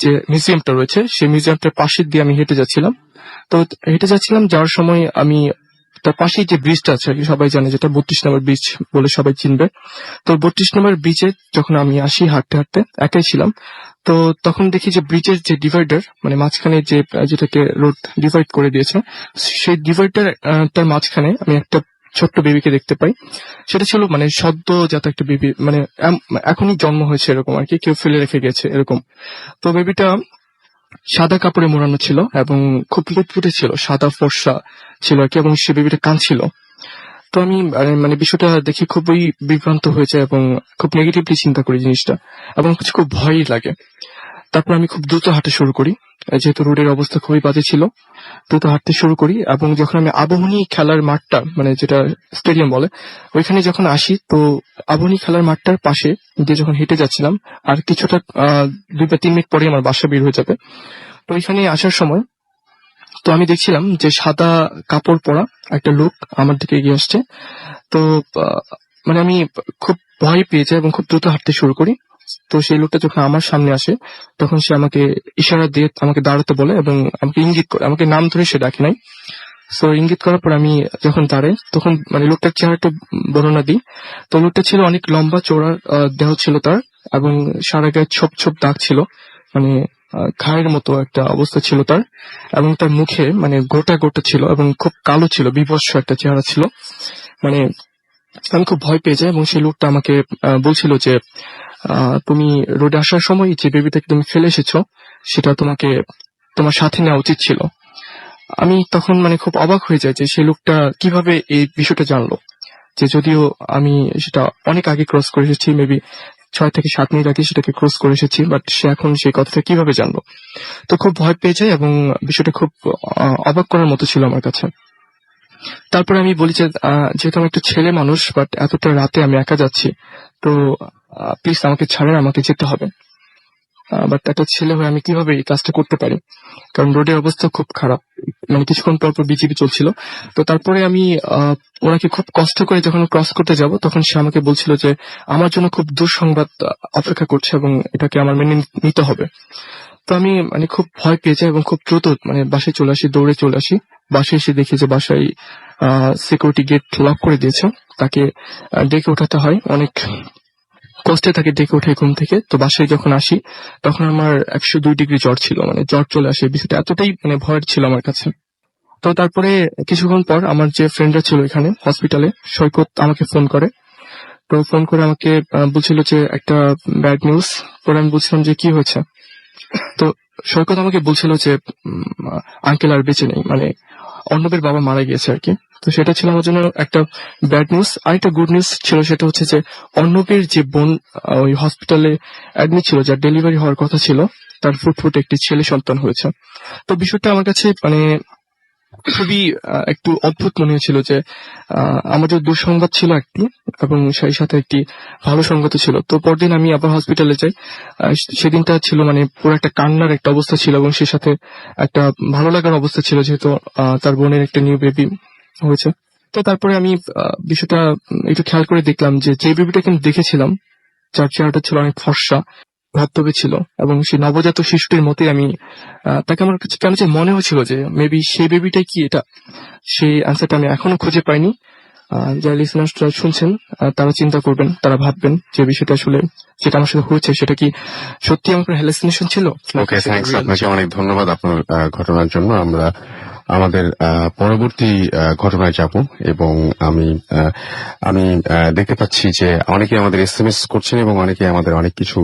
যে মিউজিয়ামটা রয়েছে সেই মিউজিয়ামটার পাশে দিয়ে আমি হেঁটে যাচ্ছিলাম। তো হেঁটে যাচ্ছিলাম, যাওয়ার সময় আমি তার পাশেই যে ব্রিজটা আছে আর কি, সবাই জানে যেটা 32 নম্বর ব্রিজ বলে সবাই চিনবে। তো 32 নম্বর ব্রিজে যখন আমি আসি হাঁটতে হাঁটতে, একাই ছিলাম, তো তখন দেখি যে ব্রিজের যে ডিভাইডার মানে মাঝখানে যে যেটাকে রোড ডিভাইড করে দিয়েছে, সেই ডিভাইডার তার মাঝখানে আমি একটা ছোট্ট বেবিকে দেখতে পাই। সেটা ছিল মানে সদ্যজাত একটা বেবি, মানে এখনই জন্ম হয়েছে এরকম আর কি, কেউ ফেলে রেখে গেছে এরকম। তো বেবিটা সাদা কাপড়ে মোড়ানো ছিল এবং খুব ফুটফুটে ছিল, সাদা ফর্সা ছিল আর কি, এবং সে বেবিটা কাঁদছিল। তো আমি মানে বিষয়টা দেখে খুবই বিভ্রান্ত হয়েছে এবং খুব নেগেটিভলি চিন্তা করি জিনিসটা, এবং কিছু খুব ভয়ই লাগে। তারপর আমি খুব দ্রুত হাঁটা শুরু করি, যেহেতু রোডের অবস্থা খুবই বাজে ছিল। দ্রুত হাঁটতে শুরু করি এবং যখন আমি আবাহনী খেলার মাঠটা মানে যেটা স্টেডিয়াম বলে ওইখানে যখন আসি, তো আবাহনী খেলার মাঠটার পাশে দিয়ে যখন হেঁটে যাচ্ছিলাম, আর কিছুটা 2 বা 3 মিনিট পরে আমার বাসা বের হয়ে যাবে। তো ওইখানে আসার সময় তো আমি দেখছিলাম যে সাদা কাপড় পরা একটা লোক আমার দিকে এগিয়ে আসছে। তো মানে আমি খুব ভয় পেয়ে যাই এবং খুব দ্রুত হাঁটতে শুরু করি। তো সেই লোকটা যখন আমার সামনে আসে তখন সে আমাকে ইশারা দিয়ে আমাকে দাঁড়াতে বলে এবং আমাকে ইঙ্গিত করে, আমাকে নাম ধরে সে ডাকে নাই। সো ইঙ্গিত করার পর আমি যখন দাঁড়াই তখন মানে লোকটার চেহারাটা বর্ণনা দিই। তো লোকটা ছিল অনেক লম্বা চওড়া দেহ ছিল তার, এবং সারা গায়ে ছোপ ছোপ দাগ ছিল, মানে ঘায়ের মতো একটা অবস্থা ছিল তার, এবং তার মুখে মানে গোটা গোটা ছিল এবং খুব কালো ছিল, বিভৎস একটা চেহারা ছিল। মানে আমি খুব ভয় পেয়ে যাই এবং সেই লোকটা আমাকে বলছিল যে তুমি রোডে আসার সময় যে বেবিটাকে তুমি ফেলে এসেছো সেটা তোমাকে তোমার সাথে নেওয়া উচিত ছিল। আমি তখন মানে খুব অবাক হয়ে যাই যে সেই লোকটা কিভাবে এই বিষয়টা জানলো, যে যদিও আমি সেটা অনেক আগে ক্রস করে এসেছি, মেবি 6 থেকে 7 মিনিট আগে সেটাকে ক্রস করে এসেছি, বাট সে এখন সেই কথাটা কিভাবে জানলো। তো খুব ভয় পেয়ে যায় এবং বিষয়টা খুব অবাক করার মতো ছিল আমার কাছে। তারপরে আমি বলি যে যেহেতু আমি একটা ছেলে মানুষ, বাট এতটা রাতে আমি একা যাচ্ছি, তো প্লিজ আমাকে ছাড়েন, আমাকে যেতে হবে। বাট একটা ছেলে হয়ে আমি কিভাবে এই কাজটা করতে পারি, কারণ রোডের অবস্থা খুব খারাপ, মানে কিছুক্ষণ পর পর বিজিবি চলছিল। তো তারপরে আমি ওনাকে খুব কষ্ট করে যখন ক্রস করতে যাব তখন সে আমাকে বলছিল যে আমার জন্য খুব দুঃসংবাদ অপেক্ষা করছে এবং এটাকে আমার মেনে নিতে হবে। তো আমি মানে খুব ভয় পেয়ে যাই এবং খুব দ্রুত মানে বাসায় চলে আসি, দৌড়ে চলে আসি। বাসায় এসে দেখি যে বাসায় সিকিউরিটি গেট লক করে দিয়েছে, তাকে ডেকে ওঠাতে হয়, অনেক কষ্টে তাকে ডেকে উঠে ঘুম থেকে। তো বাসায় যখন আসি তখন আমার 102 ডিগ্রি জ্বর ছিল, মানে জ্বর চলে আসে, বিষয়টা এতটাই মানে ভয়ের ছিল আমার কাছে। তো তারপরে কিছুক্ষণ পর আমার যে ফ্রেন্ডরা ছিল এখানে হসপিটালে, সৈকত আমাকে ফোন করে। তো ফোন করে আমাকে বলছিল যে একটা ব্যাড নিউজ। পরে আমি বলছিলাম যে কি হয়েছে। তো সৈকত আমাকে বলছিল যে আঙ্কেল আর বেঁচে নেই, মানে অর্ণবের বাবা মারা গিয়েছে আর কি। তো সেটা ছিল আমার জন্য একটা ব্যাড নিউজ। আর একটা গুড নিউজ ছিল, সেটা হচ্ছে যে অর্ণবের যে বোন ওই হসপিটালে অ্যাডমিট ছিল, যার ডেলিভারি হওয়ার কথা ছিল, তার ফুটফুটে একটি ছেলে সন্তান হয়েছে। তো বিষয়টা আমার কাছে মানে খুবই একটু অদ্ভুত মনে হয়েছিল যে আমাদের দুঃসংবাদ ছিল একটি এবং সেই সাথে একটি ভালো সংবাদ ছিল। তো পরদিন আমি আবার হসপিটালে যাই। সেদিনটা ছিল মানে পুরো একটা কান্নার একটা অবস্থা ছিল এবং সেই সাথে একটা ভালো লাগার অবস্থা ছিল, যেহেতু তার বোনের একটা নিউ বেবি হয়েছে। তো তারপরে আমি বিষয়টা একটু খেয়াল করে দেখলাম যে বেবিটাকে আমি দেখেছিলাম, যার চেহারাটা ছিল অনেক ফর্সা, ধবধবে ছিল, এবং সেই নবজাত শিশুটির মতোই আমি তাকে আমার কাছে কেন যে মনে হয়েছিল যে মেবি সেই বেবিটাই কি এটা। সেই অ্যান্সারটা আমি এখনো খুঁজে পাইনি। যারা লিসনার্সরা শুনছেন তারা চিন্তা করবেন, তারা ভাববেন যে বিষয়টা আসলে যেটা আমার সাথে হয়েছে সেটা কি সত্যি আমার হ্যালুসিনেশন ছিল। ওকে, থ্যাঙ্কস, আপনাকে অনেক ধন্যবাদ আপনার ঘটনার জন্য। আমরা আমাদের পরবর্তী ঘটনায় যাব এবং আমি দেখতে পাচ্ছি যে অনেকে আমাদের এসএমএস করছেন এবং অনেকে আমাদের অনেক কিছু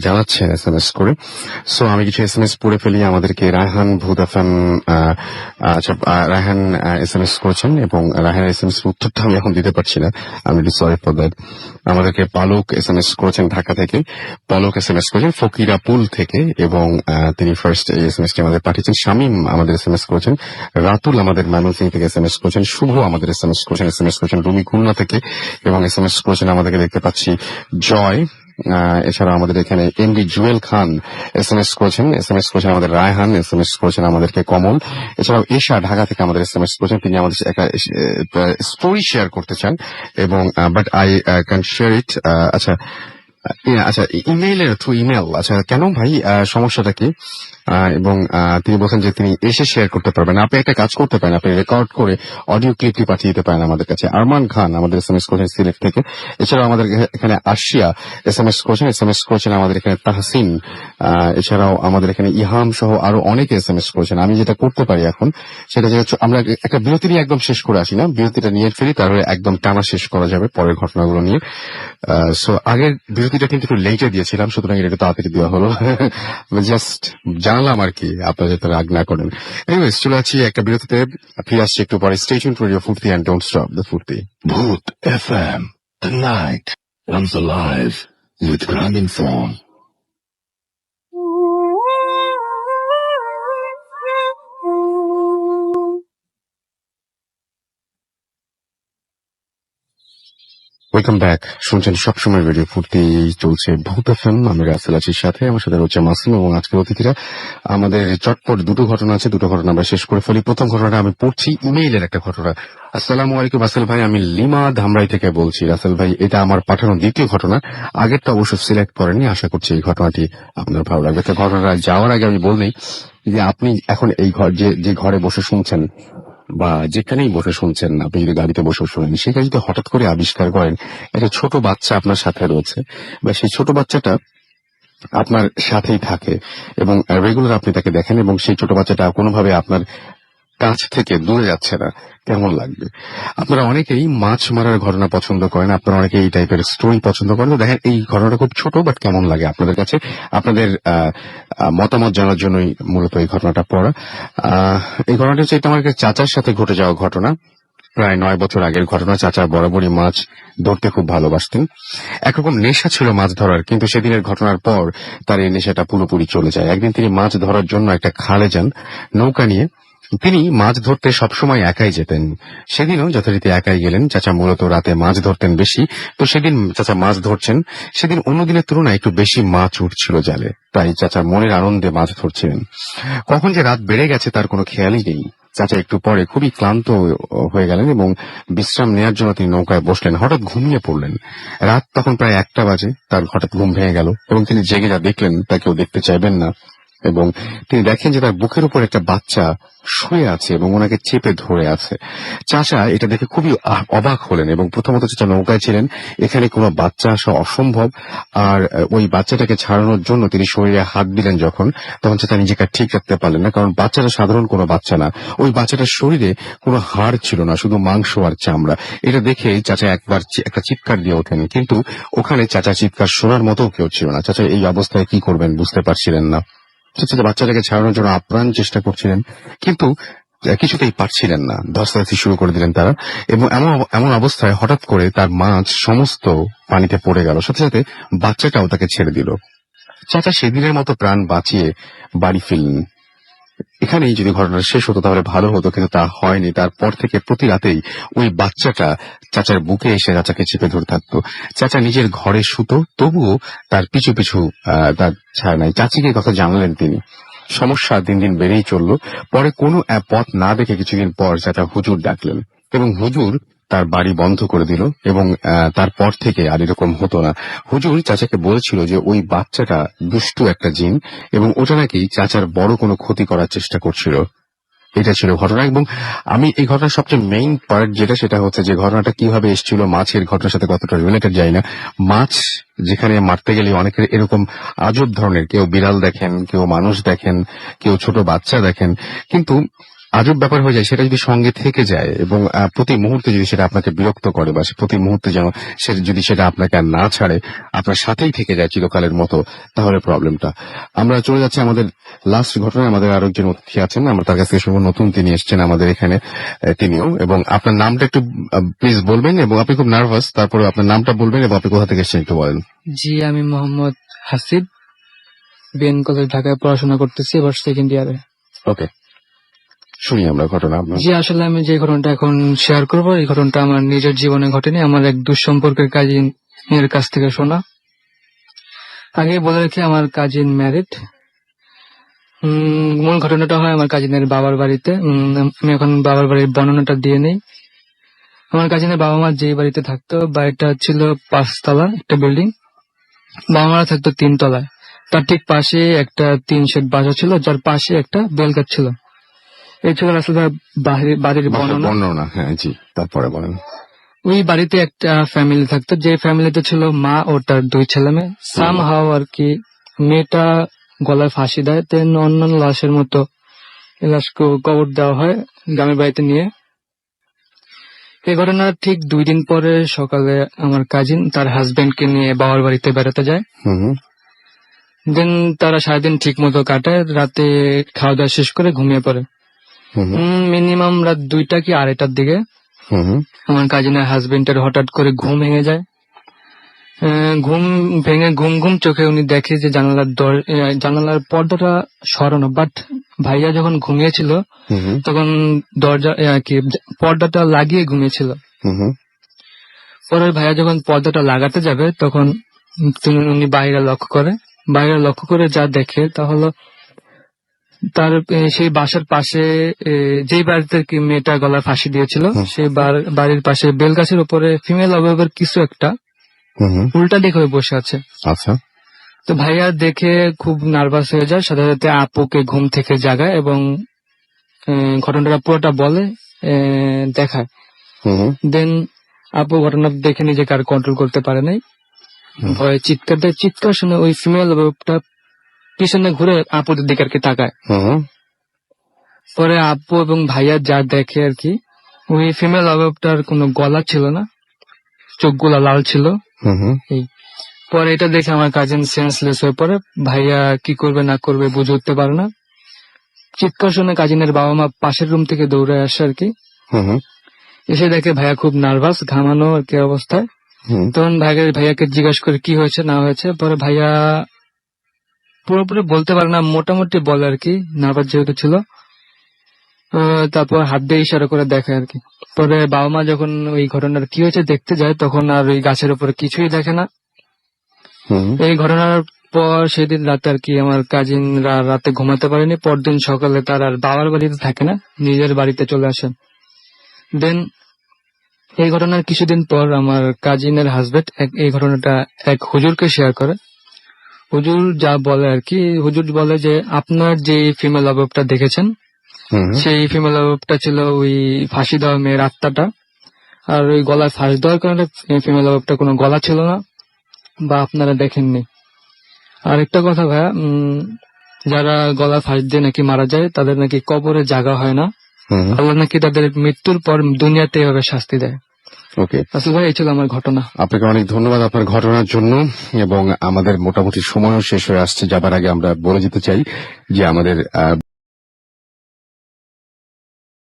জানাচ্ছেন এসএমএস করে। সো আমি কিছু এসএমএস পড়ে ফেলি। আমাদেরকে রায়হান ভুদাফান রায়হান এসএমএস করেছেন এবং রায়হানের এসএমএস উত্তরটা আমি এখন দিতে পারছি না, আমি সরি ফর দ্যাট। আমাদেরকে পালক এসএমএস করেছেন ঢাকা থেকে, পালক এসএমএস করেছেন ফকিরাপুল থেকে এবং তিনি ফার্স্ট এই এসএমএসটি আমাদের পাঠিয়েছেন। শামীম আমাদের এসএমএস করেছেন, রাতুল আমাদের ময়মনসিংহ থেকে এসএমএস করেছেন, শুভ আমাদের এসএমএস করেছেন রুমি খুলনা থেকে এবং এসএমএস করেছেন আমাদেরকে দেখতে পাচ্ছি জয় এছাড়া আমাদের এখানে এমডি জুয়েল খান এসএমএস করেছেন আমাদের রায়হান, এসএমএস করেছেন আমাদেরকে কমল। এছাড়াও এশা ঢাকা থেকে আমাদের এসএমএস করেছেন, তিনি আমাদের একটা স্টোরি শেয়ার করতে চান এবং but I can share it. আচ্ছা আচ্ছা, ইমেইলের থ্রু ইমেল। আচ্ছা কেন ভাই, সমস্যাটা কি? এবং তিনি বলছেন যে তিনি এসে শেয়ার করতে পারবেন। আপনি একটা কাজ করতে পারেন, আপনি রেকর্ড করে অডিও ক্লিপটি পাঠিয়ে দিতে পারেন আমাদের কাছে। আরমান খান আমাদের এসএমএস করেছেন সিলেট থেকে। এছাড়াও আমাদের এখানে আশিয়া এসএমএস করেছেন আমাদের এখানে তাহসিন। এছাড়াও আমাদের এখানে ইহাম সহ আরো অনেকে এসএমএস করেছেন। আমি যেটা করতে পারি এখন সেটা যে আমরা একটা বিরতি নিয়ে একদম শেষ করে আসি না, বিরতিটা নিয়ে ফেলি, তারপরে একদম টানা শেষ করা যাবে পরের ঘটনাগুলো নিয়ে। সো আগের বিরতিটা কিন্তু একটু লেটে দিয়েছিলাম, সুতরাং এটা তাড়াতাড়ি দেওয়া হলো। জাস্ট জানলাম আর কি, আপনারা যাতে রাগ না করেন। এনিওয়েজ, চলে আছি একটা বিরতিতে, ফিরে আসছি একটু পরে। স্টে টিউনড টু রেডিও ফুর্তি এন্ড ডোন্ট স্টপ দ্য ফুর্তি। Bhoot FM. The night comes alive with Gramophone. Welcome back. শুনছেন সবসময় রেডিও ফুর্তি, চলছে ভূত এফএম। আমি রাসেল আছি সাথে, আমার সাথে রয়েছে মাসুম এবং আজকের অতিথিরা। আমাদের চটপট দুটো ঘটনা আছে, দুটো ঘটনা আমরা শেষ করে ফেলি। প্রথম ঘটনাটা আমি পড়ছি, ইমেইলের একটা ঘটনা। আসসালামু আলাইকুম রাসেল ভাই, আমি লিমা ধামরাই থেকে বলছি। রাসেল ভাই, এটা আমার পাঠানো দ্বিতীয় ঘটনা। আগেরটা অবশ্য সিলেক্ট করেননি, আশা করছি এই ঘটনাটি আপনার ভালো লাগবে। একটা ঘটনা যাওয়ার আগে আমি বললেই যে আপনি এখন এই ঘর যে ঘরে বসে শুনছেন বা যেখানেই বসে শুনছেন, আপনি যদি গাড়িতে বসে শুনেন, সেটা যদি হঠাৎ করে আবিষ্কার করেন একটা ছোট বাচ্চা আপনার সাথে রয়েছে, বা সেই ছোট বাচ্চাটা আপনার সাথেই থাকে এবং রেগুলার আপনি তাকে দেখেন, এবং সেই ছোট বাচ্চাটা কোনোভাবে আপনার কাছ থেকে দূরে যাচ্ছে না, কেমন লাগবে? আপনারা অনেকেই মাছ মারার ঘটনা পছন্দ করেন, আপনারা অনেকে এই টাইপের স্টোরি পছন্দ করেন। তো দেখেন, এই ঘটনাটা খুব ছোট, বাট কেমন লাগে আপনাদের কাছে, আপনাদের মতামত জানার জন্যই মূলত এই ঘটনাটা পড়া। এই ঘটনাটা হচ্ছে এটা আমার চাচার সাথে ঘটে যাওয়া ঘটনা। প্রায় 9 বছর আগের ঘটনা। চাচা বরাবরই মাছ ধরতে খুব ভালোবাসতেন। একরকম নেশা ছিল মাছ ধরার, কিন্তু সেদিনের ঘটনার পর তার এই নেশাটা পুরোপুরি চলে যায়। একদিন তিনি মাছ ধরার জন্য একটা খালে যান নৌকা নিয়ে। তিনি মাছ ধরতে সবসময় একাই যেতেন, সেদিনও যথারীতি একাই গেলেন। চাচা মূলত রাতে মাছ ধরতেন বেশি, তো সেদিন চাচা মাছ ধরছেন। সেদিন অন্য দিনের তুলনায় একটু বেশি মাছ উঠছিল জালে, তাই চাচা মনের আনন্দে মাছ ধরছিলেন। কখন যে রাত বেড়ে গেছে তার কোনো খেয়ালই নেই। চাচা একটু পরে খুবই ক্লান্ত হয়ে গেলেন এবং বিশ্রাম নেওয়ার জন্য তিনি নৌকায় বসলেন। হঠাৎ ঘুমিয়ে পড়লেন। রাত তখন প্রায় 1টা বাজে। তার হঠাৎ ঘুম ভেঙে গেল এবং তিনি জেগে যা দেখলেন তা কেউ দেখতে চাইবেন না। এবং তিনি দেখেন যে তার বুকের উপর একটা বাচ্চা শুয়ে আছে এবং ওনাকে চেপে ধরে আছে। চাচা এটা দেখে খুবই অবাক হলেন এবং প্রথমত চাচা নৌকায় ছিলেন, এখানে কোনো বাচ্চা আসা অসম্ভব। আর ওই বাচ্চাটাকে ছাড়ানোর জন্য তিনি শরীরে হাত দিলেন যখন, তখন চাচা নিজেকে ঠিক রাখতে পারলেন না, কারণ বাচ্চাটা সাধারণ কোনো বাচ্চা না। ওই বাচ্চাটার শরীরে কোনো হাড় ছিল না, শুধু মাংস আর চামড়া। এটা দেখে চাচা একবার একটা চিৎকার দিয়ে ওঠেন, কিন্তু ওখানে চাচা চিৎকার শোনার মতো কেউ ছিল না। চাচা এই অবস্থায় কি করবেন বুঝতে পারছিলেন না। বাচ্চাটাকে ছাড়ানোর জন্য আপ্রাণ চেষ্টা করছিলেন, কিন্তু কিছুতেই পারছিলেন না। ধস্তাধস্তি শুরু করে দিলেন তারা, এবং এমন অবস্থায় হঠাৎ করে তার মাছ সমস্ত পানিতে পড়ে গেল। সাথে সাথে বাচ্চাটাও তাকে ছেড়ে দিল। চাচা সেদিনের মতো প্রাণ বাঁচিয়ে বাড়ি ফিরলেন। এখানেই যদি ঘটনাটা শেষ হতো তাহলে ভালো হতো, কিন্তু তা হয়নি। তারপর থেকে প্রতি রাতেই ওই বাচ্চাটা চাচার বুকে এসে চাচাকে চেপে ধরে থাকতো। চাচা নিজের ঘরে শুতো, তবুও তার পিছু পিছু তার ছাড় নাই। চাচিকে কথা জানালেন তিনি। সমস্যা দিন দিন বেড়েই চলল। পরে কোনো পথ না দেখে কিছুদিন পর চাচা হুজুর ডাকলেন এবং হুজুর তার বাড়ি বন্ধ করে দিল, এবং তারপর থেকে আর এরকম হতো না। হুজুর চাচাকে বলেছিল যে ওই বাচ্চাটা দুষ্টু একটা জিন, এবং ওটা নাকি চাচার বড় কোনো ক্ষতি করার চেষ্টা করছিল। এটা ছিল ঘটনা। এবং আমি এই ঘটনার সবচেয়ে মেইন পার্ট যেটা, সেটা হচ্ছে যে ঘটনাটা কিভাবে এসেছিল, মাছের ঘটনার সাথে কতটা রিলেটেড যায় না। মাছ যেখানে মারতে গেলে অনেকের এরকম আজব ধরনের, কেউ বিড়াল দেখেন, কেউ মানুষ দেখেন, কেউ ছোট বাচ্চা দেখেন, কিন্তু আজব ব্যাপার হয়ে যায় সেটা যদি সঙ্গে থেকে যায় এবং প্রতি মুহূর্তে যদি সেটা আপনাকে বিরক্ত করে, বা প্রতি মুহূর্তে যেন যদি সেটা আপনাকে আর না ছাড়ে, আপনার সাথেই থেকে যায় চিরকালের মতো, তাহলে প্রবলেমটা। আমরা চলে যাচ্ছি আমাদের লাস্ট ঘটনায়। আমাদের আরো একজন অতিথি আছেন, আমরা তার কাছ থেকে শুনবো। নতুন তিনি এসছেন আমাদের এখানে, তিনিও। এবং আপনার নামটা একটু প্লিজ বলবেন, এবং আপনি খুব নার্ভাস, তারপরে আপনার নামটা বলবেন এবং আপনি কোথা থেকে এসছেন একটু বলেন। জি, আমি মোহাম্মদ হাসিব, বিএন কলেজ ঢাকায় পড়াশোনা করতেছি, এবার সেকেন্ড ইয়ারে। ওকে, শুনি আমরা ঘটনা। জি, আসলে আমি যে ঘটনাটা এখন শেয়ার করবো, এই ঘটনাটা আমার নিজের জীবনে ঘটেনি, আমার এক দুঃসম্পর্কের কাজিনের কাছ থেকে শোনা। আগে বলে রেখে আমার কাজিন ম্যারিড। মূল ঘটনাটা হয় আমার কাজিনের বাবার বাড়িতে। আমি এখন বাবার বাড়ির বর্ণনাটা দিয়ে নেই। আমার কাজিনের বাবা মা যে বাড়িতে থাকতো, বাড়িটা ছিল 5 তলা একটা বিল্ডিং। বাবা মারা থাকতো 3 তলায়। তার ঠিক পাশে একটা 3 শেড বাসা ছিল, যার পাশে একটা বেলগাছ ছিল। এই ছিল আসলে বাড়ির বর্ণনা। বর্ণনা, হ্যাঁ জি, তারপরে বলেন। ওই বাড়িতে একটা ফ্যামিলি থাকতো, যে ফ্যামিলিতে ছিল মা ও তার 2 ছেলে মেয়ে। সাম হাও আর কি মেয়েটা গলায় ফাঁসি দেয়, তেন অন্যান্য লাশের মতো এই লাশকে কবর দেওয়া হয় গ্রামের বাড়িতে নিয়ে। এই ঘটনার ঠিক 2 দিন পরে সকালে আমার কাজিন তার হাজবেন্ডকে নিয়ে বাবার বাড়িতে বেড়াতে যায়। দেন তারা সারাদিন ঠিক মতো কাটায়, রাতে খাওয়া দাওয়া শেষ করে ঘুমিয়ে পড়ে। মিনিমাম রাত 2টা কি 2:30টার দিকে আমার কাজিনের হাজবেন্ডের হঠাৎ করে ঘুম ভেঙে যায়। ঘুম ভেঙে ঘুম চোখে উনি দেখে যে জানালার পর্দাটা সরানো, বাট ভাইয়া যখন ঘুমিয়েছিল তখন দরজা কি পর্দাটা লাগিয়ে ঘুমিয়েছিল। পরে ভাইয়া যখন পর্দাটা লাগাতে যাবে তখন উনি বাইরে লক্ষ্য করে যা দেখে তা হলো তার সেই বাসার পাশে যেই বাড়িতে কি মেয়েটা গলায় ফাঁসি দিয়েছিল সেই বাড়ির পাশে বেলগাছের উপরে ফিমেল অবয়বের কিছু একটা উল্টা দিকে হয়ে বসে আছে। আচ্ছা। তো ভাইয়া দেখে খুব নার্ভাস হয়ে যায়, সাথে সাথে আপুকে ঘুম থেকে জাগায় এবং ঘটনাটা পুরোটা বলে দেখায়। দেন আপু ঘটনা দেখে নিজেকে আর কন্ট্রোল করতে পারে নাই, ভয়ে চিৎকার দেয়। চিৎকার শুনে ওই ফিমেল অবয়বটা পিছনে ঘুরে আপুদের দিকে আর কি তাকায়। পরে আপু এবং ভাইয়া যা দেখে আর কি, ওই ফিমেল অবয়বটার কোনো গলা ছিল না, চোখগুলা লাল ছিল। পরে এটা দেখে আমার কাজিন সেন্সলেস হয়ে পড়ে। ভাইয়া কি করবে না করবে বুঝে উঠতে পারে না। চিৎকার শুনে কাজিনের বাবা মা পাশের রুম থেকে দৌড়ে আসে আর কি। এসে দেখে ভাইয়া খুব নার্ভাস, ঘামানো আর কি অবস্থায়। তখন ভাইয়াকে জিজ্ঞাসা করে কি হয়েছে না হয়েছে। পরে ভাইয়া পুরোপুরি বলতে পারে না, মোটামুটি বলে আর কি, নার্ভাস যেহেতু ছিল। তারপর হাত দিয়ে ইশারা করে দেখে আর কি। পরে বাবা মা যখন ওই ঘটনার কি হয়েছে দেখতে যায় তখন আর ওই গাছের উপরে কিছুই দেখে না। এই ঘটনার পর সেদিন রাতে আর কি আমার কাজিনরা রাতে ঘুমাতে পারেনি। পরদিন সকালে তার আর বাবার বাড়িতে থাকে না, নিজের বাড়িতে চলে আসেন। দেন এই ঘটনার কিছুদিন পর আমার কাজিনের হাজবেন্ড এই ঘটনাটা এক হুজুরকে শেয়ার করে। হুজুর যা বলে আর কি, হুজুর বলে যে আপনার যে ফিমেল অবয়বটা দেখেছেন সেই ফিমেল অবয়বটা ছিল ওই ফাঁসি দেওয়া মেয়ের আত্মাটা। আর ওই গলায় ফাঁস দেওয়ার কারণে ফিমেল অবয়বটা কোনো গলা ছিল না বা আপনারা দেখেননি। আর একটা কথা ভাইয়া, যারা গলা ফাঁস দিয়ে নাকি মারা যায় তাদের নাকি কবরে জাগা হয় না, আল্লাহ নাকি তাদের মৃত্যুর পর দুনিয়াতে এভাবে শাস্তি দেয়। ওকে, আসলে ভাই এই ছিল আমার ঘটনা। আপনাকে অনেক ধন্যবাদ আপনার ঘটনার জন্য। এবং আমাদের মোটামুটি সময়ও শেষ হয়ে আসছে, যাবার আগে আমরা বলে যেতে চাই যে আমাদের